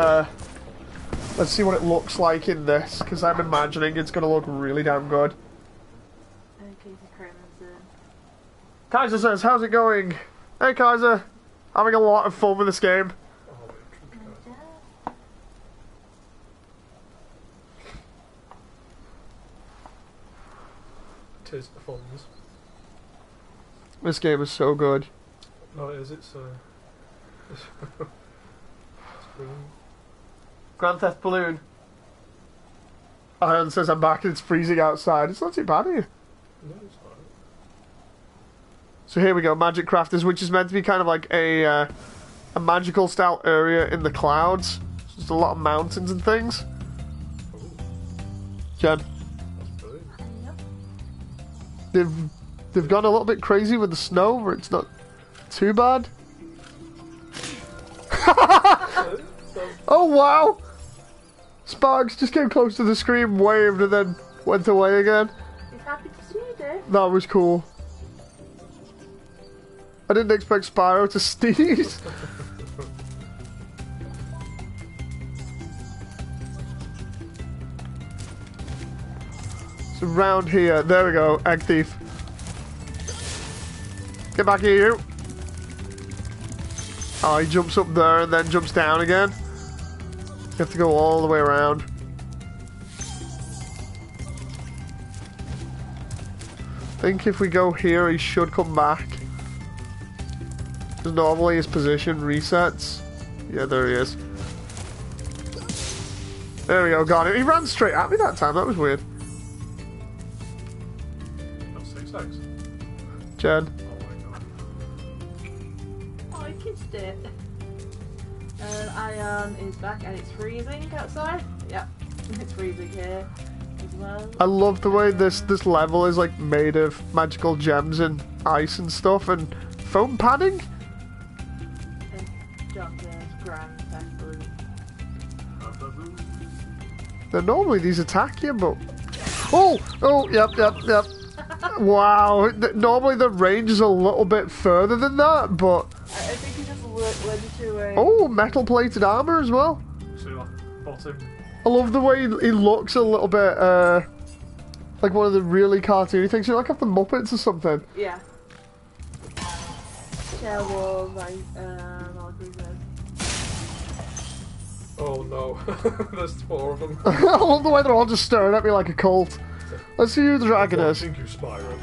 Speaker 2: see what it looks like in this, because I'm imagining it's going to look really damn good. Kaiser says, "How's it going?" Hey Kaiser, having a lot of fun with this game.
Speaker 1: Tis the funds.
Speaker 2: This game is so good.
Speaker 1: No, it is. It's brilliant.
Speaker 2: Grand Theft Balloon. Iron says, "I'm back and it's freezing outside." It's not too bad here.
Speaker 1: No, it's not.
Speaker 2: So here we go, Magic Crafters, which is meant to be kind of like a magical style area in the clouds. So there's a lot of mountains and things. Jen. They've gone a little bit crazy with the snow, but it's not too bad. Oh wow! Sparks just came close to the screen, waved, and then went away again.
Speaker 3: He's happy to see you, Dave.
Speaker 2: That was cool. I didn't expect Spyro to sneeze. So round here, there we go, Egg Thief. Get back here, you. Oh, he jumps up there and then jumps down again. You have to go all the way around. I think if we go here, he should come back. Because normally his position resets. Yeah, there he is. There we go, got it. He ran straight at me that time, that was weird.
Speaker 1: That's 6x.
Speaker 2: Jen.
Speaker 3: Oh, I kissed it. Ion is back and it's freezing outside. Yep, it's freezing here as well.
Speaker 2: I love the way this level is like made of magical gems and ice and stuff and foam padding.
Speaker 3: And John says Grand Theft Balloon.
Speaker 2: Now normally these attack you, but oh, yep. Wow, normally the range is a little bit further than that, but
Speaker 3: I think he just led you to a...
Speaker 2: oh, metal plated armor as well.
Speaker 1: See that bottom
Speaker 2: I love the way he looks a little bit like one of the really cartoony things. You know, like have the Muppets or something.
Speaker 3: Yeah. Werewolf, like,
Speaker 1: Oh no, there's 4 of them.
Speaker 2: I love the way they're all just staring at me like a cult. Let's see who the dragon is.
Speaker 1: Thank you, Spyro.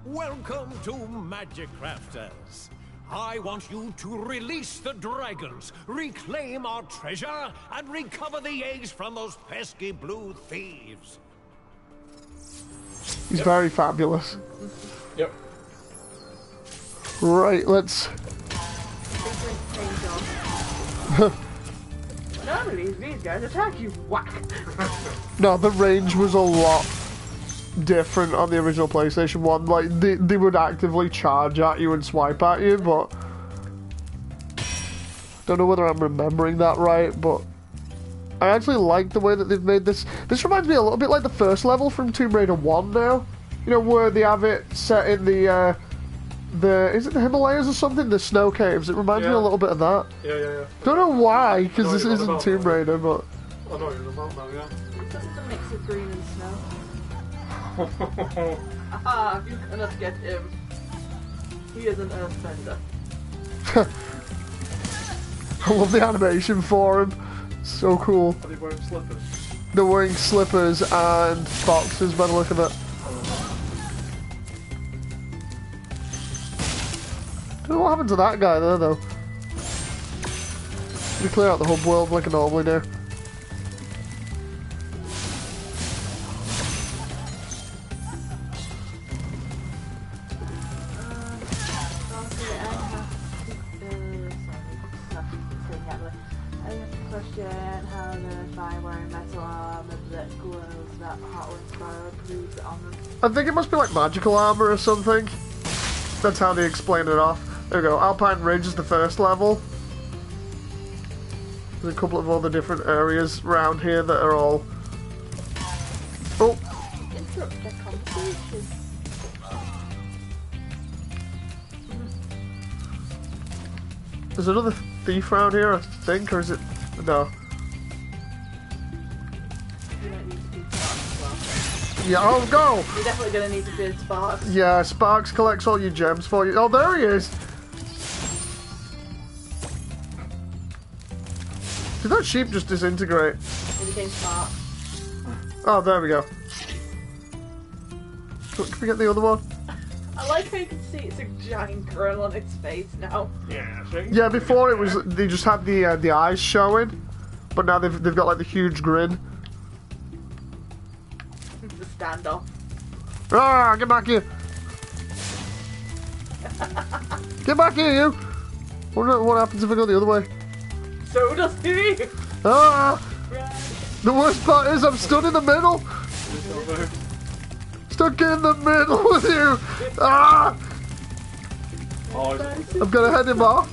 Speaker 14: Welcome to Magic Crafters. I want you to release the dragons, reclaim our treasure, and recover the eggs from those pesky blue thieves.
Speaker 2: He's very fabulous.
Speaker 1: Yep.
Speaker 2: Right, let's...
Speaker 3: Normally these guys attack you, whack!
Speaker 2: No, the range was a lot different on the original PlayStation 1. Like, they would actively charge at you and swipe at you, but... Don't know whether I'm remembering that right, but... I actually like the way that they've made this. This reminds me a little bit like the first level from Tomb Raider 1 now. You know, where they have it set in the is it the Himalayas or something? The snow caves. It reminds me a little bit of that.
Speaker 1: Yeah.
Speaker 2: Don't know why, because this isn't Tomb Raider, but...
Speaker 1: I know you're about now, yeah.
Speaker 3: It's a mix of green and snow. Ah, you cannot get him. He is an earthbender.
Speaker 2: I love the animation for him. So cool.
Speaker 1: Are they wearing slippers?
Speaker 2: They're wearing slippers and boxes by the look of it. Don't know what happened to that guy there, though. We clear out the hub world like I normally do. I think it must be like magical armor or something. That's how they explain it off. There we go. Alpine Ridge is the first level. There's a couple of other different areas around here that are all... Oh!
Speaker 3: Interrupt the conversation.
Speaker 2: There's another thief around here, I think, or is it... No. Yeah, oh, go!
Speaker 3: You're definitely going to need to feed Sparks.
Speaker 2: Yeah, Sparks collects all your gems for you. Oh, there he is! Did that sheep just disintegrate?
Speaker 3: He became Sparks.
Speaker 2: Oh, there we go. Can we get the other one?
Speaker 3: I like how you can see it's a giant grill on its face now.
Speaker 1: Yeah, I think.
Speaker 2: Yeah, before it was... They just had the eyes showing. But now they've got like the huge grin.
Speaker 3: The standoff.
Speaker 2: Ah, get back here! Get back here, you! What happens if I go the other way?
Speaker 3: So does he!
Speaker 2: Ah! The worst part is I'm stood in the middle! Stuck in the middle with you! Ah! I'm gonna head him off.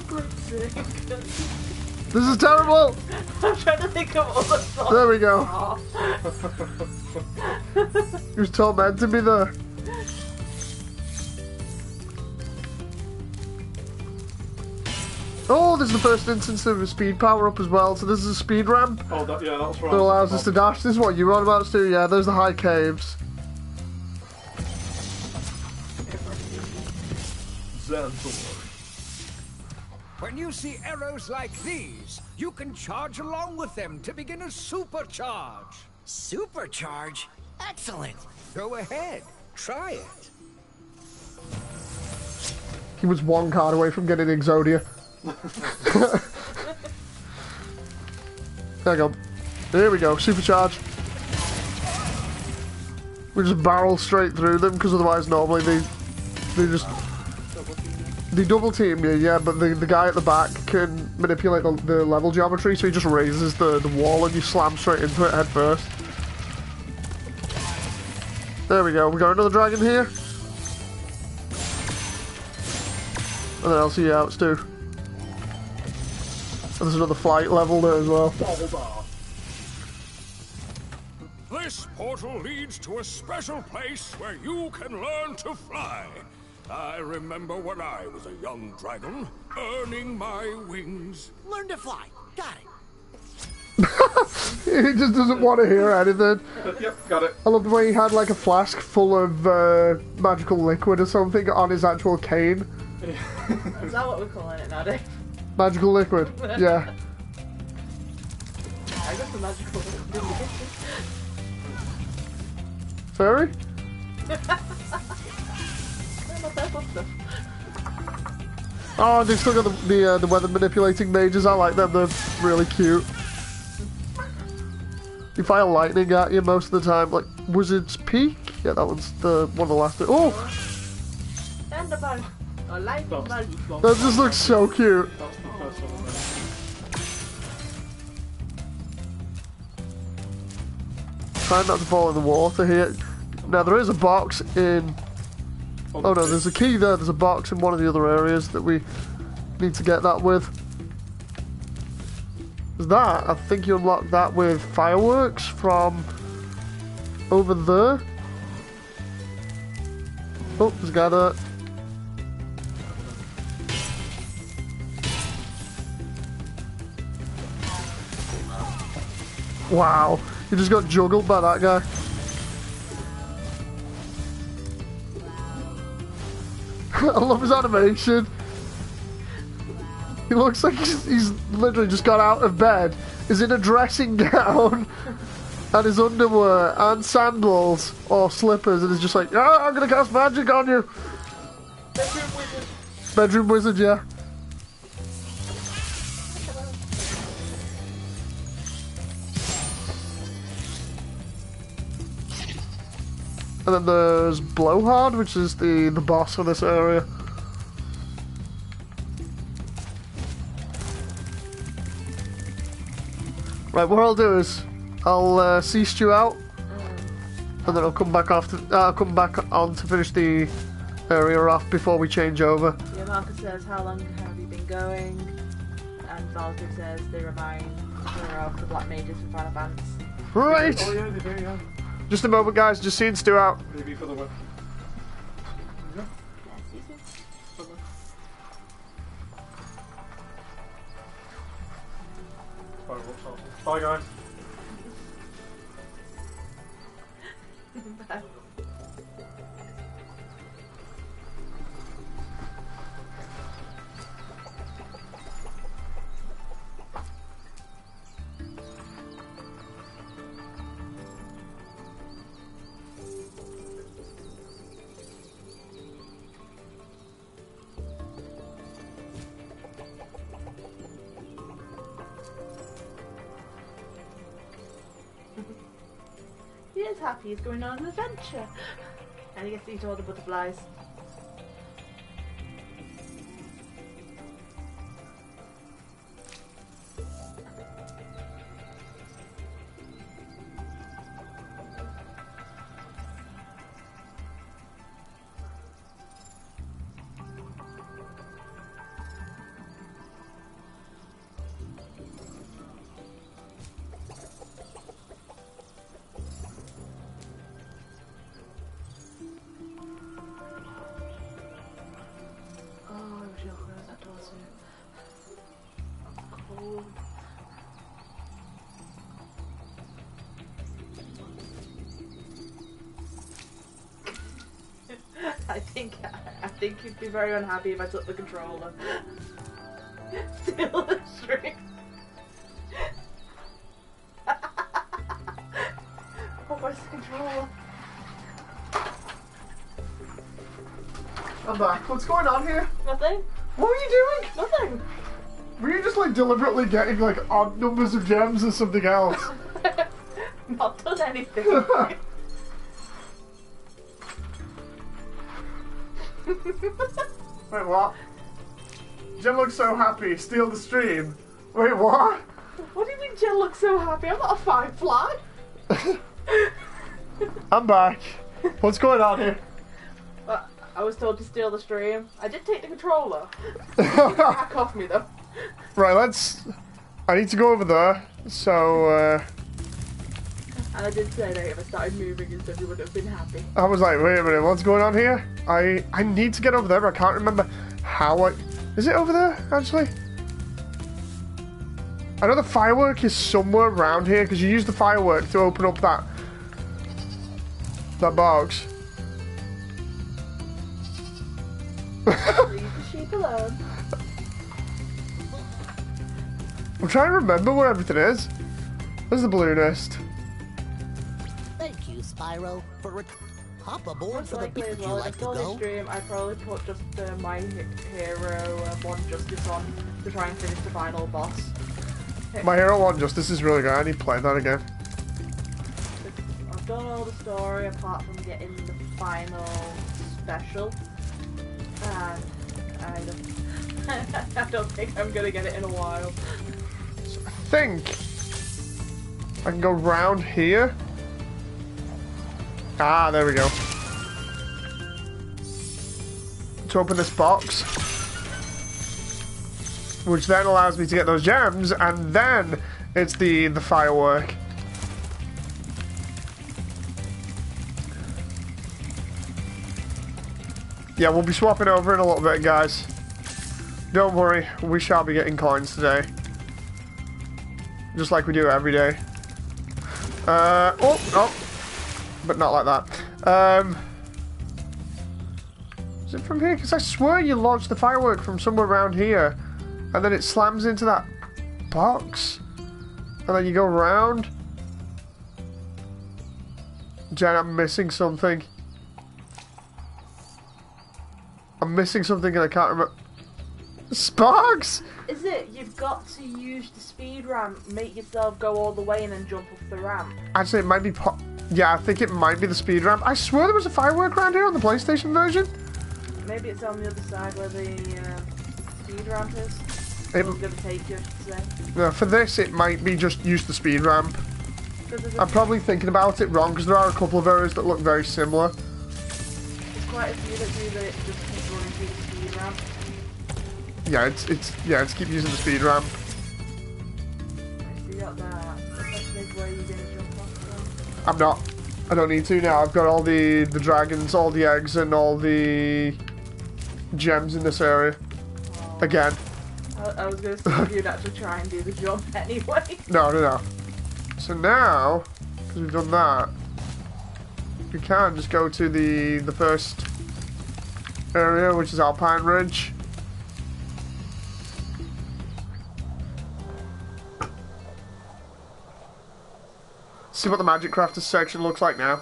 Speaker 2: This is terrible!
Speaker 3: I'm trying to think of other songs.
Speaker 2: There we go. He was tormenting me there. Oh, this is the first instance of a speed power up as well. So this is a speed ramp.
Speaker 1: Oh, yeah, that's right.
Speaker 2: That allows us to dash. This is what you were on about, Stu. Yeah, there's the high caves.
Speaker 11: When you see arrows like these, you can charge along with them to begin a supercharge.
Speaker 8: Supercharge? Excellent.
Speaker 11: Go ahead, try it.
Speaker 2: He was one card away from getting Exodia. There we go. There we go. Supercharge. We just barrel straight through them because otherwise normally they just... They double team you, yeah, but the guy at the back can manipulate the level geometry, so he just raises the wall and you slam straight into it head first. There we go. We got another dragon here. And then I'll see you out, Stu. And there's another flight level there as well.
Speaker 12: This portal leads to a special place where you can learn to fly.
Speaker 7: I remember when I was a young dragon, earning my wings.
Speaker 8: Learn to fly. Got it.
Speaker 2: He just doesn't want to hear anything.
Speaker 1: Yep, got it.
Speaker 2: I love the way he had like a flask full of magical liquid or something on his actual cane.
Speaker 3: Is that what we're calling it now, Dave?
Speaker 2: Magical liquid, yeah.
Speaker 3: I got the magical liquid in the kitchen.
Speaker 2: Fairy? Oh, they've still got the weather manipulating mages. I like them. They're really cute. You fire lightning at you most of the time, like Wizard's Peak. Yeah, that one's one of the last. Oh!
Speaker 3: Thunderbug. Or lightning bug.
Speaker 2: That just looks so cute.
Speaker 1: That's the first one.
Speaker 2: Try not to fall in the water here. Now there is a box in. Oh no, there's a key there. There's a box in one of the other areas that we need to get that with. That, I think you unlock that with fireworks from over there. Oh, there's a guy there. Wow, you just got juggled by that guy. I love his animation. He looks like he's literally just got out of bed, is in a dressing gown, and his underwear, and sandals, or slippers, and he's just like, ah, I'm gonna cast magic on you!
Speaker 3: Bedroom wizard.
Speaker 2: Bedroom wizard, yeah. And then there's Blowhard, which is the boss of this area. Right, what I'll do is I'll see Stu out, and then I'll come back on to finish the area off before we change over.
Speaker 3: Yeah, Marcus says, how long have you been going? And Valkyrie says they remind her of the Black Mages from Final Fantasy.
Speaker 2: Right!
Speaker 1: Oh yeah, they do, yeah.
Speaker 2: Just a moment, guys. Just seeing Stu out.
Speaker 1: Maybe for the win. Yeah. Bye, guys.
Speaker 3: Bye. He is happy he's going on an adventure. And he gets to eat all the butterflies. I think you'd be very unhappy if I took the controller. Steal the string. Oh, where's the controller?
Speaker 2: I'm back. What's going on here?
Speaker 3: Nothing.
Speaker 2: What were you doing?
Speaker 3: Nothing.
Speaker 2: Were you just like deliberately getting like odd numbers of gems or something else?
Speaker 3: Not done anything.
Speaker 2: Wait, what? Jen looks so happy. Steal the stream. Wait, what?
Speaker 3: What do you mean Jen looks so happy? I'm not a firefly.
Speaker 2: I'm back. What's going on here?
Speaker 3: I was told to steal the stream. I did take the controller. Back off me though.
Speaker 2: Right, I need to go over there. So,
Speaker 3: And I did say that if I started moving and stuff, you would have been happy.
Speaker 2: I was like, wait a minute, what's going on here? I need to get over there, but I can't remember how I... Is it over there, actually? I know the firework is somewhere around here, because you use the firework to open up that box.
Speaker 3: Leave the sheep alone.
Speaker 2: I'm trying to remember where everything is. There's the balloonist.
Speaker 5: Thank you, Spyro, for hop aboard
Speaker 3: Most
Speaker 5: for the
Speaker 3: likely
Speaker 5: beach.
Speaker 3: as
Speaker 5: You
Speaker 3: well,
Speaker 5: like
Speaker 3: if
Speaker 5: to
Speaker 3: I saw
Speaker 5: go?
Speaker 3: this stream, I'd probably put just my hero One Justice on to try and finish the final boss.
Speaker 2: My Hero One Justice is really good. I need to play that again.
Speaker 3: I've done all the story apart from getting the final special, and I don't think I'm gonna get it in a while.
Speaker 2: I think I can go round here. Ah, there we go. To open this box, which then allows me to get those gems, and then it's the firework. Yeah, we'll be swapping over in a little bit, guys. Don't worry, we shall be getting coins today. Just like we do every day. Oh, but not like that. Is it from here? Because I swear you launched the firework from somewhere around here, and then it slams into that box, and then you go around. Jen, I'm missing something. I'm missing something and I can't remember. Sparks?
Speaker 3: Is it? You've got to use the speed ramp, make yourself go all the way and then jump up the ramp.
Speaker 2: Actually, it might be... Yeah, I think it might be the speed ramp. I swear there was a firework around here on the PlayStation version.
Speaker 3: Maybe it's on the other side where the speed ramp is.
Speaker 2: It,
Speaker 3: It's going to take you, say.
Speaker 2: no, for this, it might be just use the speed ramp. I'm probably thinking about it wrong because there are a couple of areas that look very similar.
Speaker 3: There's quite a few that do that just keep running through the speed ramp.
Speaker 2: Yeah, it's keep using the speed ramp.
Speaker 3: You got that. That's where you're going to jump off
Speaker 2: I'm not. I don't need to now. I've got all the dragons, all the eggs, and all the gems in this area. Again.
Speaker 3: I was going to see if you'd actually try and do the jump anyway.
Speaker 2: No. So now, because we've done that, we can just go to the first area, which is Alpine Ridge. See what the Magic Crafters section looks like now.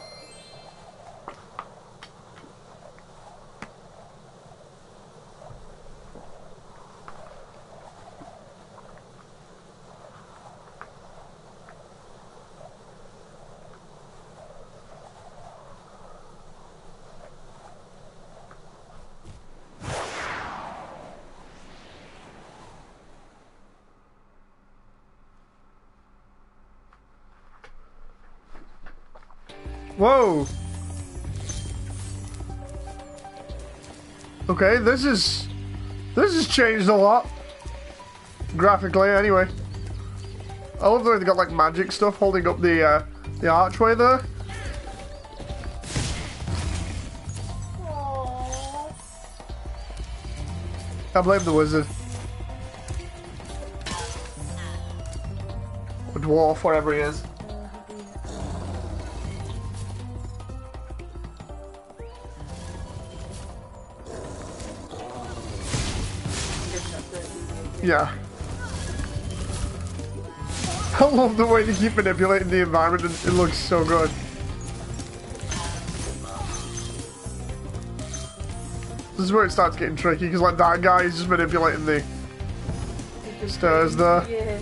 Speaker 2: Whoa! Okay, this has changed a lot. Graphically, anyway. I love the way they got like magic stuff holding up the archway there. I blame the wizard. Or dwarf, whatever he is. Yeah. I love the way they keep manipulating the environment, and it looks so good. This is where it starts getting tricky, because like that guy is just manipulating the stairs there.
Speaker 3: Yeah.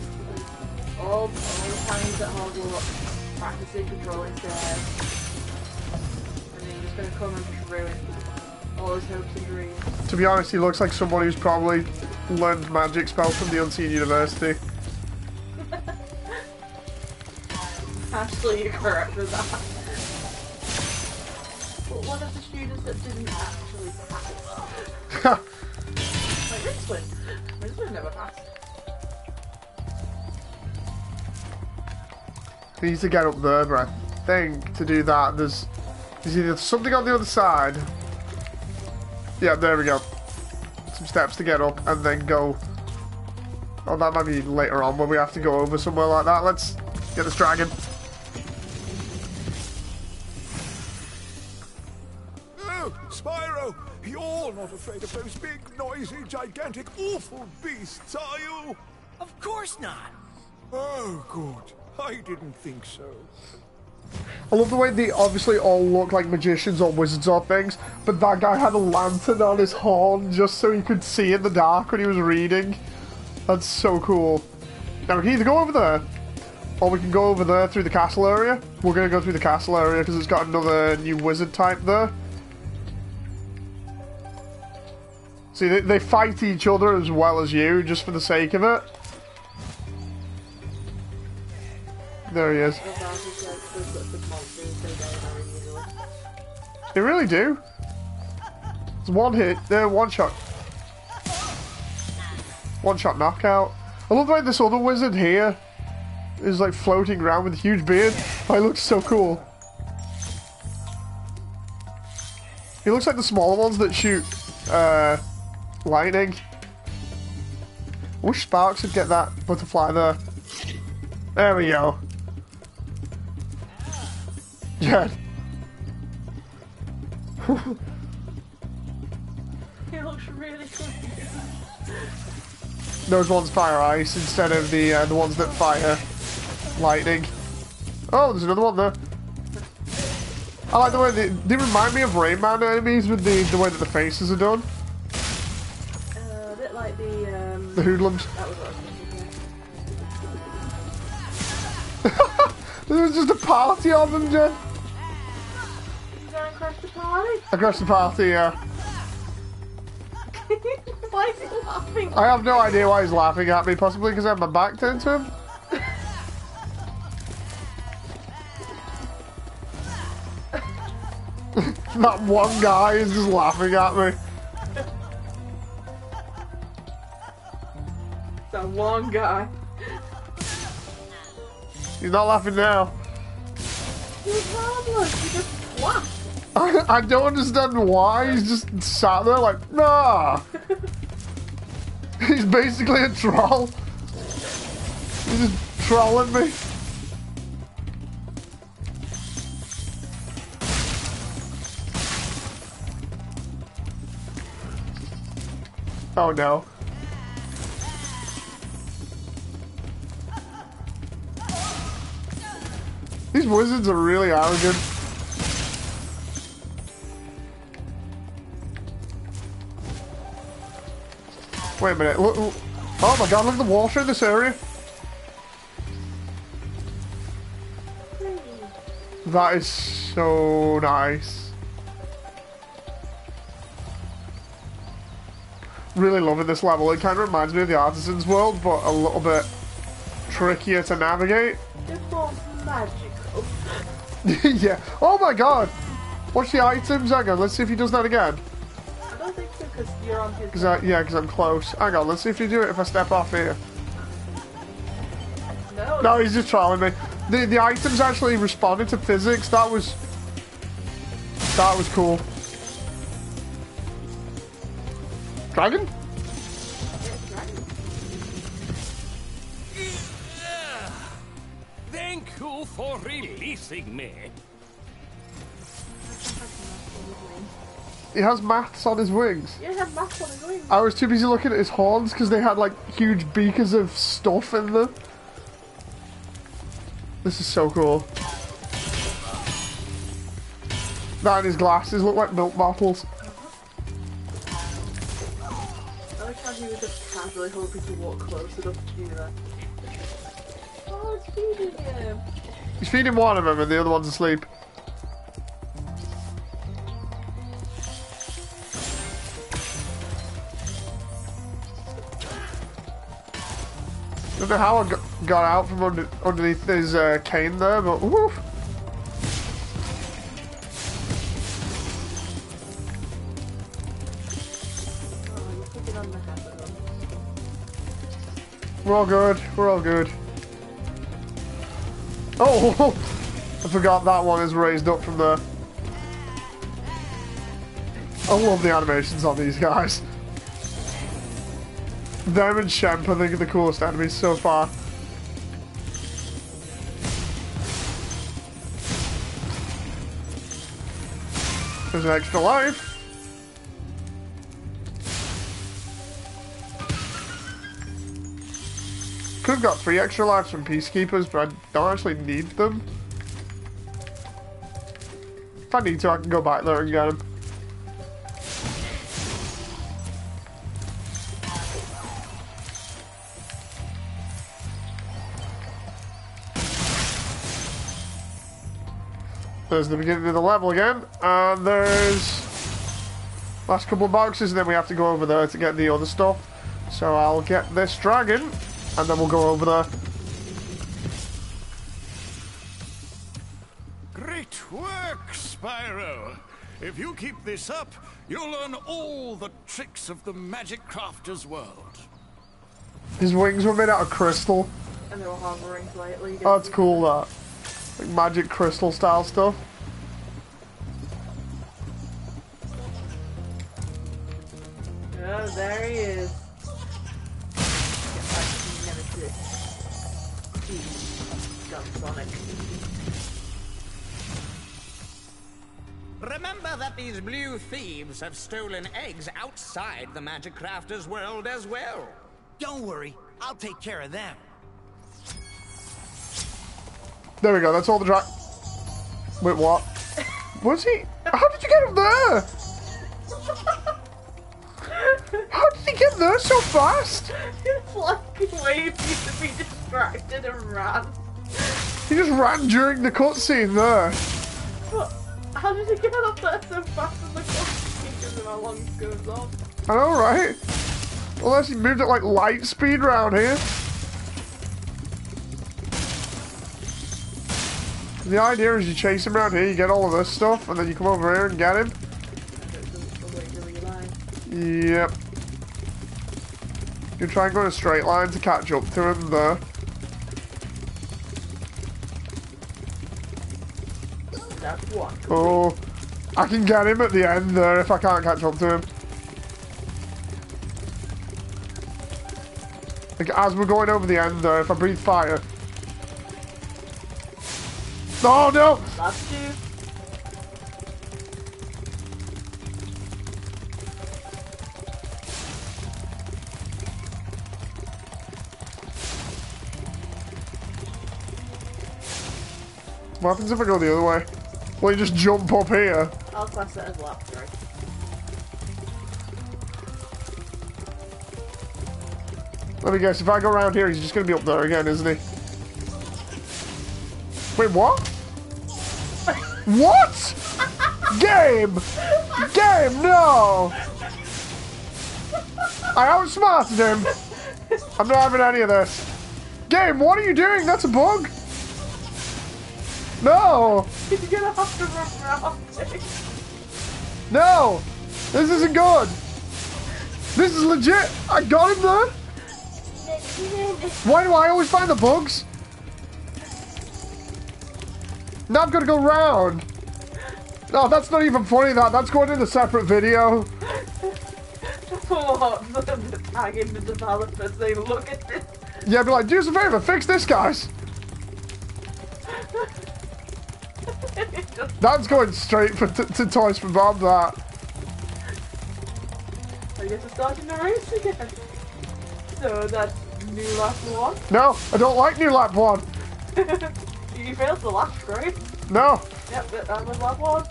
Speaker 3: All the times that Hogwarts practicing controlling stairs. And then you're just going to come and just ruin all his hopes and dreams.
Speaker 2: To be honest, he looks like someone who's probably learned magic spells from the Unseen University.
Speaker 3: Actually, you're correct with that. But one of the students that didn't actually pass. Like Rincewind. Rincewind never passed.
Speaker 2: He needs to get up there, but I think to do that, there's either something on the other side. Yeah, there we go. Some steps to get up and then go. Oh, that might be later on when we have to go over somewhere like that. Let's get this dragon.
Speaker 13: Oh, Spyro! You're not afraid of those big, noisy, gigantic, awful beasts, are you?
Speaker 19: Of course not.
Speaker 13: Oh, good. I didn't think so.
Speaker 2: I love the way they obviously all look like magicians or wizards or things, but that guy had a lantern on his horn just so he could see in the dark when he was reading. That's so cool. Now we can either go over there, or we can go over there through the castle area. We're going to go through the castle area because it's got another new wizard type there. See, they fight each other as well as you, just for the sake of it. There he is. They really do. It's one hit, one shot. One shot knockout. I love the way this other wizard here is like floating around with a huge beard. Oh, he looks so cool. He looks like the smaller ones that shoot lightning. I wish Sparks would get that butterfly there. There we go. Yeah.
Speaker 3: He looks really good.
Speaker 2: Those ones fire ice instead of the ones that fire lightning. Oh, there's another one there. I like the way they remind me of Rayman enemies with the way that the faces are done.
Speaker 3: A bit like
Speaker 2: the hoodlums.
Speaker 3: That was what I was thinking.
Speaker 2: There was just a party on them, Jen.
Speaker 3: You gonna crash the party?
Speaker 2: I crashed the party, yeah.
Speaker 3: Why is he laughing?
Speaker 2: I have no idea why he's laughing at me, possibly because I have my back turned to him. That one guy is just laughing at me.
Speaker 3: That one guy.
Speaker 2: He's not laughing now.
Speaker 3: He's harmless, he just laughed.
Speaker 2: I don't understand why. He's just sat there like, nah. He's basically a troll. He's just trolling me. Oh no. These wizards are really arrogant. Wait a minute. Look, oh my god, look at the water in this area. That is so nice. Really loving this level. It kind of reminds me of the Artisans world, but a little bit trickier to navigate.
Speaker 3: This one's magical.
Speaker 2: Yeah. Oh my god. Watch the items. Hang on, let's see if he does that again.
Speaker 3: I don't think so, because you're on his
Speaker 2: Because I'm close. Hang on, let's see if you do it if I step off here.
Speaker 3: No,
Speaker 2: he's just trolling me. The items actually responded to physics. That was cool. Dragon?
Speaker 20: Thank you for releasing me.
Speaker 2: He has maths on his wings.
Speaker 3: Yeah, he has maths on his wings.
Speaker 2: I was too busy looking at his horns because they had like huge beakers of stuff in them. This is so cool. That and his glasses look like milk bottles.
Speaker 3: I like how he was just casually hoping to walk close enough to do that. Oh, it's feeding him.
Speaker 2: He's feeding one of them and the other one's asleep. I don't know how I got out from underneath his cane there, but woof. We're all good. We're all good. Oh, I forgot that one is raised up from there. I love the animations on these guys. Them and Shemp, I think, are the coolest enemies so far. There's an extra life. Could have got 3 extra lives from Peacekeepers, but I don't actually need them. If I need to, I can go back there and get them. There's the beginning of the level again, and there's last couple of boxes, and then we have to go over there to get the other stuff. So I'll get this dragon, and then we'll go over there.
Speaker 7: Great work, Spyro! If you keep this up, you'll learn all the tricks of the Magic Crafter's world.
Speaker 2: His wings were made out of crystal.
Speaker 3: And they were hovering slightly.
Speaker 2: Oh, that's cool, that. Like magic crystal style stuff.
Speaker 3: Oh, there he is.
Speaker 8: Remember that these blue thieves have stolen eggs outside the Magic Crafter's world as well.
Speaker 19: Don't worry, I'll take care of them.
Speaker 2: There we go, that's all the Wait, what? Was he? How did you get him there? How did he get there so fast?
Speaker 3: It's like waiting to be distracted and ran.
Speaker 2: He just ran during the cutscene there.
Speaker 3: But how did he get up there so fast in the cutscene because of how long it goes on?
Speaker 2: I know, right? Unless he moved at like light speed round here. The idea is you chase him around here, you get all of this stuff, and then you come over here and get him. Yep. You try and go in a straight line to catch up to him there.
Speaker 3: That's one.
Speaker 2: Oh, I can get him at the end there if I can't catch up to him. Like as we're going over the end there, if I breathe fire. Oh no!
Speaker 3: That's 2.
Speaker 2: What happens if I go the other way? Well, you just jump up here.
Speaker 3: I'll class it as lap 3.
Speaker 2: Let me guess, if I go around here, he's just going to be up there again, isn't he? Wait, what? What? Game! Game, no! I outsmarted him! I'm not having any of this. Game, what are you doing? That's a bug! No!
Speaker 3: You're gonna have to run around it.
Speaker 2: No! This isn't good! This is legit! I got him there! Why do I always find the bugs? Now I've got to go round. No, that's not even funny, that's going in a separate video.
Speaker 3: What? The tagging the developers, they look at this.
Speaker 2: Yeah, be like, do us a favor, fix this, guys. That's going straight to Toys for Bob, that.
Speaker 3: I guess we're starting the race again. So that's new lap 1?
Speaker 2: No, I don't like new lap 1.
Speaker 3: You failed the last, right?
Speaker 2: No.
Speaker 3: Yep, that was lap 1.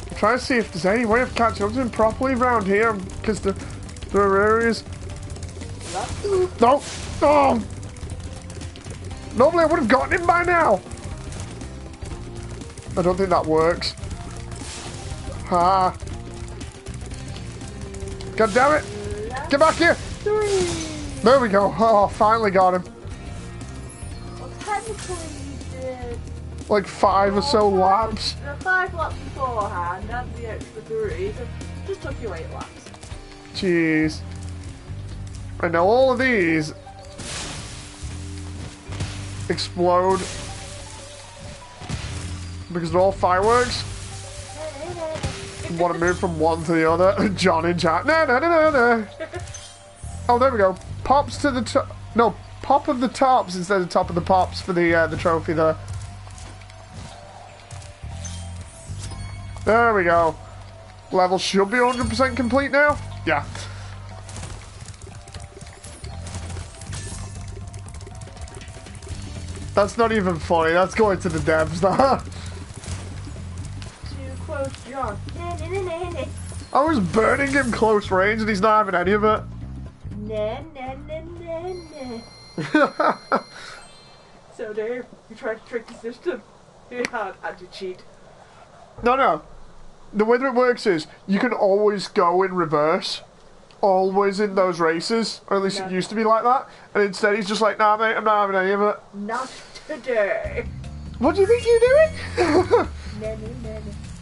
Speaker 2: I'm trying to see if there's any way of catching up to him properly around here, because there are areas. No. No. Normally I would have gotten him by now. I don't think that works. Ah. God damn it. Get back here.
Speaker 3: 3.
Speaker 2: There we go. Oh, finally got him.
Speaker 3: Well, technically you did...
Speaker 2: Like 5 or so laps.
Speaker 3: 5 laps beforehand, and the extra 3, so just took you 8 laps.
Speaker 2: Jeez. I know all of these explode because they're all fireworks. You want to move from one to the other. John in chat. No, no, no, no, no. Oh, there we go. Pops to the top. No, pop of the tops instead of top of the pops for the trophy there. There we go. Level should be 100% complete now. Yeah. That's not even funny. That's going to the devs now.
Speaker 3: Too close, John.
Speaker 2: I was burning him close range and he's not having any of it.
Speaker 3: So Dave, you tried to trick the system. You had to cheat.
Speaker 2: No, no. The way that it works is you can always go in reverse. Always in those races. Or at least it used to be like that. And instead he's just like, nah mate, I'm not having any of it.
Speaker 3: Not today.
Speaker 2: What do you think you're doing?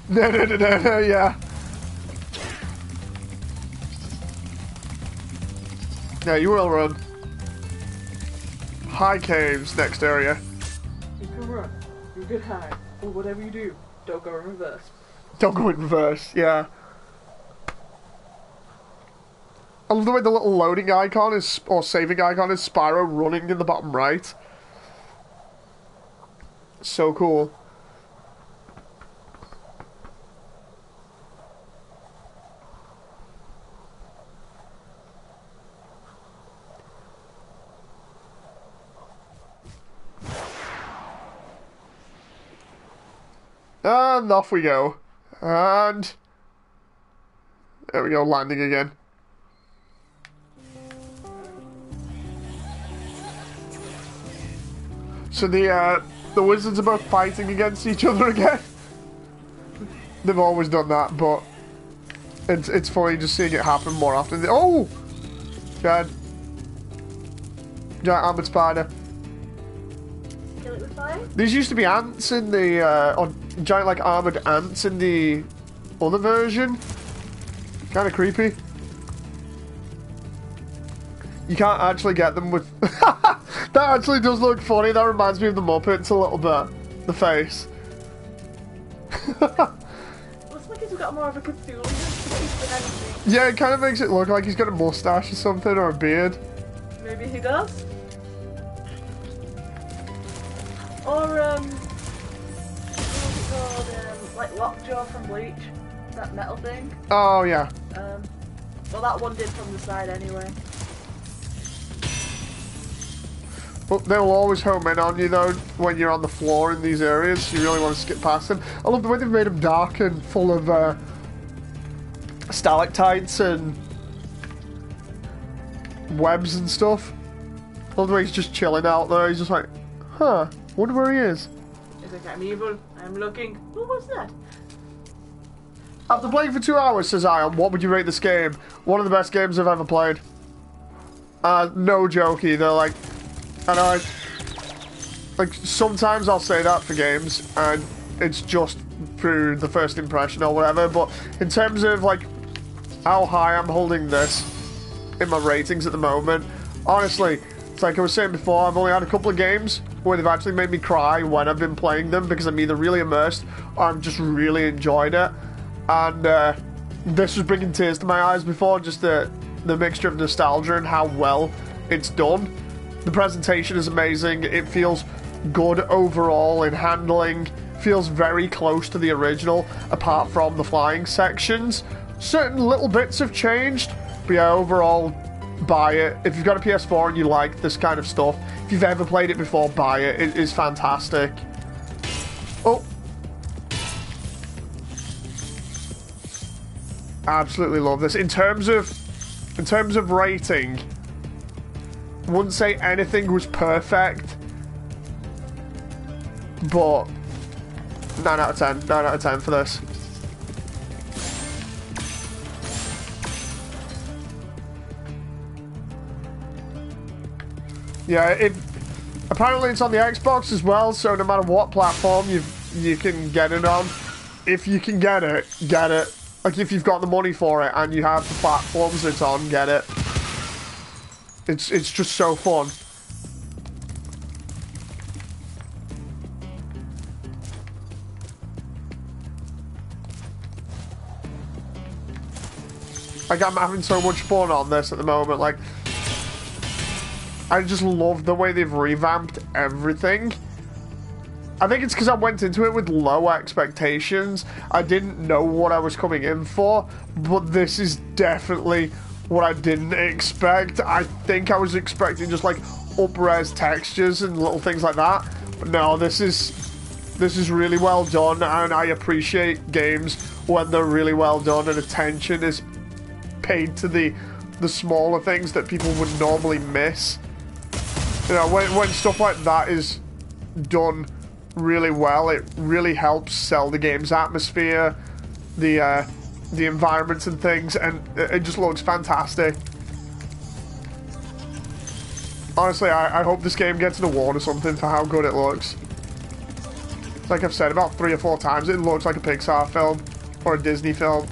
Speaker 2: No, yeah. Yeah, you will run. High caves, next area.
Speaker 3: You can run. You can hide. Or whatever you do, don't go in reverse.
Speaker 2: Don't go in reverse, yeah. I love the way the little loading icon is, or saving icon is Spyro running in the bottom right. So cool. And off we go. And there we go, landing again. So the wizards are both fighting against each other again. They've always done that, but it's funny just seeing it happen more often. Oh! Giant armored spider.
Speaker 3: Kill it with fire?
Speaker 2: These used to be ants in the, or giant like armored ants in the other version. Kind of creepy. You can't actually get them with... That actually does look funny. That reminds me of the Muppets a little bit. The face.
Speaker 3: Looks like he's got more of a Cthulhu face than anything.
Speaker 2: Yeah, it kind of makes it look like he's got a mustache or something, or a beard.
Speaker 3: Maybe he does. Or, what's it called? Like Lockjaw from Bleach. That metal thing.
Speaker 2: Oh, yeah.
Speaker 3: Well, that one did from the side anyway.
Speaker 2: But they'll always home in on you, though, when you're on the floor in these areas. You really want to skip past them. I love the way they've made them dark and full of stalactites and webs and stuff. I love the way he's just chilling out there. He's just like, huh, wonder where he is.
Speaker 3: He's like, I'm evil, I'm looking. Who was that?
Speaker 2: After playing for 2 hours, says Ion, what would you rate this game? One of the best games I've ever played. No jokey, they're like... I know, like, sometimes I'll say that for games, and it's just through the first impression or whatever, but in terms of, like, how high I'm holding this in my ratings at the moment, honestly, it's like I was saying before, I've only had a couple of games where they've actually made me cry when I've been playing them, because I'm either really immersed or I've just really enjoyed it, and this was bringing tears to my eyes before, just the mixture of nostalgia and how well it's done. The presentation is amazing, it feels good overall in handling, feels very close to the original, apart from the flying sections. Certain little bits have changed, but yeah, overall, buy it. If you've got a PS4 and you like this kind of stuff, if you've ever played it before, buy it. It is fantastic. Oh. Absolutely love this. In terms of rating, wouldn't say anything was perfect, but 9 out of 10. 9 out of 10 for this. Yeah, apparently it's on the Xbox as well, so no matter what platform you can get it on, if you can get it, get it. Like, if you've got the money for it and you have the platforms it's on, get it. It's just so fun. Like, I'm having so much fun on this at the moment. Like, I just love the way they've revamped everything. I think it's because I went into it with low expectations. I didn't know what I was coming in for, but this is definitely what I didn't expect. I think I was expecting just like up-res textures and little things like that. But no, this is really well done, and I appreciate games when they're really well done and attention is paid to the smaller things that people would normally miss. You know, when stuff like that is done really well, it really helps sell the game's atmosphere, the environments and things, and it just looks fantastic. Honestly, I hope this game gets an award or something for how good it looks. Like I've said about 3 or 4 times, it looks like a Pixar film or a Disney film.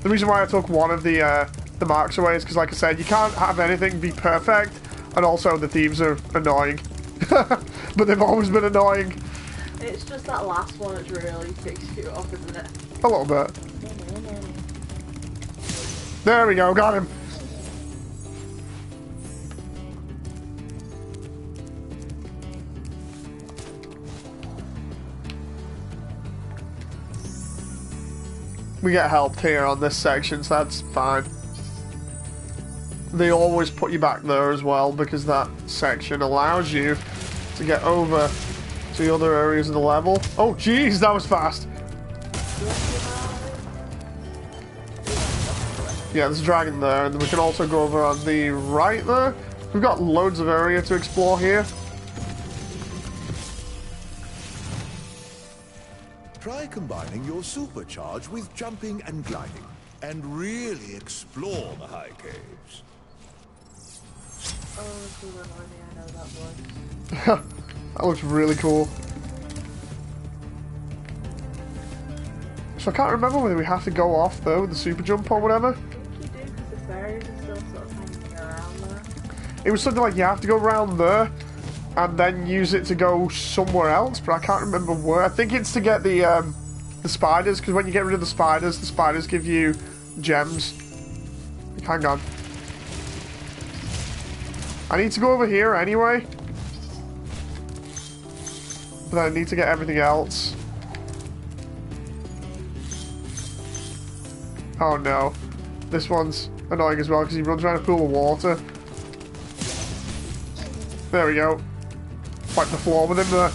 Speaker 2: The reason why I took one of the marks away is because, like I said, you can't have anything be perfect, and also the thieves are annoying. But they've always been annoying.
Speaker 3: It's just that last one that's really ticks you off, isn't it?
Speaker 2: A little bit. There we go, got him. We get helped here on this section, so that's fine. They always put you back there as well, because that section allows you to get over to the other areas of the level. Oh, jeez, that was fast. Yeah, there's a dragon there, and then we can also go over on the right there. We've got loads of area to explore here.
Speaker 9: Try combining your supercharge with jumping and gliding, and really explore the high caves.
Speaker 3: Oh, cool, I know that one.
Speaker 2: That looks really cool. So I can't remember whether we have to go off though with the super jump or whatever.
Speaker 3: I think you do, because the fairies are still sort of hanging around there.
Speaker 2: It was something like you have to go around there and then use it to go somewhere else, but I can't remember where. I think it's to get the spiders, because when you get rid of the spiders give you gems. Hang on. I need to go over here anyway. But I need to get everything else. Oh no. This one's annoying as well because he runs around a pool of water. There we go. Wipe the floor with him there.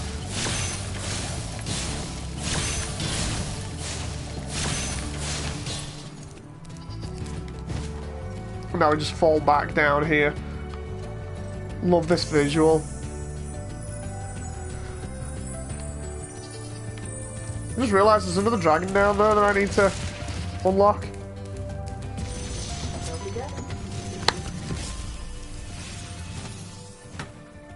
Speaker 2: And now we just fall back down here. Love this visual. I just realised there's another dragon down there that I need to unlock.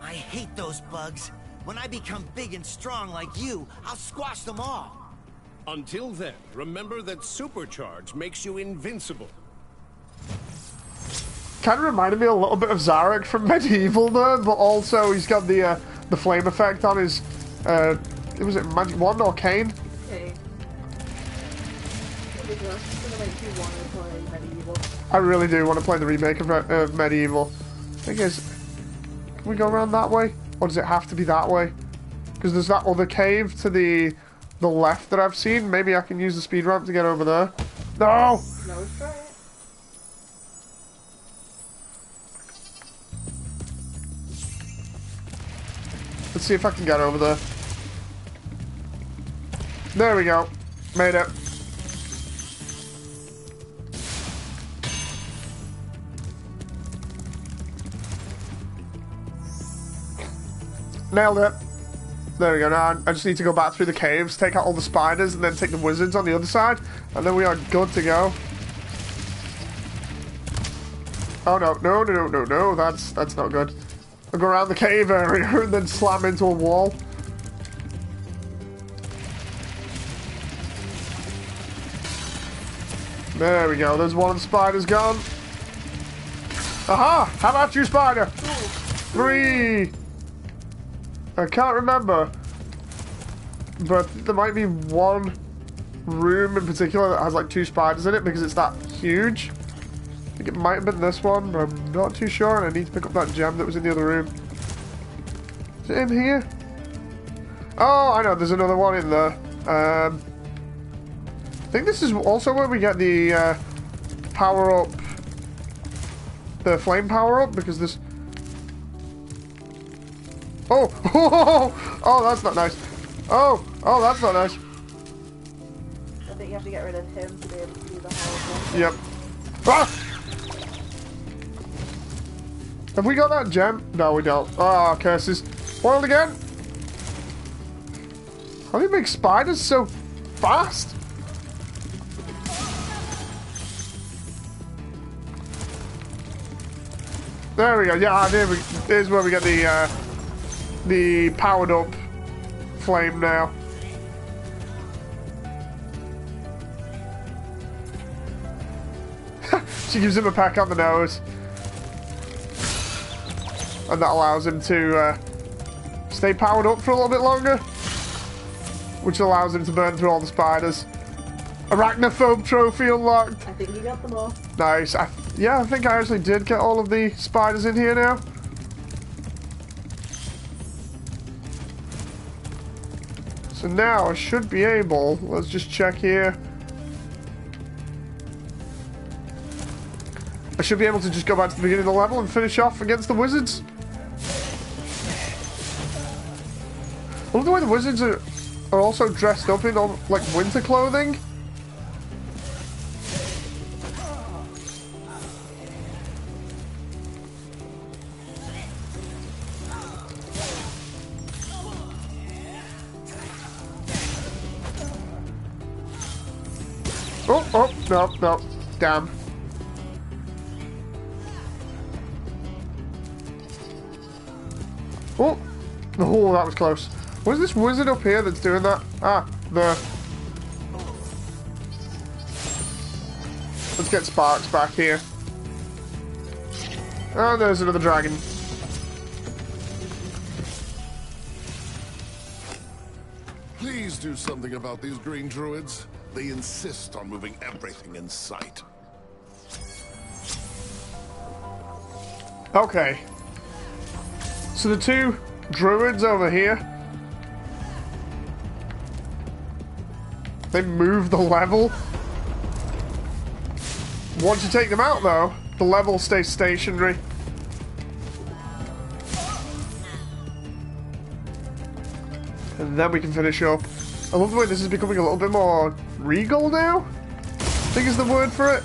Speaker 17: I hate those bugs. When I become big and strong like you, I'll squash them all.
Speaker 4: Until then, remember that supercharge makes you invincible.
Speaker 2: Kind of reminded me a little bit of Zarek from Medieval there, but also he's got the flame effect on his, was it Magic Wand or Cane?
Speaker 3: Okay.
Speaker 2: I really do want to play the remake of Medieval. Thing is, can we go around that way? Or does it have to be that way? Because there's that other cave to the left that I've seen. Maybe I can use the speed ramp to get over there. No!
Speaker 3: No, try it.
Speaker 2: Let's see if I can get over there. There we go. Made it. Nailed it. There we go. Now I just need to go back through the caves, take out all the spiders, and then take the wizards on the other side, and then we are good to go. Oh no, no, that's not good. I'll go around the cave area and then slam into a wall. There we go, there's one of the spiders gone. Aha! How about you, spider? 3! I can't remember, but there might be one room in particular that has like 2 spiders in it because it's that huge. I think it might have been this one, but I'm not too sure, and I need to pick up that gem that was in the other room. Is it in here? Oh, I know, there's another one in there. I think this is also where we get the power-up, the flame power-up, because this... Oh! Oh, that's not nice. Oh, that's not nice.
Speaker 3: I think you have to get rid of him to be able to do the whole thing.
Speaker 2: Yep. Ah! Have we got that gem? No, we don't. Ah, curses. Spoiled again? How do you make spiders so fast? There we go. Yeah, here's where we get the powered up flame now. She gives him a peck on the nose. And that allows him to stay powered up for a little bit longer. Which allows him to burn through all the spiders. Arachnophobe trophy unlocked.
Speaker 3: I think you got them all.
Speaker 2: Nice. Yeah, I think I actually did get all of the spiders in here now. So now I should be able... Let's just check here. I should be able to just go back to the beginning of the level and finish off against the wizards. I love the way the wizards are also dressed up in all, like, winter clothing. Oh, no, damn. Oh, that was close. What is this wizard up here that's doing that? Ah, there. Let's get Sparks back here. Oh, there's another dragon.
Speaker 16: Please do something about these green druids. They insist on moving everything in sight.
Speaker 2: Okay. So the 2 druids over here, they move the level. Once you take them out though, the level stays stationary. And then we can finish up. I love the way this is becoming a little bit more regal now, I think is the word for it.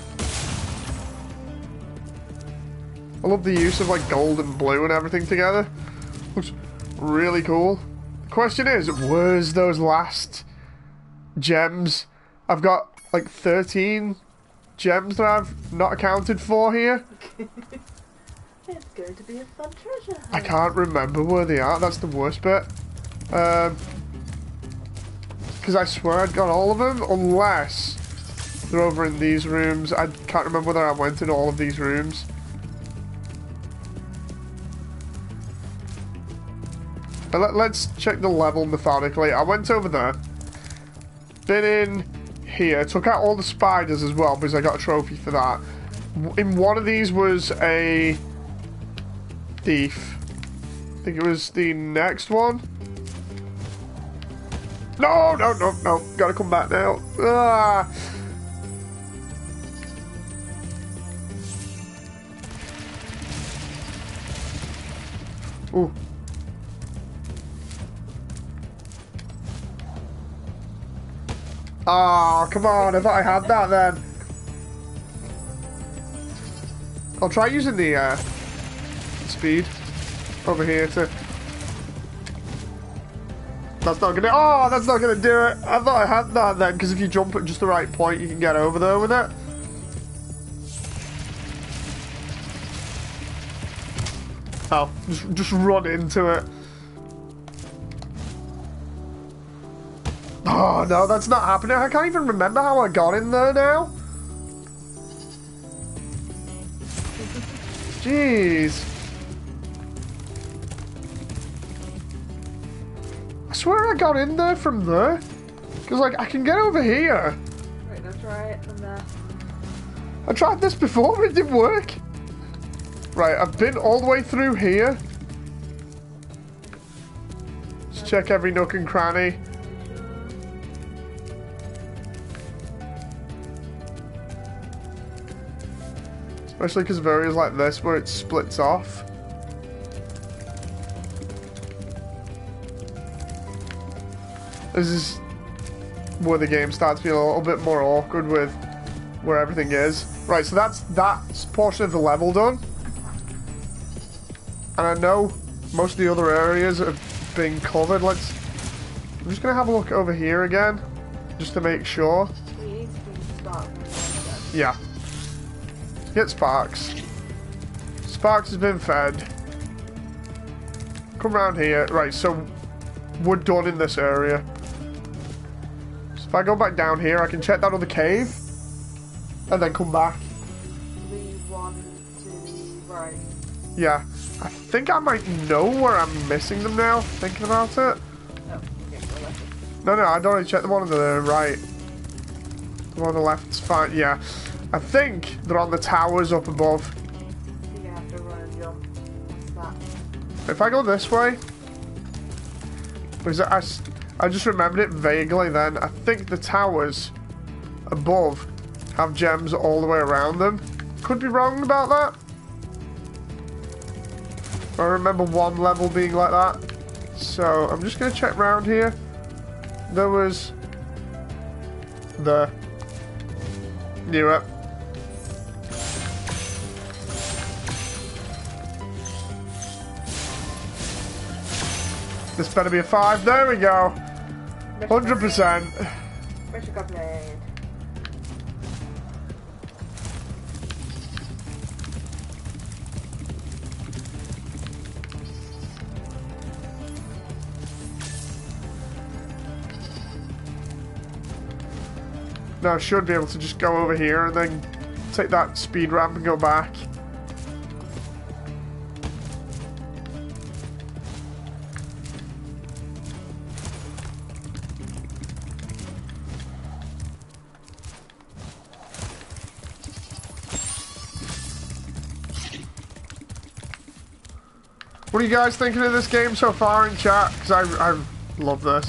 Speaker 2: I love the use of like gold and blue and everything together. Looks really cool. The question is, where's those last gems? I've got like 13 gems that I've not accounted for here.
Speaker 3: It's going to be a fun treasure hunt.
Speaker 2: I can't remember where they are. That's the worst bit. Because I swear I'd got all of them, unless they're over in these rooms. I can't remember whether I went in all of these rooms. But let's check the level methodically. I went over there, been in here, took out all the spiders as well because I got a trophy for that. In one of these was a thief. I think it was the next one. No, gotta come back now. Ah. Ooh. Oh, come on, I thought I had that then. I'll try using the speed over here to... That's not gonna... Oh, that's not gonna do it. I thought I had that then, because if you jump at just the right point, you can get over there with it. Oh, just run into it. Oh, no, that's not happening. I can't even remember how I got in there now. Jeez. I swear I got in there from there. Because, like, I can get over here.
Speaker 3: Wait, no, try it from there.
Speaker 2: I tried this before, but it didn't work. Right, I've been all the way through here. Let's check every nook and cranny. Especially because of areas like this where it splits off. This is where the game starts feeling a little bit more awkward with where everything is. Right, so that's that portion of the level done. And I know most of the other areas have been covered. I'm just going to have a look over here again, just to make sure. Yeah. Get Sparks. Sparks has been fed. Come around here. Right, so we're done in this area. So if I go back down here, I can check that other cave. And then come back.
Speaker 3: Right.
Speaker 2: Yeah. I think I might know where I'm missing them now, thinking about it. No, I'd already checked the one on the right. The one on the left's fine, yeah. I think they're on the towers up above.
Speaker 3: You're gonna have to run and jump. What's that?
Speaker 2: If I go this way, because I just remembered it vaguely then, I think the towers above have gems all the way around them. Could be wrong about that. I remember one level being like that. So I'm just going to check around here. There was... Knew it. This better be a 5. There we go. 100%.
Speaker 3: Mission complete.
Speaker 2: Now I should be able to just go over here and then take that speed ramp and go back. What are you guys thinking of this game so far in chat? Because I love this.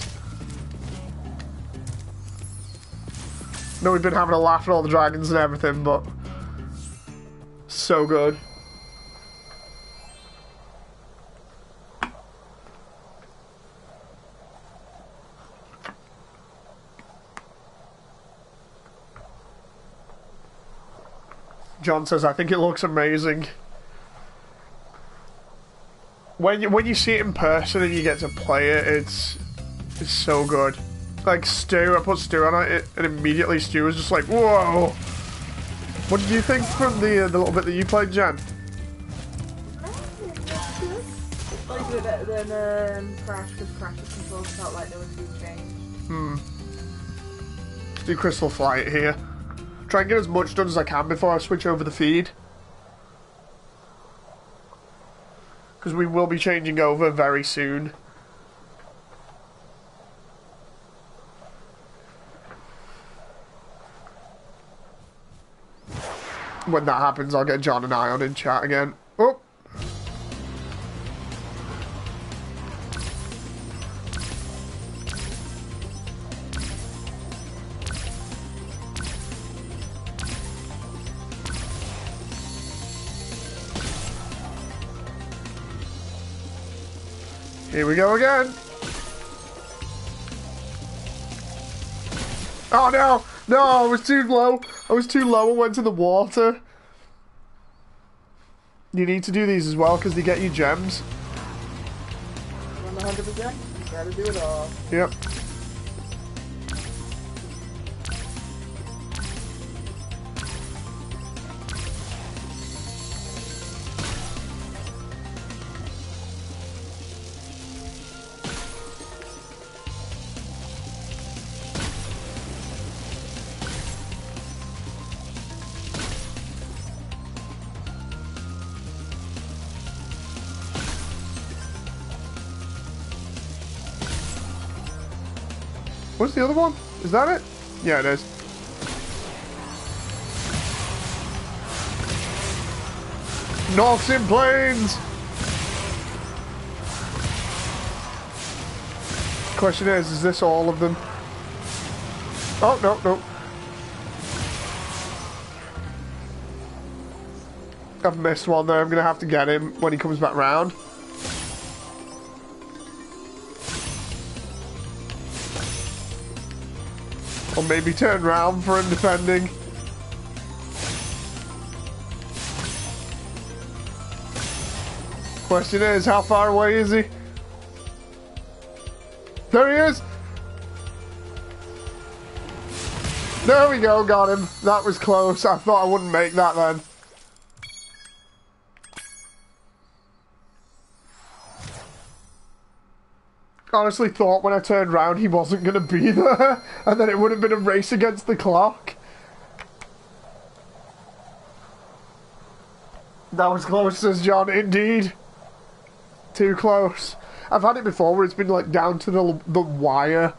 Speaker 2: I know we've been having a laugh at all the dragons and everything, but so good. John says, I think it looks amazing. When you see it in person and you get to play it, it's so good. Like Stu, I put Stu on it, and immediately Stu was just like, whoa! What did you think from the little bit that you played, Jen?
Speaker 3: Like a bit better than Crash, because Crash's controls felt like they were too changed.
Speaker 2: Let's do Crystal Flight here. Try and get as much done as I can before I switch over the feed. Because we will be changing over very soon. When that happens, I'll get John and I on in chat again. Oh! Here we go again. Oh no! No, I was too low. I was too low and went to the water. You need to do these as well because they get you gems.
Speaker 3: 100%. You gotta do it all.
Speaker 2: Yep. What's the other one? Is that it? Yeah, it is. Norths in planes! Question is this all of them? Oh, no, no. I've missed one there. I'm going to have to get him when he comes back round. Or maybe turn round for him, depending. Question is, how far away is he? There he is! There we go, got him. That was close. I thought I wouldn't make that then. Honestly thought when I turned round he wasn't going to be there, and then it would have been a race against the clock. That was close, says John, indeed. Too close. I've had it before where it's been like down to the wire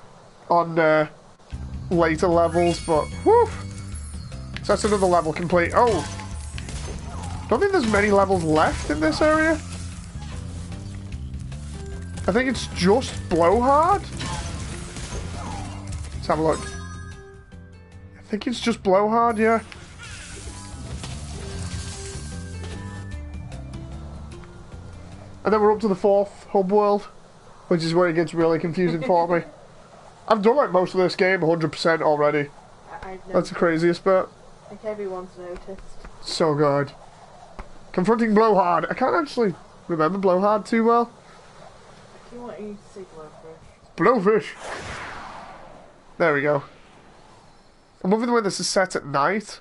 Speaker 2: on later levels, but whew. So that's another level complete. Oh! Don't think there's many levels left in this area. I think it's just Blowhard. Let's have a look. I think it's just Blowhard, yeah. And then we're up to the 4th hub world, which is where it gets really confusing for me. I've done like most of this game 100% already. That's the craziest bit.
Speaker 3: I think everyone's noticed.
Speaker 2: So good. Confronting Blowhard. I can't actually remember Blowhard too well.
Speaker 3: I want you to say Blowfish.
Speaker 2: Blowfish! There we go. I'm loving the way this is set at night.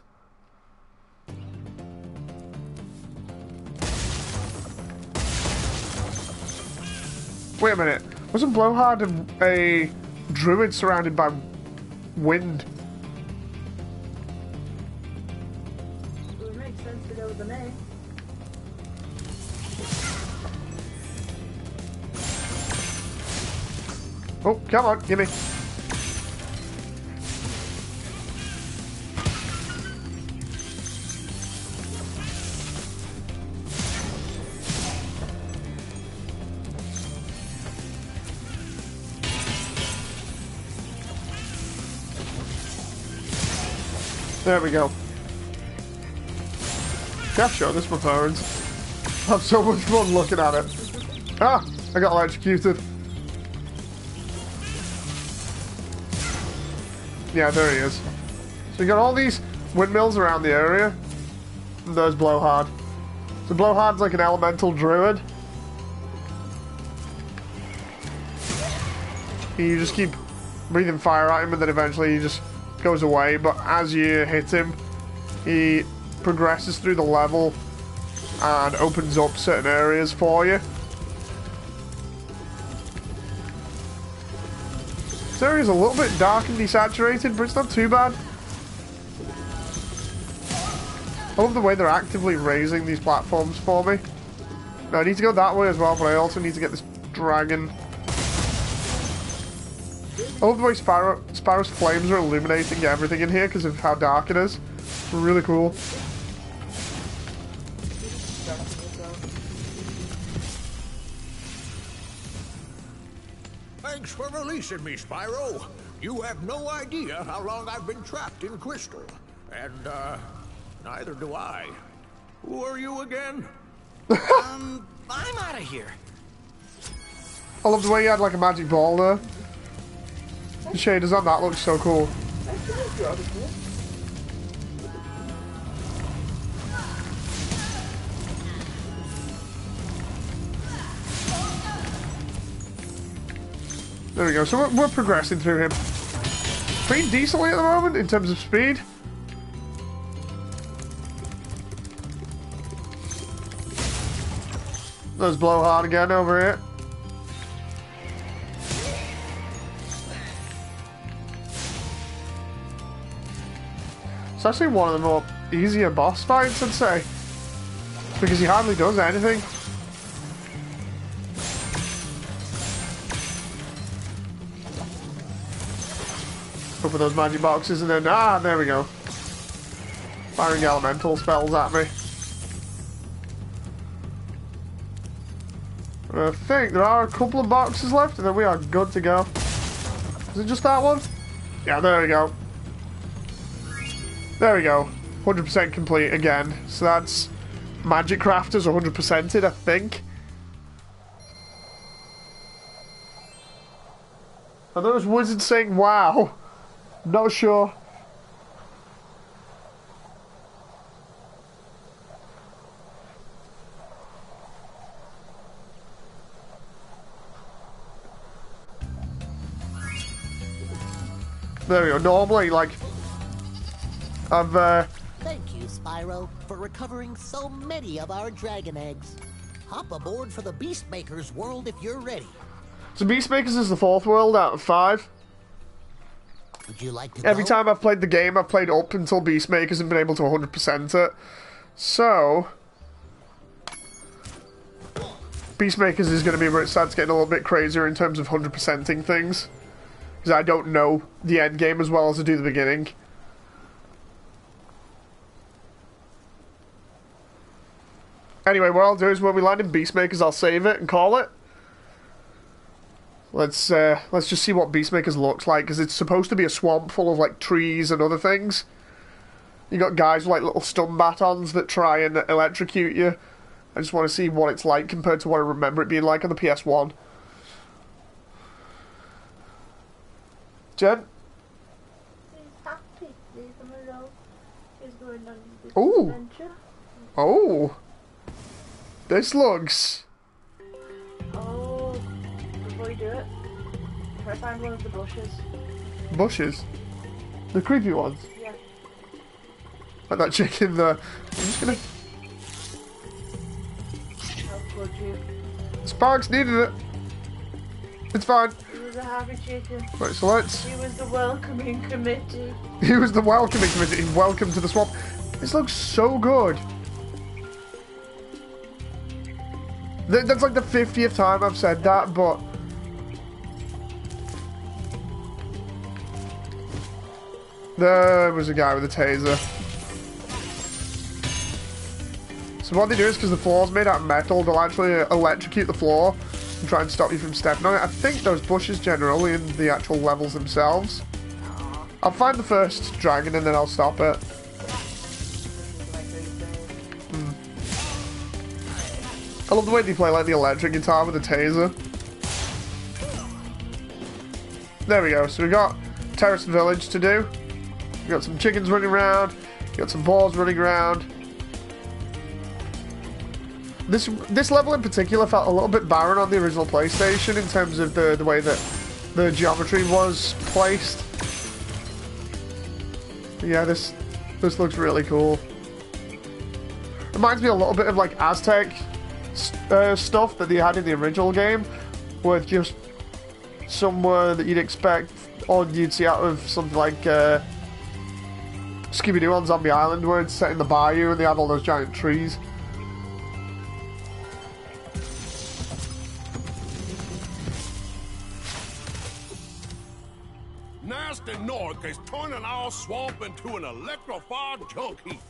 Speaker 2: Wait a minute. Wasn't Blowhard a druid surrounded by wind?
Speaker 3: It would make sense to go with the name.
Speaker 2: Oh, come on, gimme. There we go. Yeah, sure, this my parents. I have so much fun looking at it. Ah, I got electrocuted. Yeah, there he is. So you got all these windmills around the area. And there's Blowhard. So Blowhard's like an elemental druid. You just keep breathing fire at him and then eventually he just goes away. But as you hit him, he progresses through the level and opens up certain areas for you. This area's a little bit dark and desaturated, but it's not too bad. I love the way they're actively raising these platforms for me. Now, I need to go that way as well, but I also need to get this dragon. I love the way Spyro's flames are illuminating everything in here because of how dark it is. It's really cool.
Speaker 4: Thanks for releasing me, Spyro. You have no idea how long I've been trapped in Crystal. And, neither do I. Who are you again?
Speaker 19: I'm out of here.
Speaker 2: I love the way you had like a magic ball there. The shaders on that looks so cool. There we go, so we're progressing through him. Pretty decently at the moment in terms of speed. There's Blowhard again over here. It's actually one of the more easier boss fights, I'd say. Because he hardly does anything. Open those magic boxes and then, there we go. Firing elemental spells at me. And I think there are a couple of boxes left and then we are good to go. Is it just that one? Yeah, there we go. There we go. 100% complete again. So that's Magic Crafters 100%ed, I think. Are those wizards saying wow? Not sure. There we go. Normally, like, I've,
Speaker 5: Thank you, Spyro, for recovering so many of our dragon eggs. Hop aboard for the Beastmaker's world if you're ready.
Speaker 2: So Beastmakers is the 4th world out of 5.
Speaker 5: Would you like to
Speaker 2: Every
Speaker 5: go?
Speaker 2: time I've played the game, I've played up until Beastmakers and been able to 100% it. So Beastmakers is going to be where it starts getting a little bit crazier in terms of 100%ing things. Because I don't know the end game as well as I do the beginning. Anyway, what I'll do is when we land in Beastmakers, I'll save it and call it. Let's just see what Beastmakers looks like, because it's supposed to be a swamp full of like trees and other things. You got guys with like little stun batons that try and electrocute you. I just want to see what it's like compared to what I remember it being like on the PS1. Jen?
Speaker 3: He's happy. Leave him alone. He's going on this
Speaker 2: Ooh.
Speaker 3: adventure.
Speaker 2: Oh. This looks...
Speaker 3: Oh, before you do it, try to find one of the bushes.
Speaker 2: Bushes? The creepy ones?
Speaker 3: Yeah.
Speaker 2: Like that chick in the... I'm just gonna...
Speaker 3: How could you?
Speaker 2: Sparks needed it. It's fine.
Speaker 3: He was a happy chicken.
Speaker 2: Right, so let's...
Speaker 3: He was the welcoming committee.
Speaker 2: He was the welcoming committee. Welcome to the swamp. This looks so good. That's like the 50th time I've said that, but... There was a guy with a taser. So what they do is, because the floor's made out of metal, they'll actually electrocute the floor and try and stop you from stepping on it. I think those bushes generally in the actual levels themselves. I'll find the first dragon and then I'll stop it. I love the way they play like the electric guitar with the taser. There we go. So we got Terrace Village to do. We got some chickens running around. We got some boars running around. This level in particular felt a little bit barren on the original PlayStation in terms of the way that the geometry was placed. Yeah, this looks really cool. Reminds me a little bit of like Aztec stuff that they had in the original game, with just somewhere that you'd expect or you'd see out of something like Scooby-Doo on Zombie Island, where it's set in the bayou and they have all those giant trees.
Speaker 7: Nasty North is turning our swamp into an electrified junk heap.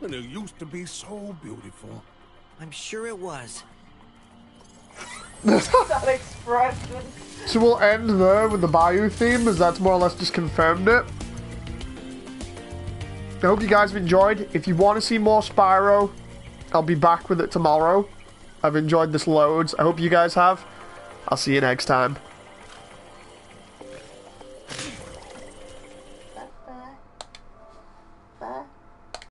Speaker 7: And it used to be so beautiful.
Speaker 17: I'm sure it was.
Speaker 3: That expression.
Speaker 2: So we'll end there with the bayou theme, as that's more or less just confirmed it. I hope you guys have enjoyed. If you want to see more Spyro, I'll be back with it tomorrow. I've enjoyed this loads. I hope you guys have. I'll see you next time.